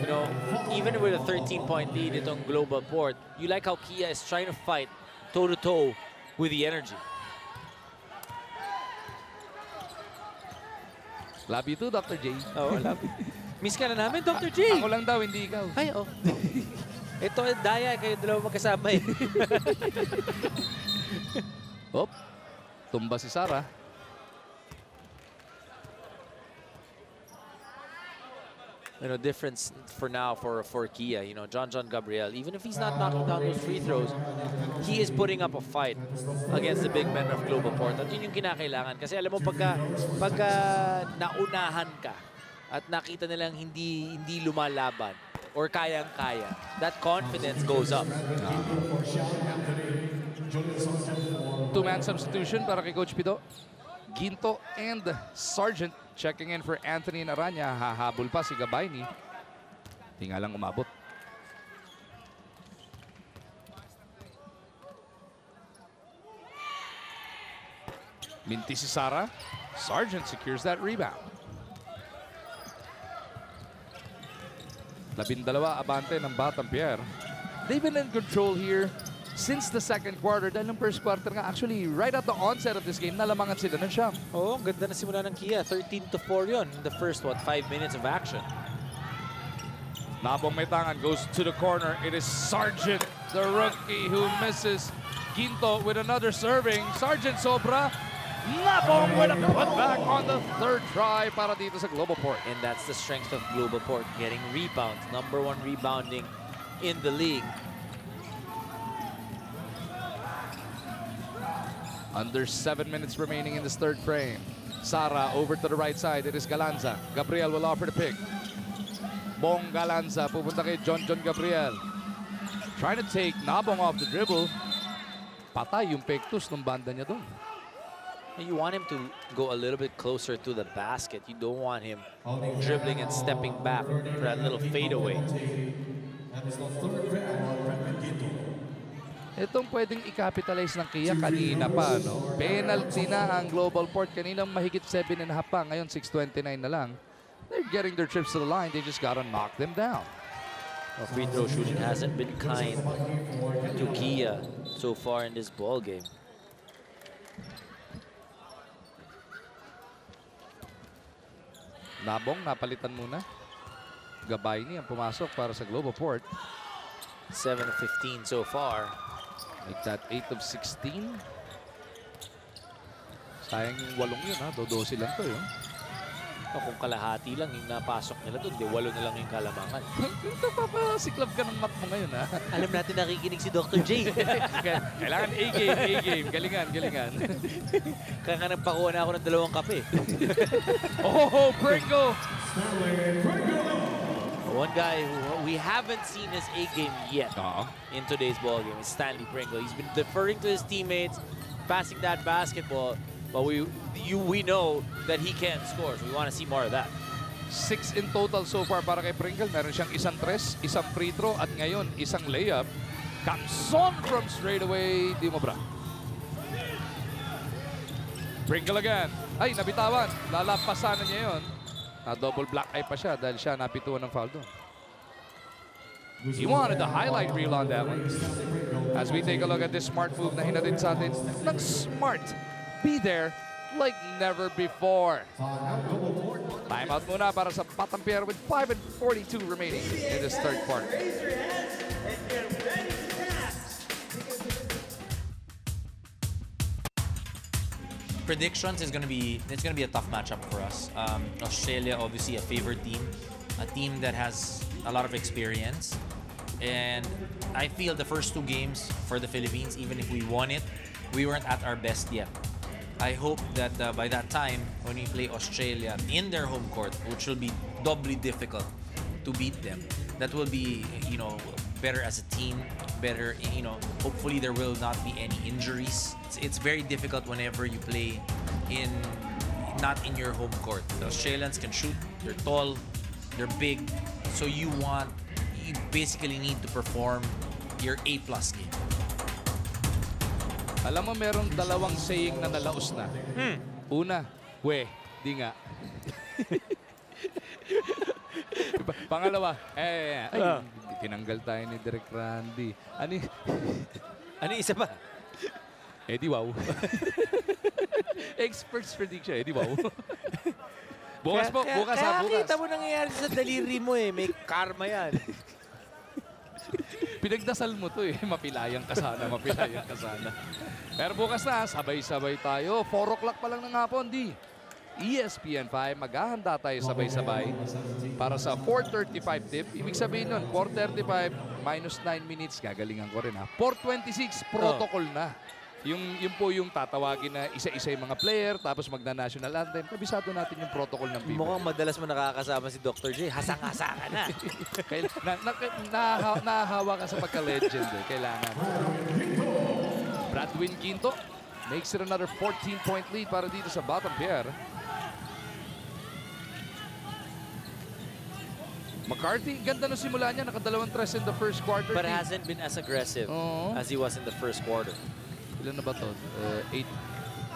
D: You know, even with a 13-point lead itong Globalport, you like how Kia is trying to fight toe-to-toe with the energy.
C: Love you too, Dr. J.
D: Oh, love you. Miss ka na namin, Dr. J.
C: Ako lang daw, hindi ikaw.
D: Ay, oh. Ito, daya. Kayo dalawa magkasama eh.
C: Op. Tumba si Sara.
D: You know, difference for now for Kia. You know, John Gabriel, even if he's not knocking down those free throws, he is putting up a fight against the big men of Globalport. At yun yung kinakailangan. Kasi alam mo, pagka naunahan ka at nakita nilang hindi lumalaban or kayang-kaya, that confidence goes up.
C: Two-man substitution para kay Coach Pido. Ginto and Sargent checking in for Anthony Naranya. Hahabol pa si Gabayni. Di nga lang umabot. Minti si Sara. Sargent secures that rebound. 12 abante ng Batang Pierre. They've been in control here since the second quarter. Dahil ng first quarter nga, actually, right at the onset of this game, nalamangan sila ng siyam.
D: Oo, ganda na simula ng Kia. 13-4 yun in the first, 5 minutes of action.
C: Nabong may tangan, goes to the corner. It is Sargent, the rookie, who misses. Ginto with another serving. Sargent sobra. Nabong with a putback on the third try para dito sa Globalport.
D: And that's the strength of Globalport, getting rebounds. #1 rebounding in the league.
C: Under 7 minutes remaining in this third frame. Sara over to the right side. It is Galanza. Gabriel will offer the pick. Bong Galanza pupunta kay John Gabriel. Trying to take Nabong off the dribble. Patay yung pektus ng banda niya doon.
D: You want him to go a little bit closer to the basket. You don't want him dribbling and stepping back for that little fadeaway.
C: Itong pwedeng i-capitalize ng Kia kanina pa, no? Penalty na ang Globalport. Kanina mahigit 7.5 pa. Ngayon 6:29 na lang. They're getting their trips to the line. They just gotta knock them down.
D: Well, free throw shooting hasn't been kind to Kia so far in this ball game.
C: Nabong, napalitan muna. Gabayni ang pumasok para sa Globalport.
D: 7 of 15 so far.
C: Like that 8 of 16. Sayang yung 8 yun, ha? Dodo silang to, yun.
D: Kung kalahati lang yung napasok nila doon, 8 na lang yung kalamangan.
C: Ito, papasiklab ka ng mat mo ngayon, ha?
D: Alam natin nakikinig si Dr. J.
C: Kailangan A-game. Galingan.
D: Kaya nga nagpakuha na ako ng 2 kape.
C: Oh, Pringle!
D: One guy who we haven't seen his A game yet in today's ball game is Stanley Pringle. He's been deferring to his teammates, passing that basketball, but we know that he can score, so we want to see more of that.
C: 6 in total so far para kay Pringle. Meron siyang isang tres, isang free throw, at ngayon isang layup. Comes on from straight away, di mo bra. Pringle again. Ay, nabitawan. Lalampasan na niya yun. Double black eye pa siya dahil siya napituan ng foul doon. He wanted the highlight reel on that one. As we take a look at this smart move na hinatid sa atin ng Smart. Be there like never before. Timeout muna para sa Batang Pierre with 5:42 remaining in this third quarter.
H: Predictions is going to be a tough matchup for us. Australia, obviously a favored team, a team that has a lot of experience, and I feel the first 2 games for the Philippines, even if we won it, we weren't at our best yet. I hope that by that time, when we play Australia in their home court, which will be doubly difficult to beat them, that will be, you know, better as a team, better, you know, hopefully there will not be any injuries. It's very difficult whenever you play not in your home court. The Australians can shoot, they're tall, they're big, so you basically need to perform your A+ game.
C: Alam mo, meron 2 saying na nalaos na. Una, di nga. Pangalawa, tinanggal tayo ni Direk Randy.
D: Ano isa pa?
C: Di wow. Experts prediction, di wow. Bukas po, bukas ha, bukas.
D: Kaya kita mo nangyayari sa daliri mo eh. May karma yan.
C: Pinagdasal mo to eh. Mapilayang ka sana, mapilayang ka sana. Pero bukas na, sabay-sabay tayo. 4 o'clock pa lang ng hapon, di. ESPN 5, maghahanda tayo sabay-sabay para sa 4:35 tip. Ibig sabihin nun, 4:35 minus 9 minutes. Gagalingan ko rin ha. 4:26, protocol na. Yung po yung tatawagin na isa-isa yung mga player, tapos magna-national anthem. Kabisado natin yung protocol ng PBA.
D: Mukhang madalas mo nakakasama si Dr. J. Hasang-hasa ka na.
C: Nahahawa ka sa pagka-legend eh. Kailangan. Bradwin Quinto makes it another 14-point lead para dito sa bottom pair. McCarthy, ganda na simula niya. Nakadalawang tres in the first quarter.
D: But hasn't been as aggressive as he was in the first quarter.
C: Ilan na ba to? 8.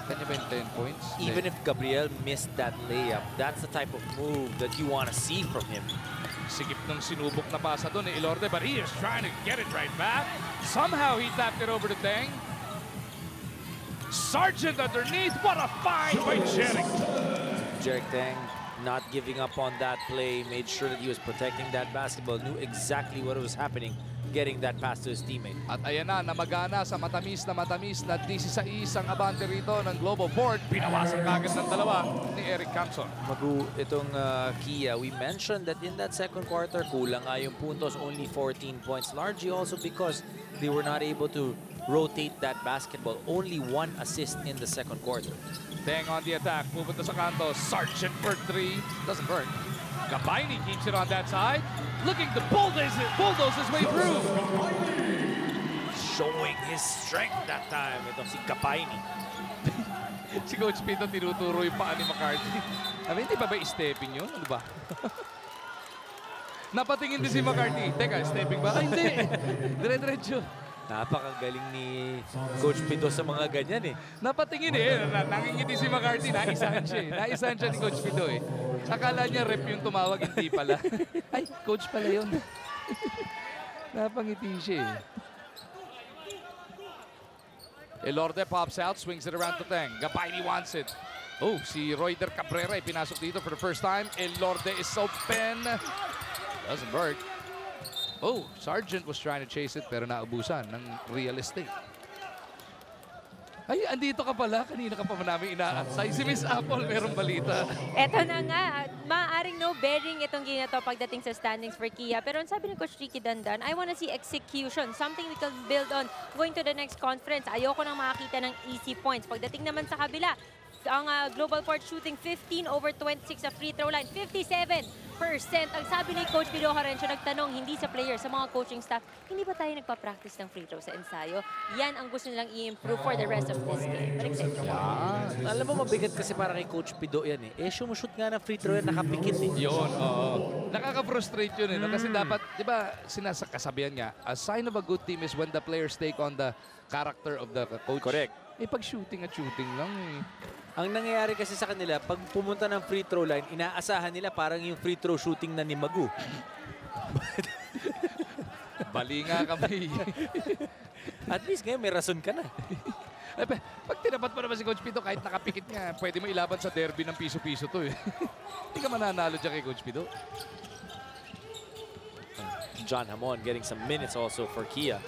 C: Kanya ba yung 10 points?
D: Even if Gabriel missed that layup, that's the type of move that you want to see from him.
C: Sigip ng sinubok na pasa doon ni Ilorde, but he is trying to get it right back. Somehow he tapped it over to Teng. Sargent underneath. What a find by Jerick.
D: Jerick Teng not giving up on that play, made sure that he was protecting that basketball, knew exactly what was happening, getting that pass to his teammate.
C: At ayan na, namagana sa matamis na 16 ang abante rito ng Globalport. Pinawasan kagad ng dalawa ni Eric Campson.
D: Magu, itong Kia, we mentioned that in that second quarter, kulang nga yung puntos, only 14 points. Largely also because they were not able to rotate that basketball. Only 1 assist in the second quarter.
C: Teng on the attack, pupunta sa kanto. Sargent for 3, doesn't work. Kabaini keeps it on that side, looking to bulldoze his way through.
D: Showing his strength that time. Ito si Kapaini.
C: Si Coach Pito tinuturo yung paa ni McCarthy. Sabi, hindi ba stepping yun? Ano ba? Napatingin din si McCarthy. Teka, stepping ba? Ay, hindi. Dire-diretso.
D: Napakagaling ni Coach Pito sa mga ganyan eh.
C: Napatingin eh. Nangingiti si McCarthy. Naisahan siya eh. Naisahan siya ni Coach Pito eh. Akala niya rep yung tumawag, hindi pala. Ay, coach pala yun. Napangiti siya eh. Elorde pops out, swings it around to Teng. Gabaini wants it. Oh, si Royder Cabrera ay pinasok dito for the first time. Elorde is open. Doesn't work. Oh, Sargent was trying to chase it pero naubusan ng real estate. Ay, andito ka pala. Kanina ka pa namin inaantay. Si Miss Apple, merong balita.
E: Eto na nga. Maaaring no bearing itong game na to pagdating sa standings for Kia. Pero ang sabi ni Coach Ricky Dandan, I wanna see execution. Something we can build on going to the next conference. Ayoko nang makakita ng easy points. Pagdating naman sa kabila, ang Globalport shooting 15 over 26 sa free throw line. 57%. Ang sabi ni Coach Pido Harencio, nagtanong hindi sa players, sa mga coaching staff, hindi ba tayo nagpa-practice ng free throw sa ensayo? Yan ang gusto nilang i-improve for the rest of this game. Balik sa inyo.
D: Alam mo, mabigat kasi para kay Coach Pido yan eh. Shoot nga ng free throw yan, nakapikit eh.
C: Yun, oo. Nakaka-frustrate yun eh. No? Kasi dapat, di ba, sinasakasabihan niya, a sign of a good team is when the players take on the character of the coach.
D: Correct.
C: Eh, pag shooting at shooting lang eh.
D: Ang nangyayari kasi sa kanila, pag pumunta ng free throw line, inaasahan nila parang yung free throw shooting na ni Magu.
C: Bali nga kami.
D: At least ngayon may rason ka na.
C: Pag tinapat mo naman si Coach Pito, kahit nakapikit nga, pwede mo ilaban sa derby ng piso-piso to eh. Hindi ka mananalo dyan kay Coach Pito.
D: John Hamon getting some minutes also for Kia.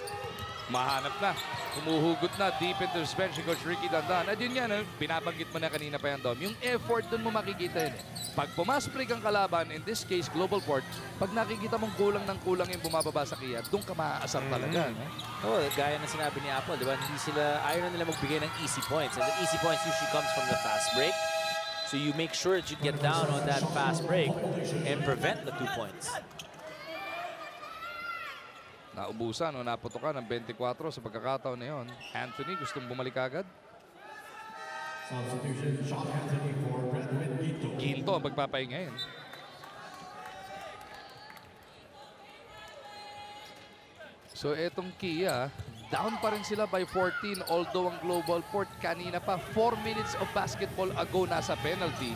C: Mahanap na. Humuhugot na deep into the bench si Coach Ricky Dandan. At yun yan, binabanggit mo na kanina pa yan, Dom. Yung effort dun mo makikita yun. Pag pumasprig ang kalaban, in this case, Globalport, pag nakikita mong kulang ng kulang yung bumababa sa Kia, doon ka maaasar talaga.
D: Oh, gaya na sinabi ni Apple, di ba? Hindi sila, ayaw na nila magbigay ng easy points. And the easy points usually comes from the fast break. So you make sure that you get down on that fast break and prevent the 2 points.
C: Naubusan o naputokan ng 24 sa pagkakataon na yun. Anthony gustong bumalik agad. Quinto ang magpapahinga yun. So etong Kia, down pa rin sila by 14 although ang Globalport kanina pa 4 minutes of basketball ago nasa penalty.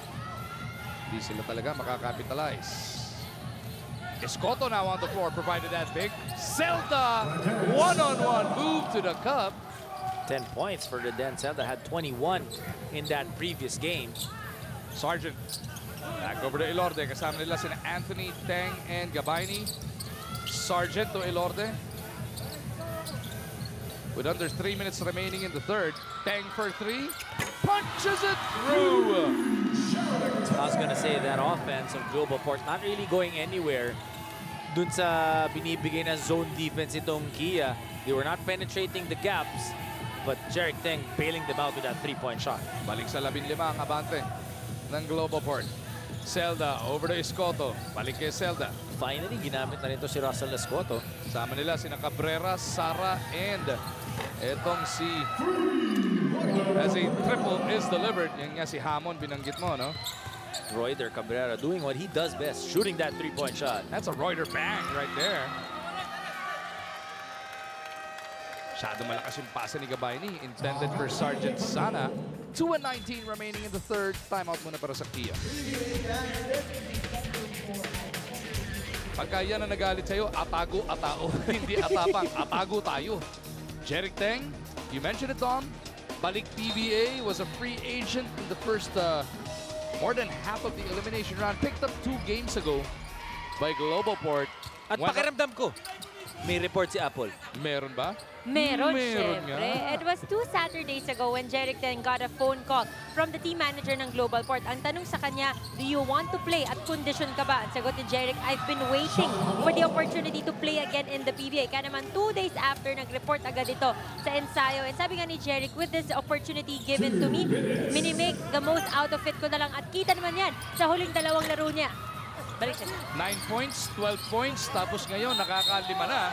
C: Hindi sila talaga makakapitalize. Escoto now on the floor, provided that big. Zelda, one-on-one move to the cup.
D: 10 points for the Den Zelda, had 21 in that previous game.
C: Sargent Back over to Elorde. Kasama nila sina Anthony, Teng, and Gabayni. Sargent to Elorde. With under 3 minutes remaining in the third. Teng for 3. Punches it through.
D: I was gonna say that offense of Globalport not really going anywhere. Dun sa binibigay na zone defense itong Kia. They were not penetrating the gaps. But Jeric Teng bailing them out with that 3-point shot.
C: Balik sa 15 ang abante ng Globalport. Zelda over to Escoto. Balik kay Zelda.
D: Finally, ginamit na rin to si Russell Escoto.
C: Sama nila sina Cabrera, Sara, and etong si as a triple is delivered. Yan nga si Hamon, binanggit mo, no?
D: Royder Cabrera doing what he does best, shooting that 3-point shot.
C: That's a Royder bang right there. Masyado malakas yung pasa ni Gabayni. Intended for Sergeant Sana. 2:19 remaining in the third. Timeout muna para sa Kia. Pagka yan na nagalit sa'yo, atago, atao. Hindi atapang, atago tayo. Jeric Teng, you mentioned it, Dom. Balik PBA, was a free agent in the first more than half of the elimination round. Picked up 2 games ago by Globalport.
D: At pakiramdam ko, may report si Apple.
C: Meron ba?
E: Meron,
C: Meron
E: syempre.
C: nga.
E: It was 2 Saturdays ago when Jeric Teng got a phone call from the team manager ng Globalport. Ang tanong sa kanya, do you want to play at condition ka ba? Ang sagot ni Jeric, I've been waiting for the opportunity to play again in the PBA. Kaya naman 2 days after, nag-report agad ito sa ensayo. And sabi nga ni Jeric, with this opportunity given to me, minimake the most out of it ko na lang. At kita naman yan sa huling 2 laro niya. Balik siya.
C: 9 points, 12 points, tapos ngayon nakaka-5 na.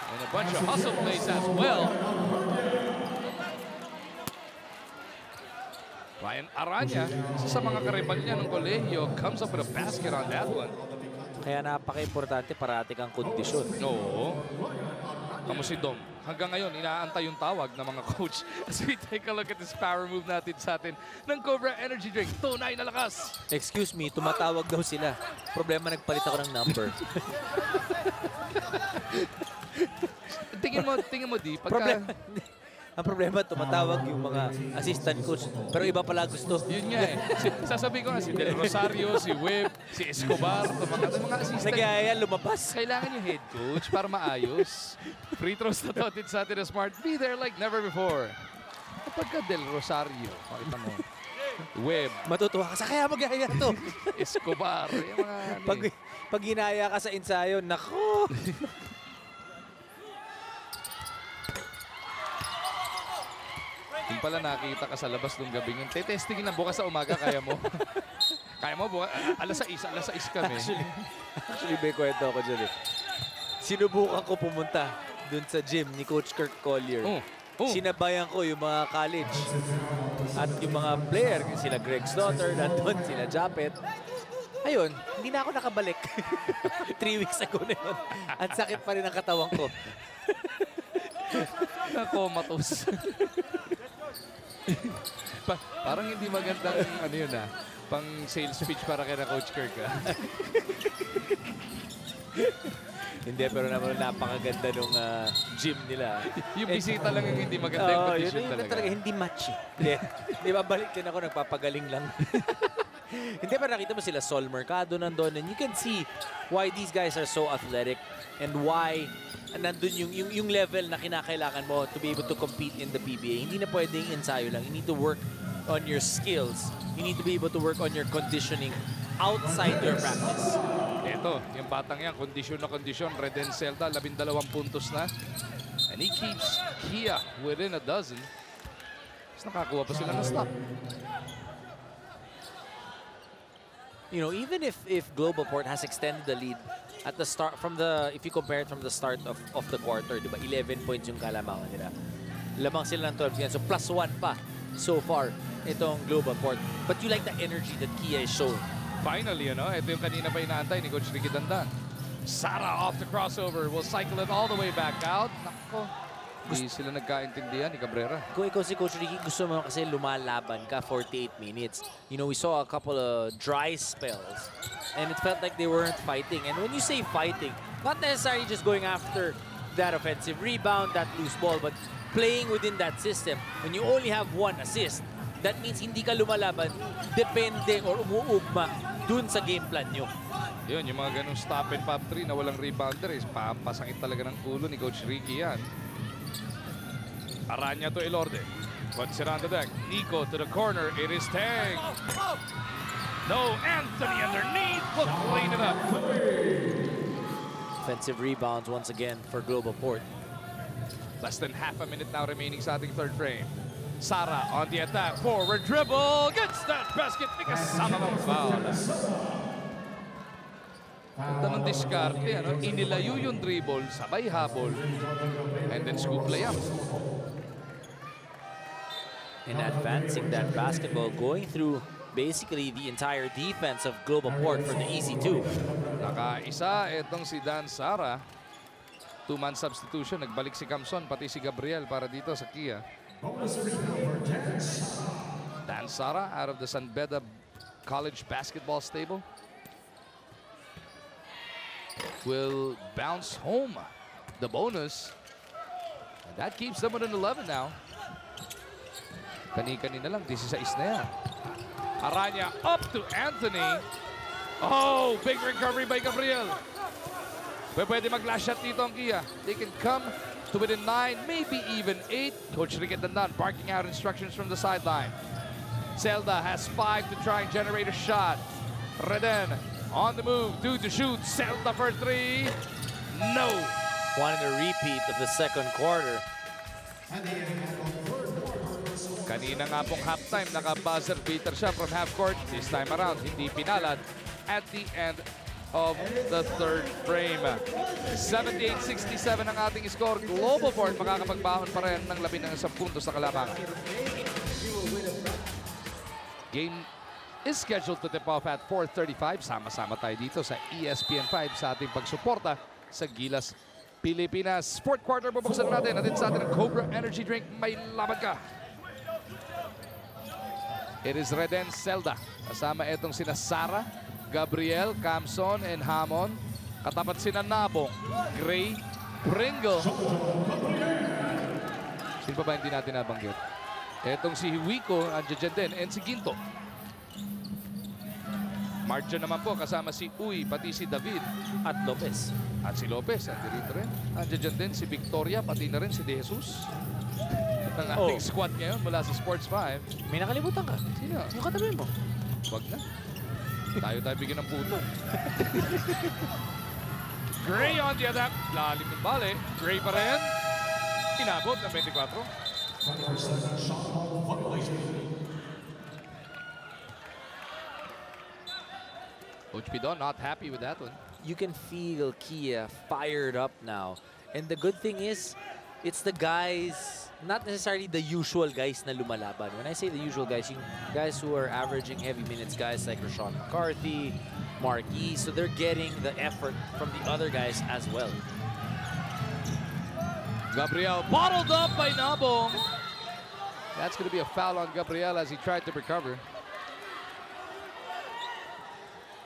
C: And a bunch of hustle plays as well. Ryan Aranya, isa sa mga karibal niya ng kolehiyo, comes up with a basket on that one.
D: Kaya napaka-importante parati kang kondisyon.
C: Oo. Kamu si Dom. Hanggang ngayon, inaantay yung tawag ng mga coach as we take a look at this power move natin sa atin ng Cobra Energy Drink. Tunay na lakas.
D: Excuse me, tumatawag daw sila. Problema, nagpalit ako ng number.
C: Tingin mo di, pagka...
D: Ang problema, tumatawag yung mga assistant coach. Pero iba pala gusto.
C: Yun nga eh. Sasabihin ko nga si Del Rosario, si Webb, si Escobar, mga assistant.
D: Nagyayaya, lumabas.
C: Kailangan yung head coach para maayos. Free throws na to sa atin na Smart. Be there like never before. Kapag ka Del Rosario, makita mo. Webb.
D: Matutuwa ka sa kaya magyayaya to.
C: Escobar. Yung mga,
D: pag ginaya ka sa ensayo, nako.
C: Yung pala nakita ka sa labas nung gabi yun. Testingin na bukas sa umaga, kaya mo. Kaya mo, bukas, alas 6 kami.
D: Actually, may kwento ako dyan eh. Sinubukan ko pumunta dun sa gym ni Coach Kirk Collier. Sinabayan ko yung mga college. At yung mga player, sila Greg Slaughter, nandun, sila Japet. Ayun, hindi na ako nakabalik. 3 weeks ago na yun. Ang sakit pa rin ang katawan ko.
C: Nakomatos. Parang hindi magandang ano yun pang sales speech para kay na Coach Kirk
D: Hindi, pero naman napakaganda nung gym nila.
C: Yung bisita lang yung hindi maganda yung condition
D: yun,
C: talaga.
D: Hindi match eh. Di ba, balik din ako, nagpapagaling lang. Hindi, pero nakita mo sila Sol Mercado nandun, and you can see why these guys are so athletic and why nandun yung level na kinakailangan mo to be able to compete in the PBA. Hindi na pwedeng ensayo lang. You need to work on your skills. You need to be able to work on your conditioning outside your practice.
C: Ito, yung batang yan, kondisyon na kondisyon. Reden Celta, 12 puntos na. And he keeps Kia within a dozen. Tapos nakakuha pa sila ng stop.
D: You know, even if Globalport has extended the lead at the start, if you compare it from the start of the quarter, di ba? 11 points yung kalamangan nila. Lamang sila ng 12 yan. So +1 pa so far itong Globalport. But you like the energy that Kia is showing.
C: Finally, ito yung kanina pa inaantay ni Coach Ricky Dandan. Sara off the crossover. Will cycle it all the way back out. Nako. Hindi sila nagkaintindihan ni Cabrera.
D: Kung ikaw si Coach Ricky, gusto mo kasi lumalaban ka 48 minutes. You know, we saw a couple of dry spells and it felt like they weren't fighting. And when you say fighting, not necessarily just going after that offensive rebound, that loose ball, but playing within that system. When you only have 1 assist, that means hindi ka lumalaban, depende or umuugma dun sa game plan nyo.
C: Yun, yung mga ganung stop and pop 3 na walang rebounder is papasangit talaga ng ulo ni Coach Ricky yan. Aranya to Elorde. Puts it on the deck. Nico to the corner. It is Tang. No, Anthony underneath. Will clean it up.
D: Offensive rebounds once again for Globalport.
C: Less than half a minute now remaining sa ating third frame. Sara on the attack. Forward dribble. Gets that basket. Kasama ng foul. Ganda ng diskarte. Ano? Inilayo yung dribble. Sabay habol. And then scoop layup.
D: And advancing that basketball, going through basically the entire defense of Globalport for the easy two.
C: Nakaisa itong si Dan Sara. Two-man substitution. Nagbalik si Camson, pati si Gabriel para dito sa Kia. Dan Sara out of the San Beda College basketball stable will bounce home the bonus. And that keeps them at an 11 now. Kani-kanina lang, 16 na yan. Aranya up to Anthony. Oh, big recovery by Gabriel. Pwede mag-last shot dito ang Kia. They can come to within 9, maybe even 8. Coach Ricket Dandan barking out instructions from the sideline. Zelda has 5 to try and generate a shot. Reden on the move, 2 to shoot. Zelda for 3. No.
D: Wanted a repeat of the second quarter.
C: Kanina nga pong halftime, naka-buzzer beater siya from half court. This time around, hindi pinalad at the end of the third frame. 78-67 ang ating score. Globalport makakapagbaon pa rin ng 11 puntos sa kalamangan. Game is scheduled to tip off at 4:35. Sama-sama tayo dito sa ESPN 5 sa ating pagsuporta sa Gilas, Pilipinas. Fourth quarter, bubuksan natin. Natin sa atin ang Cobra Energy Drink. May laban ka. It is Reden Zelda. Kasama itong sina Sara, Gabriel, Camson, and Hamon. Katapat sina Nabong, Gray, Pringle. Sino pa ba hindi natin nabanggit? Itong si Huico, andyan din, and si Ginto. Margin naman po, kasama si Uy, pati si David.
D: At Lopez.
C: At si Lopez, andito rin. Andyan din si Victoria, pati na rin si De Jesus. Ang ating squad ngayon mula sa Sports 5.
D: May nakalimutan ka.
C: Sino?
D: Yung katabi mo.
C: Wag na. Tayo bigyan ng puto. Gray on the attack. Lalim ng bale. Gray pa rin. Inabot ng 24. Coach Pidon not happy with that one.
D: You can feel Kia fired up now. And the good thing is, it's the guys, not necessarily the usual guys na lumalaban. When I say the usual guys, yung guys who are averaging heavy minutes, guys like Rashawn McCarthy, Marquis, so they're getting the effort from the other guys as well.
C: Gabriel bottled up by Nabong. That's going to be a foul on Gabriel as he tried to recover.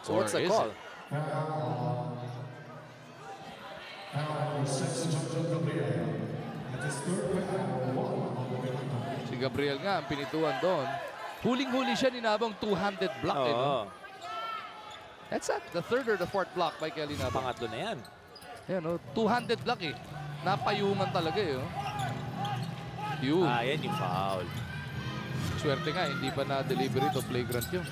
D: So what's the call?
C: Si Gabriel nga ang pinituan doon. Huling-huli siya ni Nabong, two-handed block. No? That's at the third or the fourth block by Kelly Nabong.
D: Pangatlo na yan.
C: Yan, no? Two-handed block eh. Napayungan talaga eh. Yun.
D: Yan yung foul.
C: Swerte nga, hindi pa na-deliver ito. Flagrant yun.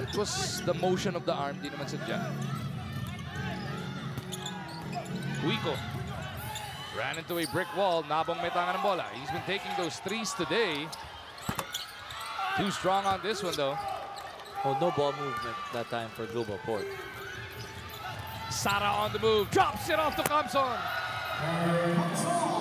C: It was the motion of the arm. Di naman sadya. Huico ran into a brick wall. Nabong may tanga ng bola. He's been taking those threes today. Too strong on this one though.
D: Oh, no ball movement that time for Globalport.
C: Sara on the move. Drops it off to Camson.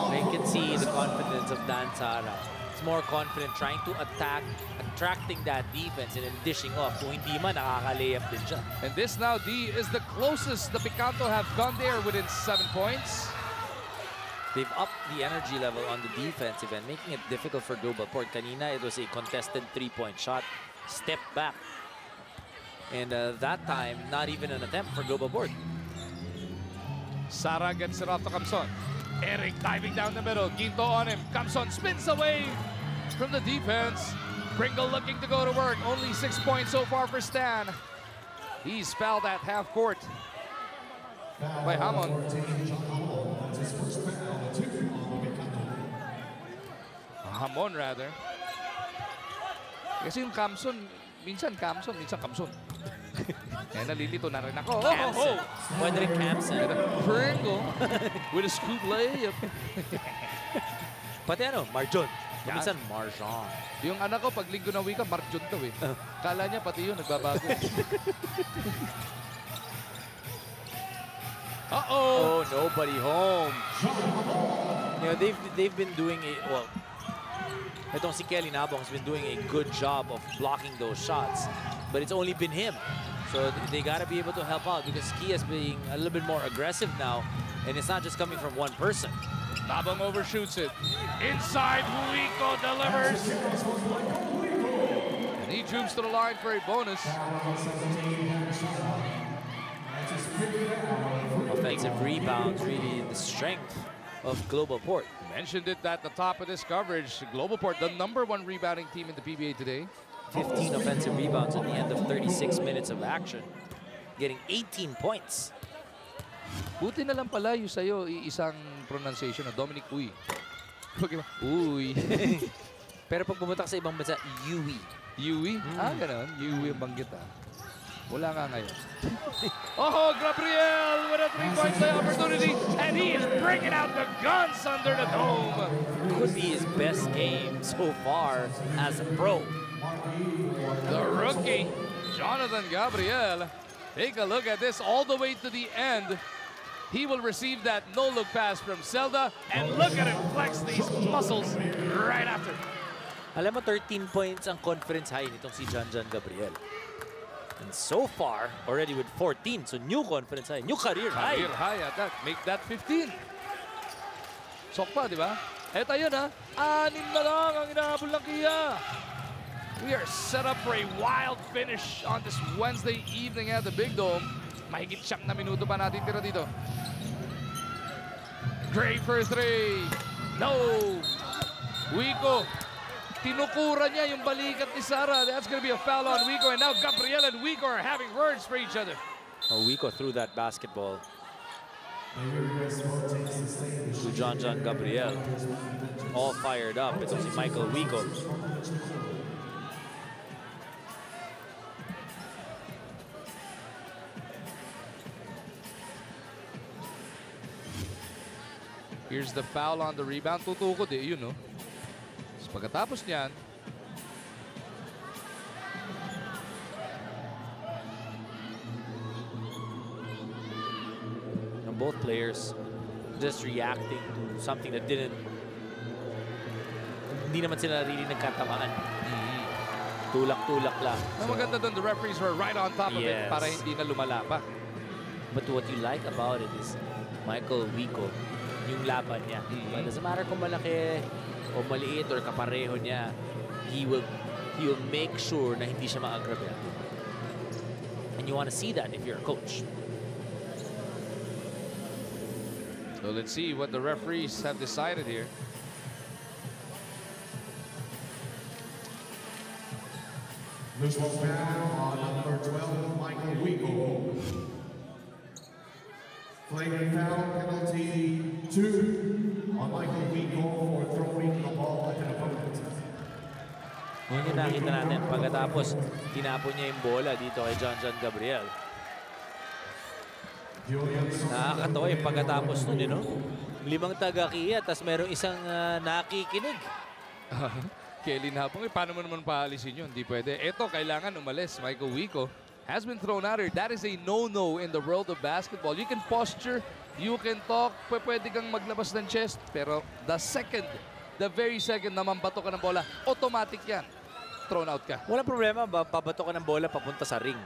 D: They can see the confidence of Dan Sara. It's more confident trying to attack, attracting that defense and then dishing off. Kung hindi man, nakaka-layup din siya.
C: And this now, D, is the closest the Picanto have gone there within 7 points.
D: They've upped the energy level on the defensive end, making it difficult for Globalport. Kanina, it was a contested three-point shot. Step back. And that time, not even an attempt for Globalport.
C: Sara gets it off to Camson. Eric diving down the middle. Ginto on him. Camson spins away from the defense. Pringle looking to go to work. Only 6 points so far for Stan. He's fouled at half court. By Hamon. Hamon rather. Kasi yung Kamson, minsan Kamson. Kaya nalilito na rin ako.
D: Kamson. Pwede rin Kamson.
C: Pringle with a scoop layup.
D: Pati ano, Marjon. Minsan Marjon.
C: Yung anak ko, pag linggo ng wika, Marjon daw eh. Kala niya pati yun, nagbabago.
D: Oh, nobody home. You know, they've been doing itong si Kelly Nabong has been doing a good job of blocking those shots, but it's only been him. So they got to be able to help out because Kia's being a little bit more aggressive now, and it's not just coming from one person.
C: Nabong overshoots it. Inside, Huico delivers. And he jumps to the line for a bonus.
D: Offensive rebounds, really the strength of Globalport.
C: Mentioned it at the top of this coverage. Globalport, the #1 rebounding team in the PBA today.
D: 15 offensive rebounds at the end of 36 minutes of action. Getting 18 points.
C: Buti na lang pala yung sa'yo, isang pronunciation na Dominic Uy. Uy.
D: Pero pag pumunta ka sa ibang bansa, Yui.
C: Yui? Ganon. Yui ang banggit Wala nga ngayon. Oh, Gabriel with a 3-point play opportunity, and he is bringing out the guns under the dome.
D: Could be his best game so far as a pro.
C: The rookie, Jonathan Gabriel. Take a look at this all the way to the end. He will receive that no-look pass from Zelda, and look at him flex these muscles right after.
D: Alam mo, 13 points ang conference high nitong si Jonathan Gabriel. And so far, already with 14, so new conference high, new career high.
C: Career high at that. Make that 15. Sok pa, di ba? Eto yun 6 na lang ang inahabol ng Kia. We are set up for a wild finish on this Wednesday evening at the Big Dome. Mahigit 7 na minuto pa natin tira dito. Great for 3. No! Huico. Tinukura niya yung balikat ni Sara. That's going to be a foul on Huico. And now Gabriel and Huico are having words for each other.
D: Huico threw that basketball to Jonathan Gabriel. All fired up. It's only Michael Huico.
C: Here's the foul on the rebound. Tutukod yun no. Pagkatapos niyan,
D: both players just reacting to something that hindi naman sila really nagkatamaan. Tulak-tulak lang.
C: So, maganda doon, the referees were right on top of it para hindi na lumala pa.
D: But what you like about it is Michael Huico, yung laban niya. It doesn't matter kung malaki o maliit or kapareho niya, he will make sure na hindi siya ma-aggravate. And you want to see that if you're a coach.
C: So let's see what the referees have decided here.
G: This was foul on number 12, Michael Huico. Flagrant foul penalty 2 on Michael Huico for throwing the ball at an opponent.
D: Yun yung nakita natin. Pagkatapos, tinapon niya yung bola dito kay Jonathan Gabriel. Nakakatawa yung pagkatapos nun, you know? 5 taga-Kia, tapos merong isang nakikinig.
C: Kelly Nabong, paano mo naman paalisin yun? Hindi pwede. Ito, kailangan umalis. Michael Huico has been thrown out here. That is a no-no in the world of basketball. You can posture, you can talk, pwede kang maglabas ng chest, pero the very second na mambato ka ng bola, automatic yan. Thrown out ka.
D: Walang problema ba, pabato ka ng bola papunta sa ring.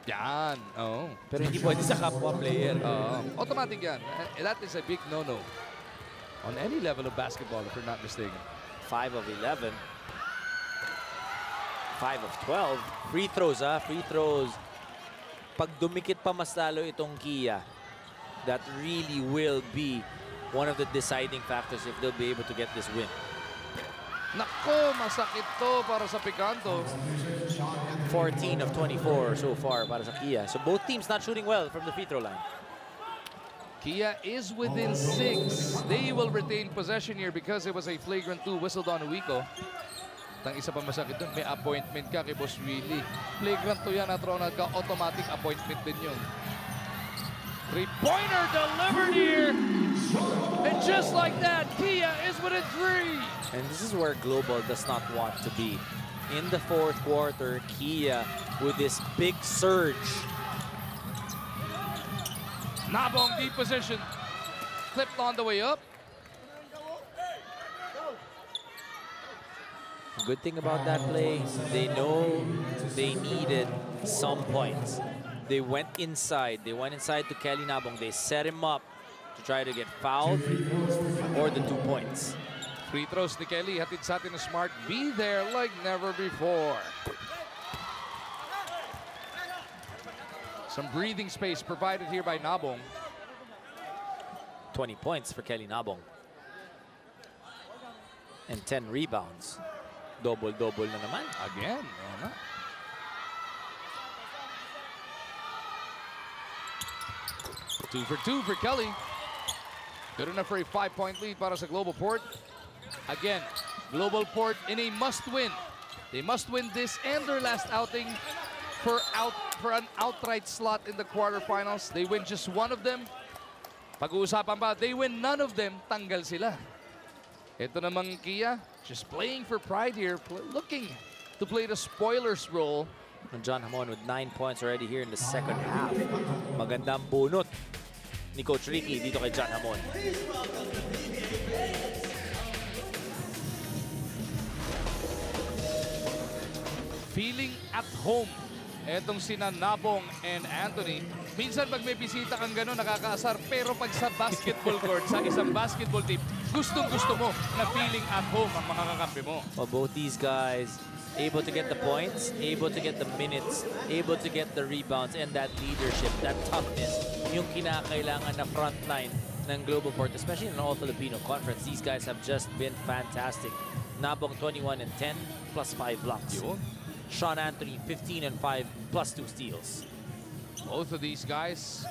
C: Yan. Oo.
D: Pero hindi pwede sa kapwa player.
C: Automatic yan. That is a big no-no on any level of basketball, if we're not mistaken.
D: 5 of 11. 5 of 12. Free throws, free throws. Pag dumikit pa mas lalo itong Kia, that really will be one of the deciding factors if they'll be able to get this win.
C: Nako, masakit to para sa Picanto.
D: 14 of 24 so far para sa Kia. So both teams not shooting well from the free throw line.
C: Kia is within 6. They will retain possession here because it was a flagrant 2 whistled on Uico. Tang isa pa masakit dun, may appointment ka kay Boss Willie. Flagrant 2 yan at Ronald ka, automatic appointment din yun. Three-pointer delivered here. And just like that, Kia is within 3.
D: And this is where Global does not want to be. In the fourth quarter, Kia with this big surge.
C: Nabong deep position. Flipped on the way up.
D: Good thing about that play, they know they needed some points. They went inside. They went inside to Kelly Nabong. They set him up to try to get fouled or the 2 points.
C: Free throws ni Kelly. Hatid sa atin ng Smart. Be there like never before. Some breathing space provided here by Nabong.
D: 20 points for Kelly Nabong. And 10 rebounds. Double-double na naman.
C: Again. 2 for 2 for Kelly. Good enough for a 5-point lead para sa Globalport. Again, Globalport in a must-win. They must win this and their last outing for an outright slot in the quarterfinals. They win just one of them. Pag-uusapan ba, they win none of them, tanggal sila. Ito namang Kia, just playing for pride here, looking to play the spoiler's role.
D: And John Hamon with 9 points already here in the second half. Magandang bunot ni Coach Ricky dito kay John Hamon.
C: Feeling at home. Etong sina Nabong and Anthony. Minsan pag may bisita kang gano'n, nakakaasar. Pero pag sa basketball court, sa isang basketball team, gustong-gusto mo na feeling at home ang mga kakampi mo.
D: Well, both these guys able to get the points, able to get the minutes, able to get the rebounds, and that leadership, that toughness, yung kinakailangan na front line ng Globalport, especially in an all-Filipino conference. These guys have just been fantastic. Nabong 21 and 10 plus 5 blocks.
C: Yun.
D: Sean Anthony 15 and 5 plus 2 steals.
C: Both of these guys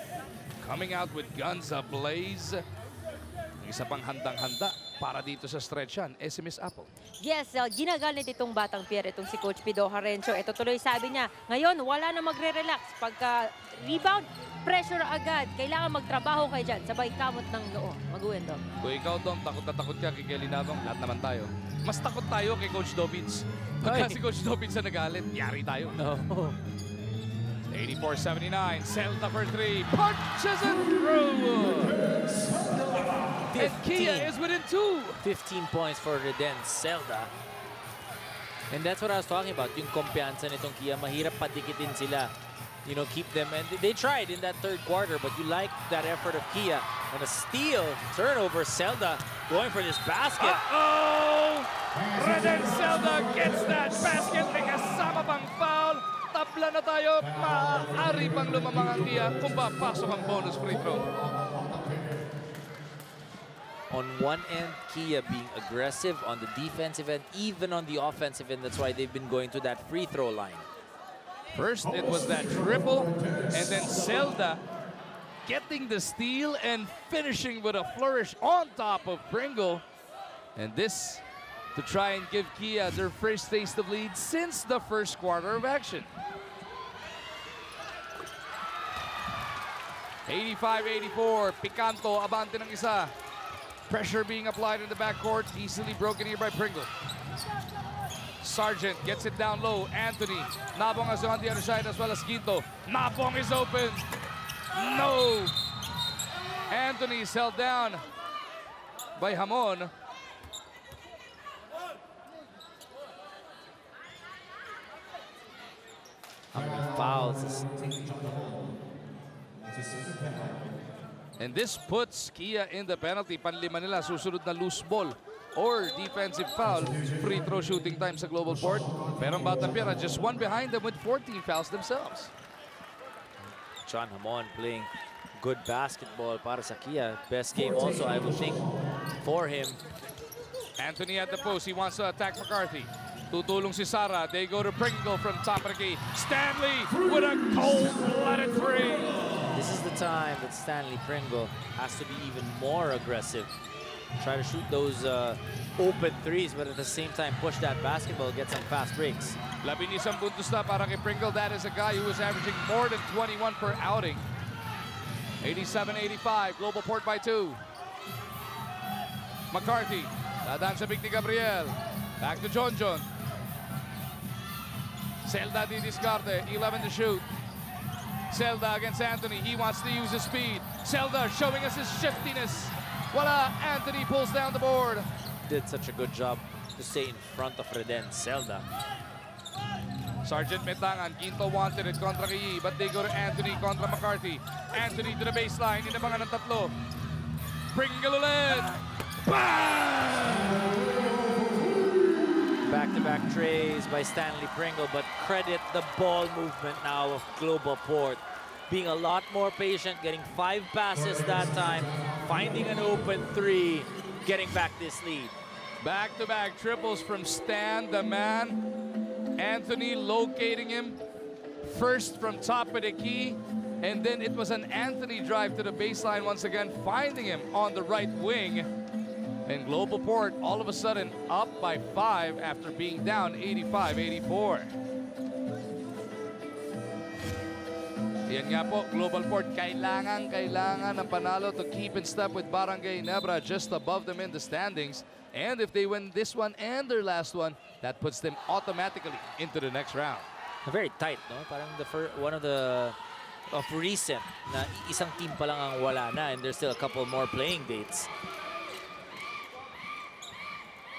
C: coming out with guns ablaze. Isa pang handang-handa para dito sa stretch yan, SMS Apple.
E: Yes, ginagamit itong batang Pierre, itong si Coach Pido Harencio. Ito tuloy sabi niya, ngayon wala na magre-relax. Pagka rebound, pressure agad. Kailangan magtrabaho kayo dyan. Sabay kamot ng noo. Mag-uwin daw.
C: Kung ikaw, Dom, takot na takot ka kay Kelly Nabong, lahat naman tayo. Mas takot tayo kay Coach Dobins. Pagka si Coach Dobins na nagalit, yari tayo.
D: No.
C: 84-79, Celta for 3, punches and through. And Kia is within 2.
D: 15 points for Reden Zelda. And that's what I was talking about. Yung kumpiyansa nitong Kia, mahirap padikitin sila. You know, keep them. And they tried in that third quarter, but you like that effort of Kia. And a steal, turnover, Zelda going for this basket.
C: Uh-oh! Reden Zelda gets that basket. May kasama pang foul. Tabla na tayo. Maaari pang lumamang ang Kia kung papasok ang bonus free throw.
D: On one end, Kia being aggressive on the defensive end, even on the offensive end. That's why they've been going to that free throw line.
C: First, it was that triple, and then Zelda getting the steal and finishing with a flourish on top of Pringle. And this to try and give Kia their first taste of lead since the first quarter of action. 85-84, Picanto, abante ng isa. Pressure being applied in the backcourt, easily broken here by Pringle. Sargent gets it down low. Anthony. Nabong is on the other side as well as Ginto. Nabong is open. No. Anthony is held down by Hamon.
D: How many fouls?
C: And this puts Kia in the penalty. Panlima nila, susunod na loose ball or defensive foul. Free throw shooting time sa Globalport. Pero ang Batang Piara just one behind them with 14 fouls themselves.
D: John Hamon playing good basketball para sa Kia. Best game also, I would think, for him.
C: Anthony at the post. He wants to attack McCarthy. Tutulong si Sara. They go to Pringle from top of the key. Stanley with a cold-blooded three.
D: This is the time that Stanley Pringle has to be even more aggressive. Try to shoot those open threes, but at the same time push that basketball, get some fast breaks.
C: 11 puntos na para kay Pringle. That is a guy who is averaging more than 21 per outing. 87-85. Globalport by 2. McCarthy. Dadaan sa big ni Gabriel. Back to John. Zelda di discarte. 11 to shoot. Zelda against Anthony. He wants to use his speed. Zelda showing us his shiftiness. Voila! Anthony pulls down the board.
D: Did such a good job to stay in front of Reden. Zelda.
C: Sergeant Metangan, Quinto wanted it kontra kay but they go to Anthony kontra McCarthy. Anthony to the baseline, inabangan ng tatlo. Pringle ulit!
D: Back-to-back trays by Stanley Pringle, but credit the ball movement now of Globalport. Being a lot more patient, getting 5 passes that time, finding an open 3, getting back this lead.
C: Back-to-back triples from Stan, the man. Anthony locating him first from top of the key, and then it was an Anthony drive to the baseline once again, finding him on the right wing. And Globalport all of a sudden up by 5 after being down 85-84. Yan nga po, Globalport kailangan ng panalo to keep in step with Barangay Nebra just above them in the standings. And if they win this one and their last one, that puts them automatically into the next round.
D: Very tight, no? Parang one of the of recent na isang team pa lang ang wala na, and there's still a couple more playing dates.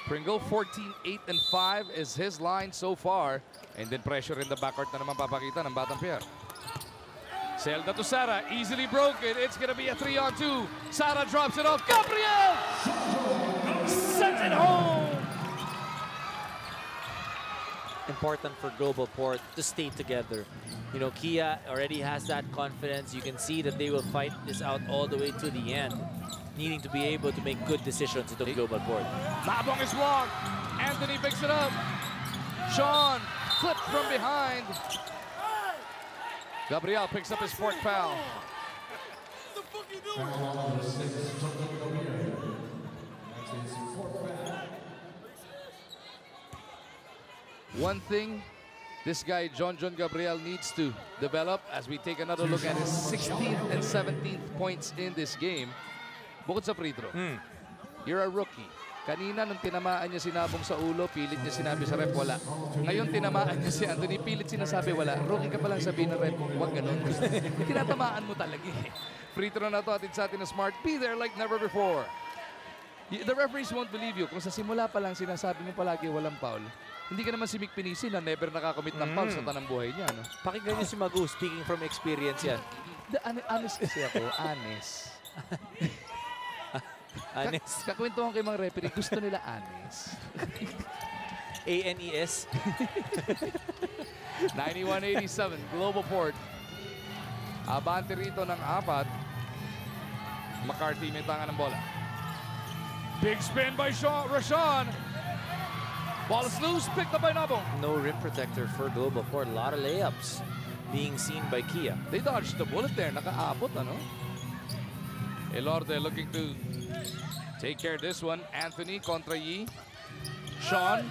C: Pringle 14-8-5 is his line so far, and then pressure in the backcourt na naman papakita ng Batang Pier. Zelda to Sara, easily broken. It's gonna be a 3-on-2. Sara drops it off. Gabriel sends it home.
D: Important for Globalport to stay together. You know, Kia already has that confidence. You can see that they will fight this out all the way to the end, needing to be able to make good decisions to Globalport.
C: Labong is blocked. Anthony picks it up. Sean flipped from behind. Gabriel picks up his 4th foul. One thing this guy, John Gabriel, needs to develop as we take another look at his 16th and 17th points in this game. Bukod sa free throw, you're a rookie. Kanina nung tinamaan niya sinabong sa ulo, pilit niya sinabi sa ref, wala. Ngayon tinamaan niya si Anthony, pilit sinasabi, wala. Rookie ka pa lang sabihin ng ref, huwag ganun. Tinatamaan mo talaga eh. Free throw na to, atin sa atin na Smart. Be there like never before. The referees won't believe you. Kung sa simula pa lang sinasabi mo palagi walang foul, hindi ka naman si Mick Pinisi na never nakakomit ng foul sa tanang buhay niya. No?
D: Pakinggan niyo si Magu, speaking from experience yan.
C: Honest kasi ako, honest.
D: Honest.
C: Kakwentuhan kay mga referee, gusto nila honest.
D: A-N-E-S.
C: 91-87, Globalport. Abante rito ng 4. McCarthy may tangan ng bola. Big spin by Rashawn. Ball is loose, picked up by Nabong.
D: No rim protector for Globalport. A lot of layups being seen by Kia.
C: They dodged the bullet there. Nakaabot, ano? Elorde looking to take care of this one. Anthony kontra Yi. Sean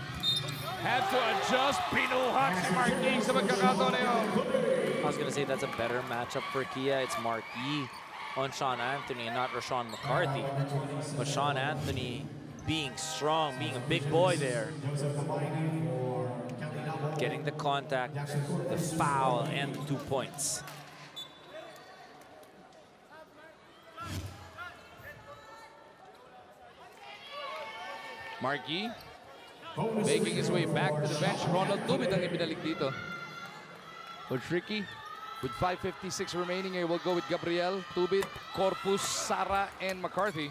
C: had to adjust. Pinuhat si Marquis sa magkakataon na yun.
D: I was going to say that's a better matchup for Kia. It's Mark Yi on Sean Anthony and not Rashawn McCarthy. But Sean Anthony being strong, being a big boy there. Getting the contact, the foul, and the 2 points.
C: Marquis making his way back to the bench. Ronald Tubid ang ibinalik dito. Tricky with 5:56 remaining here. We'll go with Gabriel, Tubid, Corpus, Sara, and McCarthy.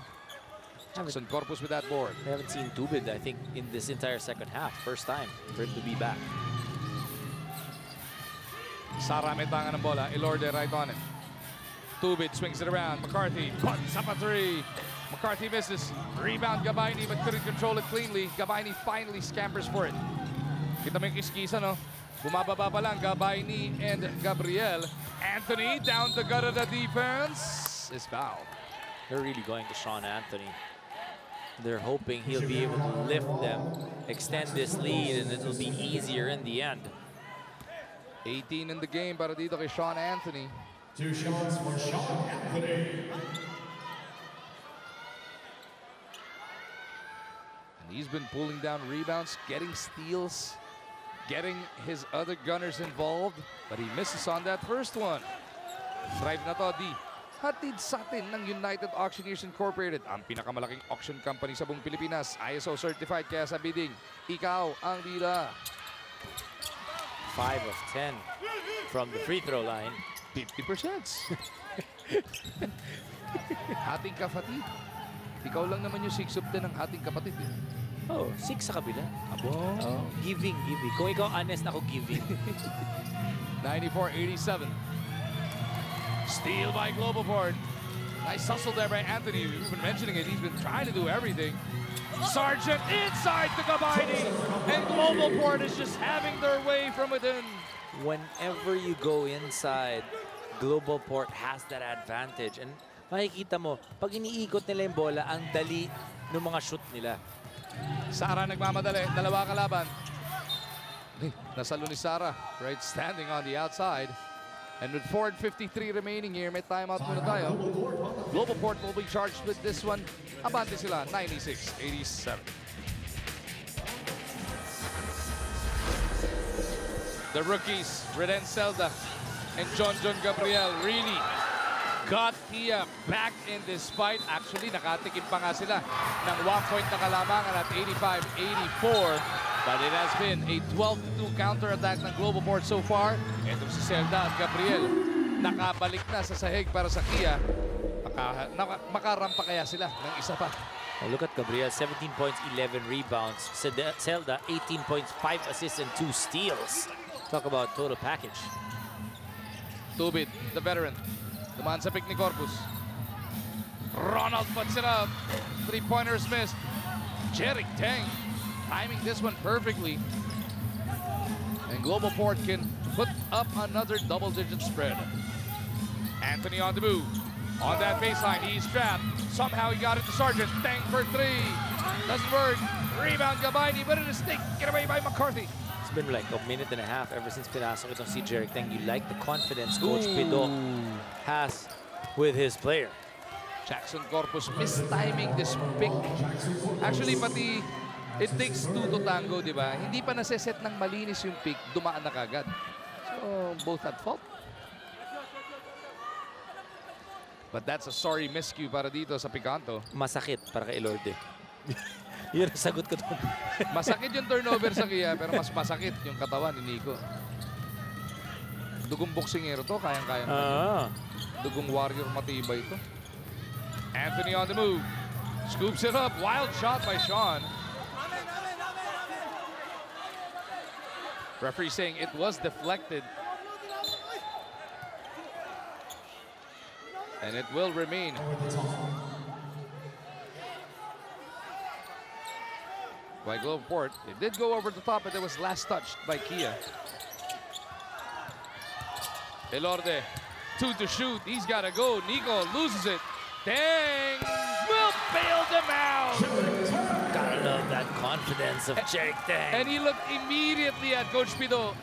C: Jackson Corpus with that board.
D: We haven't seen Tubid, I think, in this entire second half. First time for him to be back.
C: Sara may tangan ng bola. Elorde right on it. Tubid swings it around. McCarthy puts up a 3. McCarthy misses. Rebound Gabaini but couldn't control it cleanly. Gabaini finally scampers for it. Kita mo yung kiskisa, no? Bumababa pa lang Gabaini and Gabriel. Anthony down the gut of the defense is fouled.
D: They're really going to Sean Anthony. They're hoping he'll be able to lift them, extend this lead, and it'll be easier in the end.
C: 18 in the game para dito kay Sean Anthony.
G: 2 shots for Sean Anthony.
C: And he's been pulling down rebounds, getting steals, getting his other gunners involved, but he misses on that first one. Drive na to, D. Hatid sa atin ng United Auctioneers Incorporated, ang pinakamalaking auction company sa buong Pilipinas. ISO certified, kaya sa bidding, ikaw ang bida.
D: 5 of 10 from the free throw line.
C: 50%. Ating kapatid. Ikaw lang naman yung 6 of 10 ng ating kapatid.
D: Oh, 6 sa kabila.
C: Abo.
D: Oh, giving. Kung ikaw honest, ako giving.
C: 94-87. Steal by Globalport. Nice hustle there by Anthony. We've been mentioning it. He's been trying to do everything. Sargent inside to Gabaini. And Globalport is just having their way from within.
D: Whenever you go inside, Globalport has that advantage. And makikita mo, pag iniikot nila yung bola, ang dali ng mga shoot nila.
C: Sara nagmamadali. Dalawa kalaban. Nasalo ni Sara. Right standing on the outside. And with 4:53 remaining here, may timeout muna tayo. Globalport will be charged with this one. Abante sila, 96-87. The rookies, Reden Zelda and John Gabriel, really got Kia back in this fight. Actually, nakatikim pa nga sila ng 1-point na kalamangan at 85-84. But it has been a 12-2 counter-attack ng Globalport so far. Ito si Zelda at Gabriel. Nakabalik na sa sahig para sa Kia. Makarampa kaya sila ng isa pa.
D: Oh, look at Gabriel, 17 points, 11 rebounds. Zelda, 18 points, 5 assists, and 2 steals. Talk about total package.
C: Tubit, the veteran. Dumaan sa pick ni Corpus. Ronald puts it up. 3-pointers missed. Jerick Tang timing this one perfectly. And Globalport can put up another double-digit spread. Anthony on the move. On that baseline, he's trapped. Somehow he got it to Sargent. Tang for 3. Doesn't work. Rebound Gabaini, but it is taken away by McCarthy.
D: It's been like a minute and a half ever since pinasok itong si Jerick Tang. You like the confidence Coach Pido has with his player.
C: Jackson Corpus mistiming this pick. Actually, pati it takes 2 to tango, di ba? Hindi pa naseset ng malinis yung pick, dumaan na kagad. So, both at fault. But that's a sorry miscue para dito sa Picanto.
D: Masakit para kay Elorde. Yun ang sagot ko doon.
C: Masakit yung turnover sa Kia, pero mas masakit yung katawan ni Nico. Dugong boksingero to, kayang-kayang. Dugong warrior matibay to. Anthony on the move. Scoops it up. Wild shot by Sean. Referee saying it was deflected. And it will remain. By Globalport. It did go over the top, but it was last touched by Kia. Elorde, 2 to shoot. He's got to go. Nico loses it. Dang! Will bail them out.
D: Gotta love that confidence of Jerick Tang.
C: And he looked immediately at Coach Pido.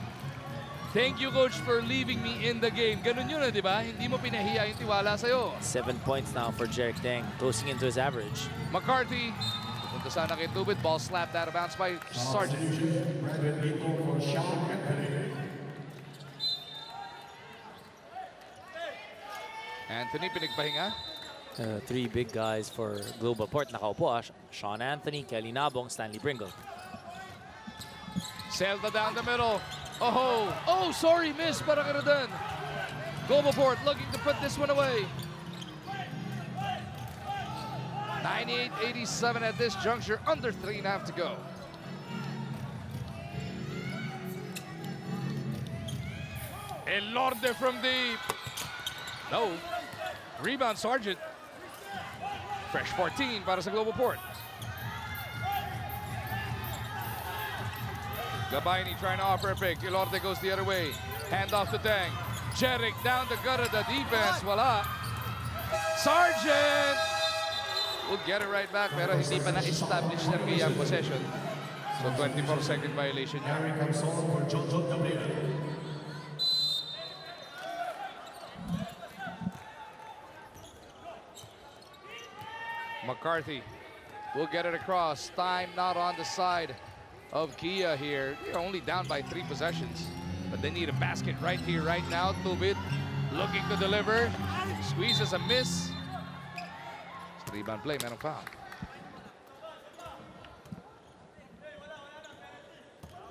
C: Thank you, Coach, for leaving me in the game. Ganun yun, di ba? Hindi mo pinahiya yung tiwala sa'yo.
D: 7 points now for Jerick Tang, closing into his average.
C: McCarthy, punta sana kay Tubit. Ball slapped out of bounds by Sargent. Anthony, pinagpahinga.
D: 3 big guys for Globalport. Nakaupo, Sean Anthony, Kelly Nabong, Stanley Pringle.
C: Zelda down the middle. Oh, sorry, miss para kay Reden. Globalport looking to put this one away. 98-87 at this juncture, under 3.5 to go. Elorde from deep. No. Rebound, Sargent. Fresh 14 para sa Globalport. Gabayni trying to offer a pick. Ilorde goes the other way. Hand off to Tang. Jeric down the gut of the defense. Wala. Sargent will get it right back, pero hindi pa na-establish ng Kia possession. So 24-second violation niya. McCarthy will get it across. Time not on the side of Kia here. They're only down by 3 possessions, but they need a basket right here, right now. Tubit looking to deliver. Squeezes a miss. Rebound play, merong foul.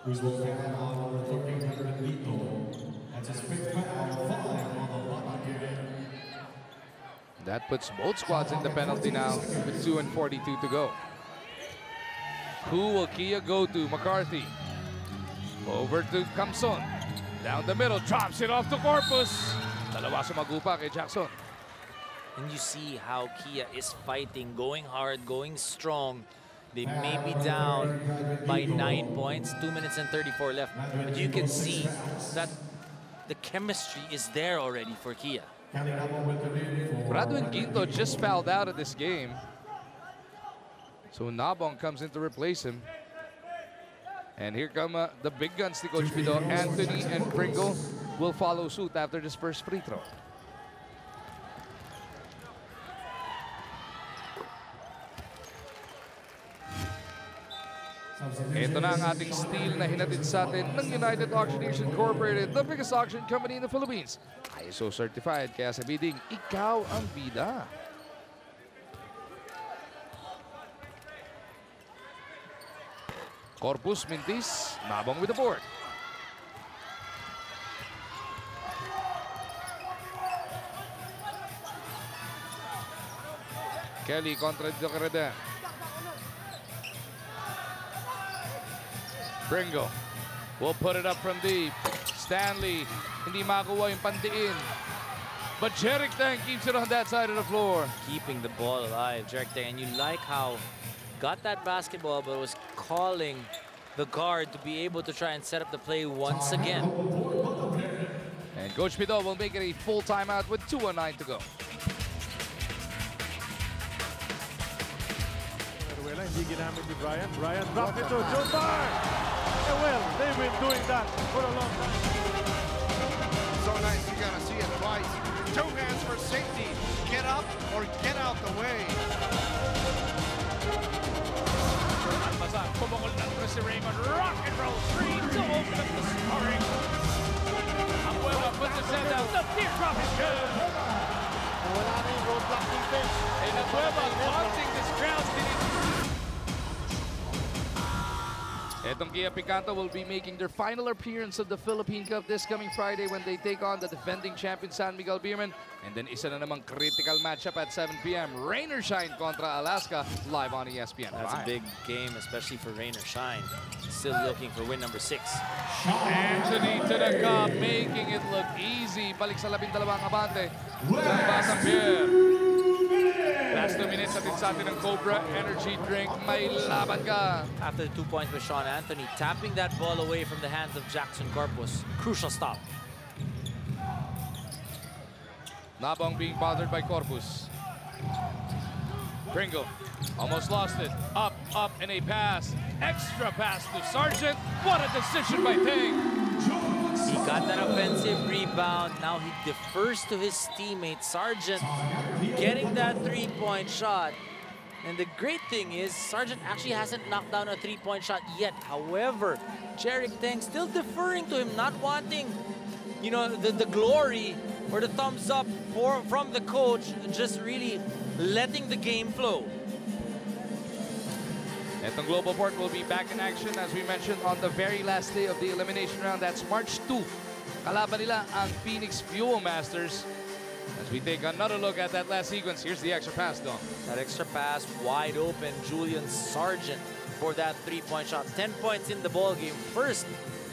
G: Who's walking on number 13, Lito. That's his 5th foul, 5 on the bottom game.
C: That puts both squads in the penalty now with 2:42 to go. Who will Kia go to? McCarthy. Over to Camson. Down the middle, drops it off to Corpus. Dalawa sumagupa kay Jackson.
D: And you see how Kia is fighting, going hard, going strong. They may be down by 9 points, 2 minutes and 34 left. But you can see that the chemistry is there already for Kia.
C: Bradwin Ginto just fouled out of this game. So Nabong comes in to replace him. And here come the big guns to Coach Pido. Anthony and Pringle will follow suit after this first free throw. Ito na ang ating steal na hinatid sa atin ng United Auctioneers Incorporated, the biggest auction company in the Philippines. ISO certified, kaya sa bidding, ikaw ang bida. Corpus Mintis, Nabong with the board. Kelly kontra Jokereda. Pringle will put it up from deep. Stanley, hindi makuha yung pandiin. But Jeric Tang keeps it on that side of the floor.
D: Keeping the ball alive, Jeric Tang. And you like how got that basketball, but was calling the guard to be able to try and set up the play once again.
C: And Coach Pido will make it a full timeout with 2:09 to go.
B: Hindi ginamit ni Brian. Brian dropped it to Josar. Well, they've been doing that for a long time.
I: So nice, you gotta see it twice. 2 hands for safety. Get up or get out the way.
A: Almazan, pumukol ng si Raymond. Rock and roll 3 to open up the scoring. Abuela puts his head down. The teardrop is good.
B: Wala na yung roadblock defense.
A: And Abuela wanting this crowd to
C: Etong Kia Picanto will be making their final appearance of the Philippine Cup this coming Friday when they take on the defending champion San Miguel Beermen. And then isa na namang critical matchup at 7 p.m. Rain or Shine kontra Alaska live on ESPN.
D: That's a big game, especially for Rain or Shine. Still looking for win number 6.
C: Anthony to the cup, making it look easy. Balik sa 12 abante. Batang Pierre. Last 2 minutes atin sa atin ng Cobra Energy Drink. May laban ka.
D: After the 2 points by Sean Anthony, tapping that ball away from the hands of Jackson Corpus. Crucial stop.
C: Nabong being bothered by Corpus. Pringle almost lost it. Up, and a pass. Extra pass to Sargent. What a decision by Tang.
D: He got that offensive rebound. Now he defers to his teammate, Sargent, getting that 3-point shot. And the great thing is, Sargent actually hasn't knocked down a 3-point shot yet. However, Jeric Tang still deferring to him, not wanting, you know, the glory or the thumbs up from the coach, just really letting the game flow.
C: Etong Globalport will be back in action, as we mentioned, on the very last day of the elimination round. That's March 2. Kalaban nila ang Phoenix Fuel Masters. As we take another look at that last sequence, here's the extra pass, Dom.
D: That extra pass, wide open, Julian Sargent for that 3-point shot. 10 points in the ball game. First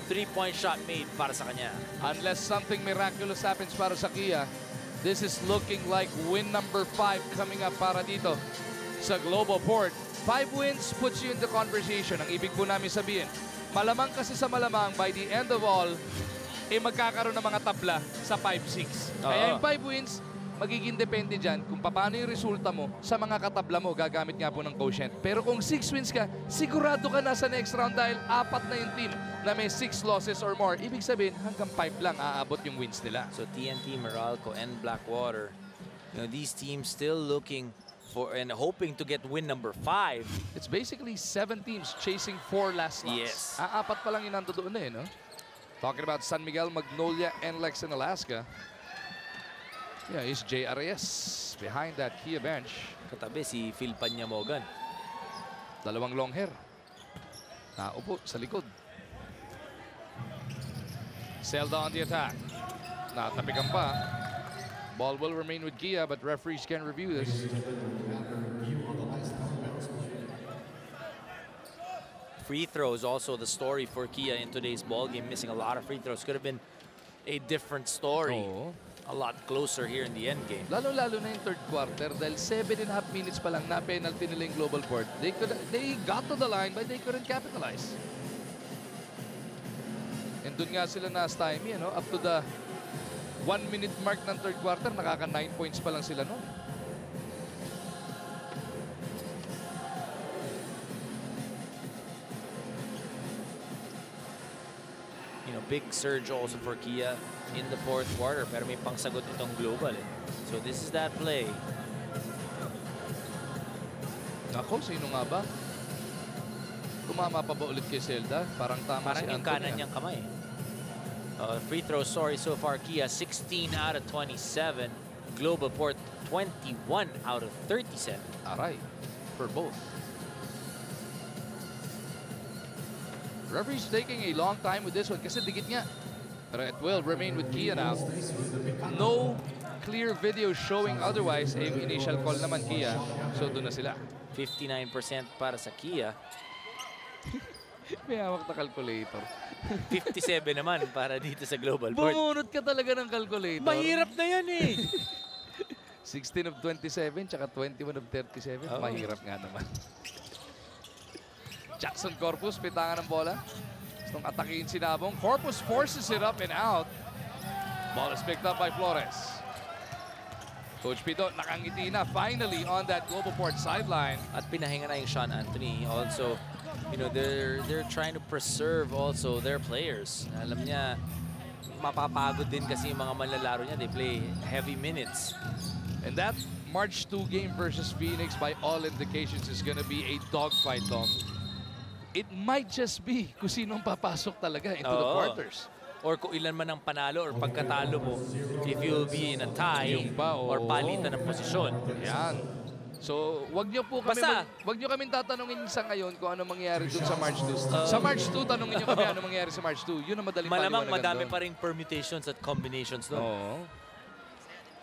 D: 3-point shot made para sa kanya.
C: Unless something miraculous happens para sa Kia, this is looking like win number 5 coming up para dito sa Globalport. 5 wins puts you in the conversation. Ang ibig po namin sabihin, malamang kasi sa malamang, by the end of all, magkakaroon ng mga tabla sa 5-6. Kaya yung 5 wins, magiging depende dyan kung paano yung resulta mo sa mga katabla mo. Gagamit nga po ng quotient. Pero kung 6 wins ka, sigurado ka na sa next round dahil 4 na yung team na may 6 losses or more. Ibig sabihin, hanggang 5 lang aabot yung wins nila.
D: So TNT, Meralco, and Blackwater, these teams still looking for and hoping to get win number 5.
C: It's basically 7 teams chasing 4 last slots.
D: Yes.
C: 4 pa lang yung nando doon na no? Talking about San Miguel, Magnolia, and Lex in Alaska. Yeah, is Jay Arias behind that Kia bench.
D: Katabi si Phil Panyamogan.
C: 2 long hair. Naupo sa likod. Zelda on the attack. Natapikan pa. Ball will remain with Kia, but referees can review this.
D: Free throws also the story for Kia in today's ball game. Missing a lot of free throws. Could have been a different story. A lot closer here in the end game.
C: Lalo-lalo na yung third quarter dahil 7.5 minutes pa lang na penalty nila yung Globalport. They got to the line but they couldn't capitalize. And dun nga sila na-stymie, up to the 1-minute mark ng third quarter, nakaka 9 points pa lang sila noon.
D: Big surge also for Kia in the fourth quarter, pero may pangsagot itong Global. So this is that play.
C: Ako, sino nga ba? Tumama pa ba ulit kay Zelda? Parang tama si Anthony.
D: Parang yung kanan niyang kamay. Free throw story so far, Kia 16 out of 27. Globalport 21 out of 37.
C: Aray, for both. Referee's taking a long time with this one kasi digit nga. Pero it will remain with Kia now. No clear video showing otherwise. Initial call naman Kia. So doon na sila.
D: 59% para sa Kia.
C: May hawak na calculator.
D: 57 naman para dito sa Globalport.
C: Bumunot ka talaga ng calculator.
D: Mahirap na yan eh.
C: 16 of 27 tsaka 21 of 37. Mahirap nga naman. Jackson Corpus, pitangan ng bola. Gustong atakihin si Nabong. Corpus forces it up and out. Ball is picked up by Flores. Coach Pito, nakangiti na finally on that Globalport sideline.
D: At pinahinga na yung Sean Anthony. Also, they're trying to preserve also their players. Alam niya, mapapagod din kasi yung mga manlalaro niya. They play heavy minutes.
C: And that March 2 game versus Phoenix, by all indications, is gonna be a dogfight, Tom. It might just be kung sinong papasok talaga into the quarters.
D: Or kung ilan man ang panalo or pagkatalo mo, if you'll be in a tie or palitan ng posisyon.
C: Yan. So, wag niyo kaming tatanungin sa ngayon kung ano mangyayari dun sa March 2. Sa March 2, tanungin niyo kami ano mangyayari sa March 2. Yun ang madaling
D: malamang
C: paliwanagan
D: madami pa ring permutations at combinations doon.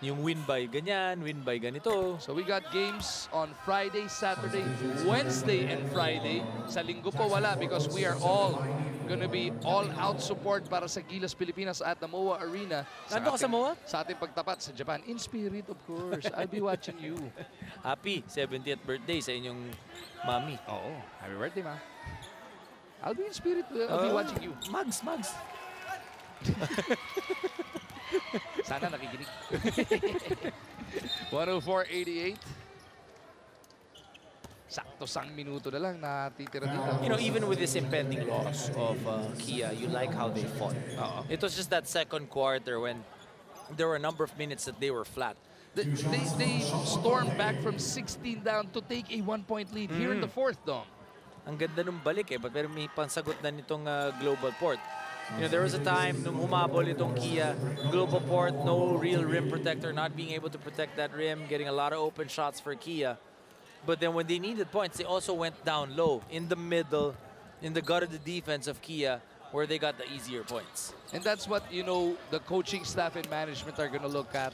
D: Yung win by ganyan, win by ganito.
C: So we got games on Friday, Saturday, Wednesday, and Friday. Sa linggo po wala because we are all gonna be all-out support para sa Gilas Pilipinas at the MOA Arena.
D: Nandun ka sa MOA?
C: Sa ating pagtapat sa Japan. In spirit, of course. I'll be watching you.
D: Happy 70th birthday sa inyong mami.
C: Oo. Happy birthday, ma. I'll be in spirit. I'll be watching you.
D: Mugs.
C: Sana nakikinig. 104.88. Sakto-sang minuto na lang natitira dito.
D: Even with this impending loss of Kia, you like how they fought. It was just that second quarter when there were a number of minutes that they were flat.
C: They stormed back from 16 down to take a 1-point lead here in the fourth, Dom.
D: Ang ganda nung balik pero may pansagot na nitong Globalport. There was a time nung humabol itong Kia, Globalport, no real rim protector, not being able to protect that rim, getting a lot of open shots for Kia. But then when they needed points, they also went down low, in the middle, in the gut of the defense of Kia, where they got the easier points.
C: And that's what, the coaching staff and management are going to look at.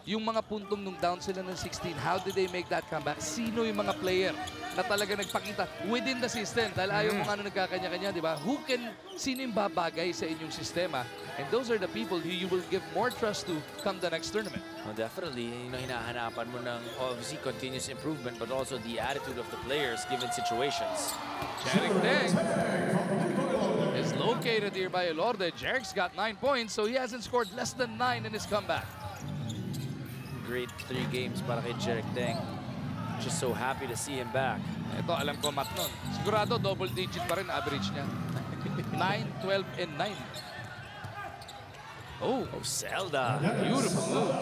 C: yung mga puntong nung down sila ng 16, how did they make that comeback? Sino yung mga player na talaga nagpakita within the system? Dahil ayaw mo nga nagkakanya-kanya, di ba? Sino yung babagay sa inyong sistema? And those are the people who you will give more trust to come the next tournament.
D: Well, definitely, hinahanapan mo ng obviously continuous improvement, but also the attitude of the players given situations.
C: Jerick Teng is located here by Elorde. Jerick's got 9 points, so he hasn't scored less than 9 in his comeback.
D: Great 3 games para kay Jerick Teng. Just so happy to see him back.
C: Ito, alam ko mat nun. Sigurado double digit pa rin average niya. 9, 12, and 9. Oh,
D: Zelda.
C: Beautiful move.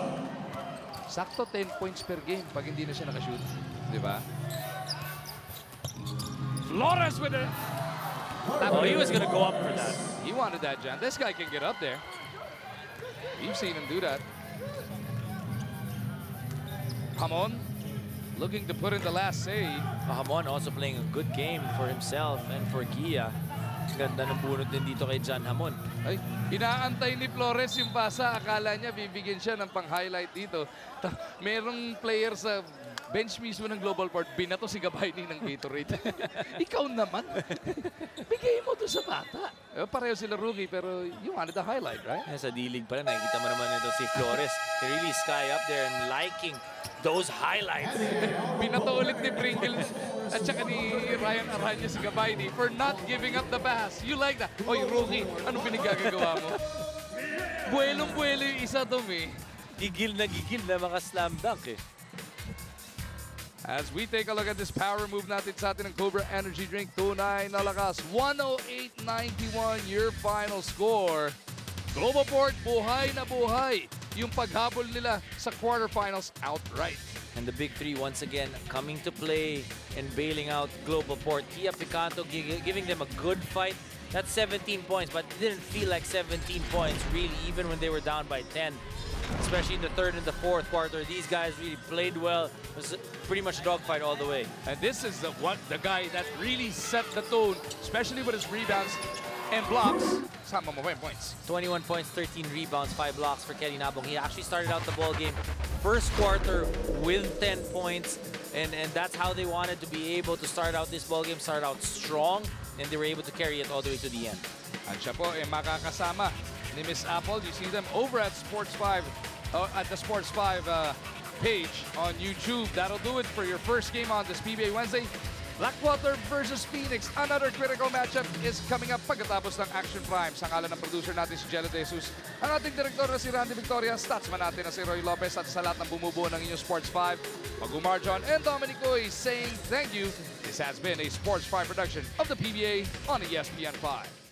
C: Sakto 10 points per game pag hindi na siya nakashoot. Di ba? Flores with it.
D: Oh, he was gonna go up for that.
C: He wanted that, Jan. This guy can get up there. You've seen him do that. Hamon looking to put in the last save.
D: Hamon also playing a good game for himself and for Gia. Ganda ng bunot din dito kay John Hamon.
C: Ay, inaantay ni Flores yung pasa. Akala niya bibigyan siya ng pang-highlight dito. Merong player sa bench mismo ng Globalport, binato si Gabayni ng Gatorade. Ikaw naman. Bigay mo to sa bata. Pareho sila rookie, pero you wanted the highlight, right?
D: Sa dilig pala, nakikita mo naman ito si Flores. He really sky up there and liking those highlights.
C: Binato ulit ni Pringle at saka ni Ryan Aranya si Gabayni for not giving up the pass. You like that? Oy, rookie, anong pinagagagawa mo? Buelong-buelo yung isa dumi.
D: Gigil na mga slam dunk eh.
C: As we take a look at this power move natin sa atin ng Cobra Energy Drink, tunay na lakas. 108-91 your final score. Globalport, buhay na buhay yung paghabol nila sa quarterfinals outright.
D: And the big three once again coming to play and bailing out Globalport. Kia Picanto giving them a good fight. That's 17 points, but it didn't feel like 17 points really, even when they were down by 10. Especially in the third and the fourth quarter. These guys really played well. It was pretty much a dogfight all the way.
C: And this is the guy that really set the tone, especially with his rebounds and blocks. Sama mo points.
D: 21 points, 13 rebounds, 5 blocks for Kelly Nabong. He actually started out the ball game first quarter with 10 points. And that's how they wanted to be able to start out this ball game. Start out strong, and they were able to carry it all the way to the end.
C: At siya po makakasama ni Miss Apple. You see them over at Sports 5, at the Sports 5 page on YouTube. That'll do it for your first game on this PBA Wednesday. Blackwater versus Phoenix. Another critical matchup is coming up pagkatapos ng Action Prime. Sa ngalan ng producer natin si Jello De Jesus, ang ating direktor na si Randy Victoria, statsman natin na si Roy Lopez, at sa lahat ng bumubuo ng inyong Sports 5, Magumar John and Dominic Uy saying thank you. This has been a Sports 5 production of the PBA on ESPN 5.